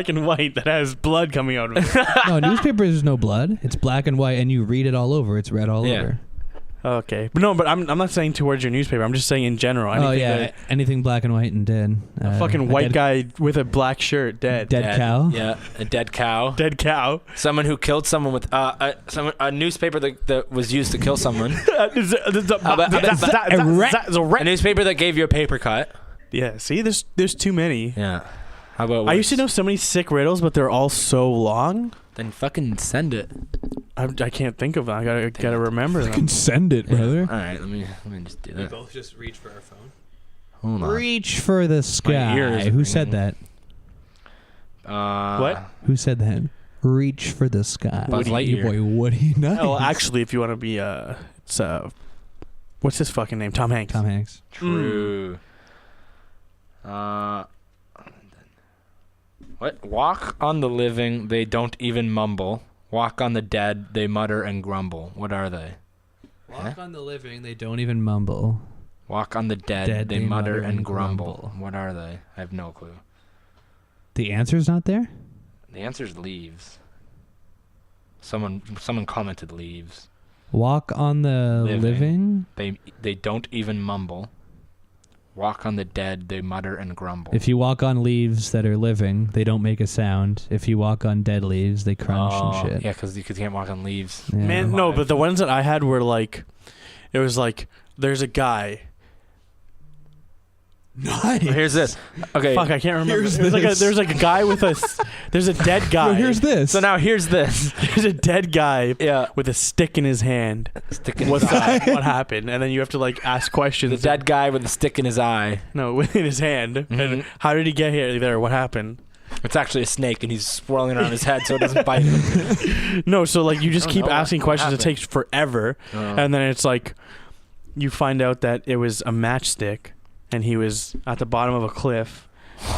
S1: and white that has blood coming out of it.
S3: No, newspaper is no blood. It's black and white, and you read it all over. It's red all
S2: Yeah.
S3: over.
S1: Okay, but no, but I'm not saying towards your newspaper. I'm just saying in general.
S3: Anything black and white and dead.
S1: A fucking white guy with a black shirt, dead.
S3: Dead cow.
S2: Yeah, a dead cow.
S1: Dead cow.
S2: Someone who killed someone with a newspaper that was used to kill someone.
S1: A
S2: newspaper that gave you a paper cut.
S1: Yeah. See, there's too many.
S2: Yeah. How about?
S1: I used to know so many sick riddles, but they're all so long.
S2: Then fucking send it.
S1: I can't think of them. I gotta remember them.
S3: Can send it, brother.
S2: All right, let me just do that.
S3: We both just reach for our phone.
S2: Hold on.
S3: Reach for the sky.
S2: ears
S3: Who
S2: are
S3: said that?
S1: What?
S3: Who said that? Reach for the sky.
S2: Buzz Lightyear.
S3: Your boy Woody. Nice.
S1: Well, actually, if you want to be it's what's his fucking name? Tom Hanks.
S3: Tom Hanks.
S2: True. What? Walk on the living, they don't even mumble. Walk on the dead, they mutter and grumble. What are they?
S3: Walk on the living, they don't even mumble.
S2: Walk on the dead, they mutter and grumble. What are they? I have no clue.
S3: The answer's not there?
S2: The answer's leaves. Someone commented leaves.
S3: Walk on the living?
S2: They don't even mumble. Walk on the dead, they mutter and grumble.
S3: If you walk on leaves that are living, they don't make a sound. If you walk on dead leaves, they crunch and shit.
S2: Yeah, because you can't walk on leaves.
S3: Yeah.
S1: Man, no, but the ones that I had were like, it was like, there's a guy.
S3: Nice.
S2: Here's this. Okay.
S1: Fuck, I can't remember. There's like a guy with there's a dead guy.
S3: Well, here's this.
S2: So now here's this.
S1: There's a dead guy
S2: Yeah.
S1: with a stick in his hand. What's that? What happened? And then you have to like ask questions.
S2: The dead guy with a stick in his eye.
S1: No, in his hand.
S2: Mhm.
S1: And how did he get here? There. What happened?
S2: It's actually a snake, and he's swirling around his head so it doesn't bite him.
S1: No, so like you just keep asking
S2: what
S1: questions. It
S2: happened.
S1: takes forever, and then it's like you find out that it was a matchstick, and he was at the bottom of a cliff,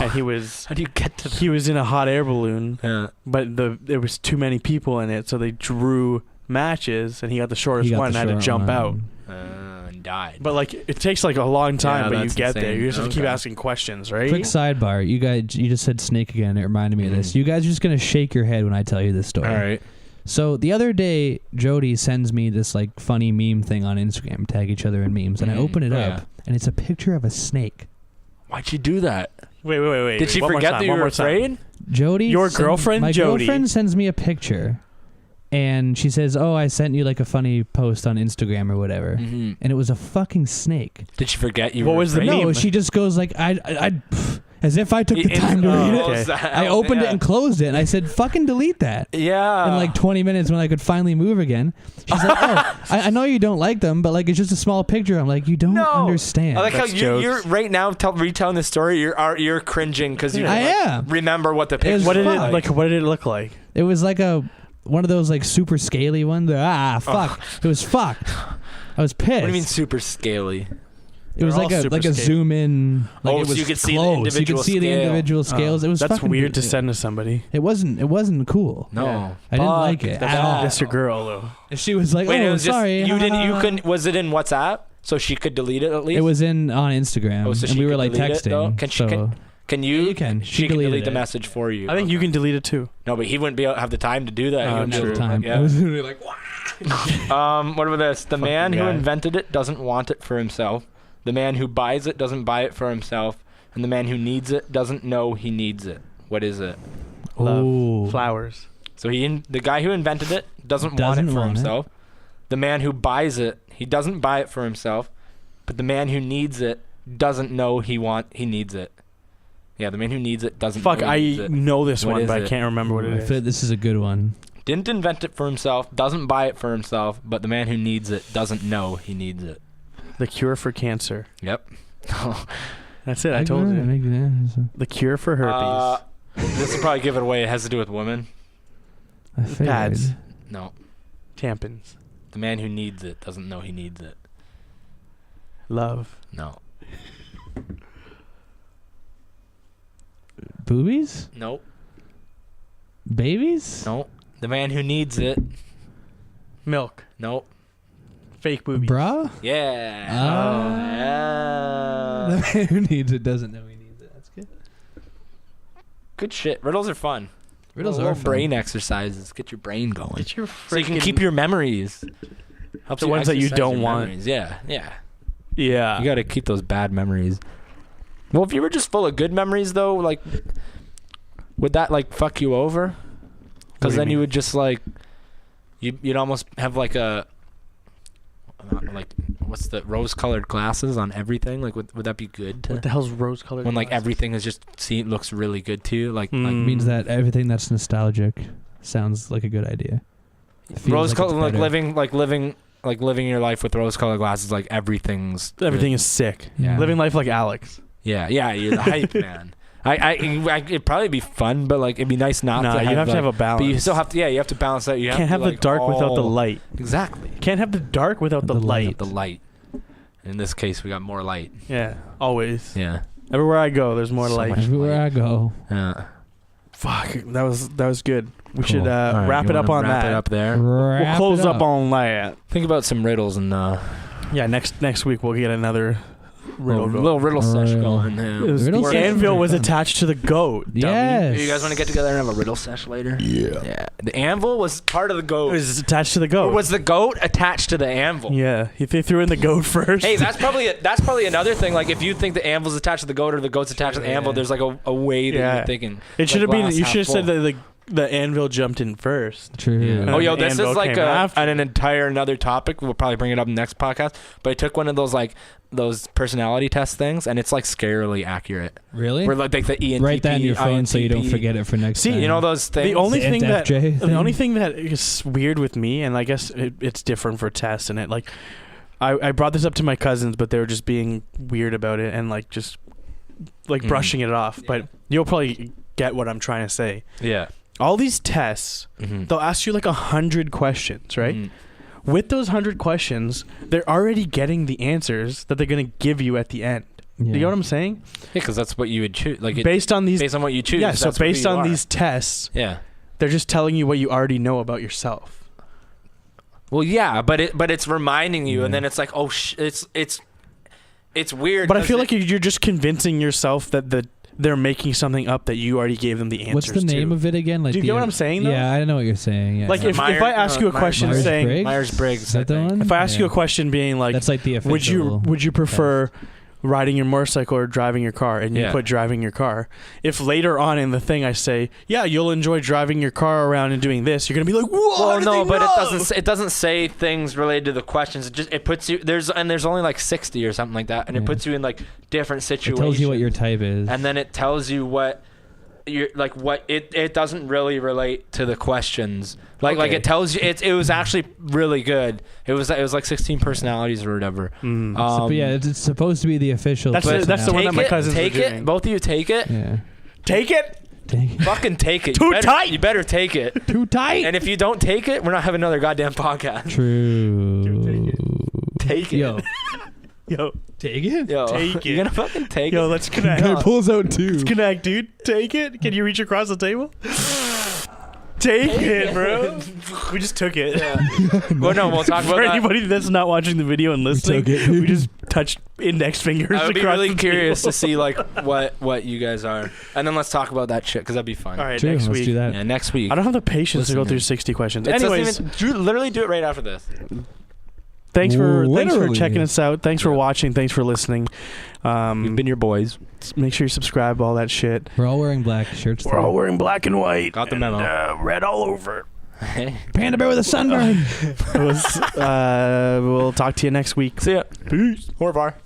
S1: and he was.
S2: How do you get to?
S1: He was in a hot air balloon,
S2: Yeah.
S1: but there was too many people in it, so they drew matches, and he got the shortest one and had to jump out.
S2: And died.
S1: But like it takes like a long time, but you
S2: that's
S1: get there.
S2: insane.
S1: You just have to keep
S2: Okay.
S1: asking questions, right?
S3: Quick sidebar. You just said snake again. It reminded me of this. You guys are just going to shake your head when I tell you this story.
S2: All right.
S3: So the other day, Jody sends me this like funny meme thing on Instagram, tag each other in memes, and I open it up, and it's a picture of a snake.
S2: Why'd you do that?
S1: Wait.
S2: Did she
S1: One more
S2: forget
S1: time,
S2: that you
S1: one
S2: were
S1: more time.
S2: afraid?
S3: Jody,
S1: Your girlfriend,
S3: my
S1: Jody.
S3: girlfriend sends me a picture, and she says, "Oh, I sent you like a funny post on Instagram or whatever,"
S2: Mm-hmm.
S3: and it was a fucking snake.
S2: Did she forget you
S1: What
S2: were
S1: was the
S2: afraid?
S3: No,
S1: meme?
S3: she just goes like, I as if I took the time to read it.
S1: okay.
S3: I opened it and closed it, and I said, "Fucking delete that."
S2: Yeah.
S3: In like 20 minutes when I could finally move again. She's like, "Oh, I know you don't like them, but like it's just a small picture." I'm like, "You don't understand."
S2: I like how
S1: That's
S2: you're
S1: jokes.
S2: right now retelling the story. You're cringing because you
S3: I am.
S2: remember what the
S3: It
S2: picture
S3: was
S1: What did
S3: fuck.
S1: it like? What did it look like?
S3: It was like one of those like super scaly ones. Fuck. It was fucked. I was pissed.
S2: What do you mean super scaly?
S3: It was
S1: They're
S3: like
S1: all
S3: a
S1: super
S3: like a
S1: scaly.
S3: zoom in. Like
S2: Oh,
S3: it
S2: so
S3: was
S2: you could see the
S3: close. You
S2: individual
S3: could see the
S2: scale.
S3: individual scales. It was
S1: That's
S3: fucking
S1: weird to send to somebody.
S3: It wasn't cool.
S2: No,
S3: I didn't like it
S2: That's
S3: at all.
S1: That's your girl, though.
S3: And she was like,
S2: Wait, it
S3: "Oh,
S2: was just
S3: sorry."
S2: you didn't. You
S3: haha."
S2: couldn't. Was it in WhatsApp so she could delete it at least?
S3: It was on Instagram,
S2: Oh, so
S3: and
S2: she
S3: we were
S2: could
S3: like
S2: delete it,
S3: texting.
S2: though? Can she-
S3: so
S2: Can you?
S3: you can.
S2: She
S3: She
S2: can
S3: deleted
S2: delete the
S3: it.
S2: message for you.
S1: I think you can delete it too.
S2: No, but he wouldn't be able to have the time to do that. He
S1: Oh,
S2: wouldn't
S1: true.
S2: have-
S3: time.
S2: Yeah.
S3: I was literally like, "What?"
S2: What about this? The man who
S1: guy.
S2: invented it doesn't want it for himself. The man who buys it doesn't buy it for himself. And the man who needs it doesn't know he needs it. What is it?
S1: Love.
S3: Ooh.
S1: Flowers.
S2: So the guy who invented it doesn't want
S3: Doesn't
S2: it for
S3: want it.
S2: himself. The man who buys it, he doesn't buy it for himself. But the man who needs it doesn't know he needs it. Yeah, the man who needs it doesn't
S1: Fuck,
S2: know he needs
S1: I
S2: it.
S1: know this
S2: What
S1: one,
S2: is
S1: but I
S2: it?
S1: can't remember what it
S3: I
S1: is.
S3: feel like this is a good one.
S2: Didn't invent it for himself, doesn't buy it for himself, but the man who needs it doesn't know he needs it.
S1: The cure for cancer.
S2: Yep.
S1: That's it. I told you.
S3: you.
S1: The cure for herpes.
S2: This will probably give it away. It has to do with women.
S3: I figured.
S1: Pads.
S2: No.
S1: Tampons.
S2: The man who needs it doesn't know he needs it.
S1: Love.
S2: No.
S3: Boobies?
S2: Nope.
S3: Babies?
S2: Nope. The man who needs it.
S1: Milk.
S2: Nope.
S1: Fake boobies.
S3: Bra?
S2: Yeah.
S3: Ah.
S2: Yeah.
S3: The man who needs it doesn't know he needs it. That's good.
S2: Good shit. Riddles are fun.
S3: Riddles
S2: Little
S3: are fun.
S2: brain exercises. Get your brain going.
S1: Get your
S2: So you can
S1: freaking-
S2: keep your memories. Helps
S1: The ones that you
S2: exercise
S1: don't
S2: your
S1: want.
S2: memories. Yeah.
S1: Yeah.
S2: You got to keep those bad memories. Well, if you were just full of good memories, though, like, would that, like, fuck you over? Because then you would just, like, you'd almost have, like, what's the rose-colored glasses on everything? Like, would that be good?
S1: What the hell's rose-colored
S2: When, like,
S1: glasses?
S2: everything is just, looks really good to you? Like,
S3: Means that everything that's nostalgic sounds like a good idea. Feels
S2: rose-colored,
S3: like it's
S2: living your life with rose-colored glasses, like, everything
S1: is sick.
S2: Yeah.
S1: Living life like Alex.
S2: Yeah, you're the hype man. It'd probably be fun, but like it'd be nice not to have.
S1: You have to have a balance.
S2: But you still have to. Yeah, you have to balance that. You
S1: can't have the dark without the light.
S2: Exactly.
S1: Can't have the dark without the light.
S2: The light. In this case, we got more light.
S1: Yeah, always.
S2: Yeah.
S1: Everywhere I go, there's more
S2: So
S1: light.
S2: much
S3: Everywhere I go.
S2: Yeah.
S1: Fuck, that was good. We
S3: Cool.
S1: should
S2: All right,
S1: wrap it up on
S2: wrap
S1: that.
S2: it up there.
S1: We'll close up on that.
S2: Think about some riddles and
S1: Yeah, next week we'll get another
S2: little riddle session going.
S1: It was,
S3: Riddle
S1: the
S3: session.
S1: anvil was attached to the goat.
S3: Yes.
S2: You guys want to get together and have a riddle sesh later?
S3: Yeah.
S2: The anvil was part of the
S1: It
S2: goat.
S1: was attached to the goat.
S2: Or was the goat attached to the anvil?
S1: Yeah, they threw in the goat first.
S2: Hey, that's probably another thing. Like, if you think the anvil's attached to the goat or the goat's attached to the anvil, there's like a way that you're thinking.
S1: It should have
S2: like,
S1: been.
S2: glass
S1: You
S2: half
S1: should have said
S2: full.
S1: that the anvil jumped in first.
S3: True.
S2: Oh, yo, this
S1: Anvil
S2: is like
S1: came after.
S2: an entire another topic. We'll probably bring it up next podcast. But I took one of those personality test things, and it's like scarily accurate.
S3: Really?
S2: We're like the ENTP,
S3: Write that in your phone so you don't
S2: INTP.
S3: forget it for next
S1: See,
S3: time.
S2: You know those things.
S1: The only
S3: The
S1: thing that
S3: NFJ
S1: the
S3: thing?
S1: only thing that is weird with me, and I guess it's different for tests, and it like I brought this up to my cousins, but they were just being weird about it and like just like brushing it off. But you'll probably get what I'm trying to say.
S2: Yeah.
S1: All these tests, they'll ask you like 100 questions, right? With those 100 questions, they're already getting the answers that they're gonna give you at the end.
S3: Yeah.
S1: Do you know what I'm saying?
S2: Yeah, because that's what you would choose. Like
S1: Based on
S2: what you choose.
S1: Yeah, so
S2: that's who
S1: based
S2: you
S1: on
S2: are.
S1: these tests,
S2: Yeah.
S1: they're just telling you what you already know about yourself.
S2: Well, yeah, but it's reminding you, and then it's like, oh, it's weird.
S1: But I feel like you're just convincing yourself that they're making something up that you already gave them the answers
S3: What's the name
S1: to.
S3: of it again? Like,
S1: Do you get what I'm saying, though?
S3: Yeah, I know what you're saying. Yeah.
S1: Like if I ask you a question saying
S2: Myers-Briggs,
S3: Is that the one?
S1: if I ask you a
S3: Yeah.
S1: question being like,
S3: That's like the official.
S1: would you prefer riding your motorcycle or driving your car, and you put driving your car. If later on in the thing I say, yeah, you'll enjoy driving your car around and doing this, you're gonna be like, whoa.
S2: Well, no, but it doesn't say things related to the questions. It puts you there's only like 60 or something like that, and it puts you in like different situations.
S3: It tells you what your type is,
S2: and then it tells you what you're like. What it doesn't really relate to the questions. Like it tells you it was actually really good. It was like 16 personalities or whatever.
S3: but yeah, it's supposed to be the official.
S1: That's the one that my cousins
S2: take
S1: were
S2: it.
S1: doing.
S2: Both of you take it.
S3: Yeah.
S1: Take it.
S2: Fucking take it.
S1: Too tight.
S2: You better take it.
S3: Too tight.
S2: And if you don't take it, we're not having another goddamn podcast.
S3: True.
S2: Take it.
S1: Yo,
S3: Take it.
S2: Yo,
S1: take it.
S2: You're gonna fucking take
S1: yo,
S2: it.
S1: let's connect.
S3: Guy pulls out two.
S1: Let's connect, dude. Take it. Can you reach across the table? Take it, bro. We just took it.
S2: Well, no, we'll talk about
S1: For
S2: that.
S1: anybody that's not watching the video and listening,
S3: took it.
S1: we just touched index fingers
S2: I would be
S1: across
S2: really
S1: the
S2: curious
S1: table.
S2: to see like what you guys are, and then let's talk about that shit because that'd be fun.
S1: All right,
S3: True,
S1: next
S3: let's
S1: week.
S3: do that.
S2: Yeah, next week.
S1: I don't have the patience to go
S2: Listen,
S1: through
S2: man.
S1: 60 questions.
S2: It doesn't
S1: Anyways,
S2: literally do it right after this.
S1: thanks for
S3: Literally.
S1: checking us out. Thanks for watching. Thanks for listening.
S2: We've been your boys.
S1: Make sure you subscribe, all that shit.
S3: We're all wearing black shirts.
S1: We're all wearing black and white.
S2: Got the
S1: and,
S2: memo.
S1: red all over.
S3: Panda bear with a sunburn.
S1: We'll talk to you next week.
S2: See ya.
S1: Peace.
S2: Au revoir.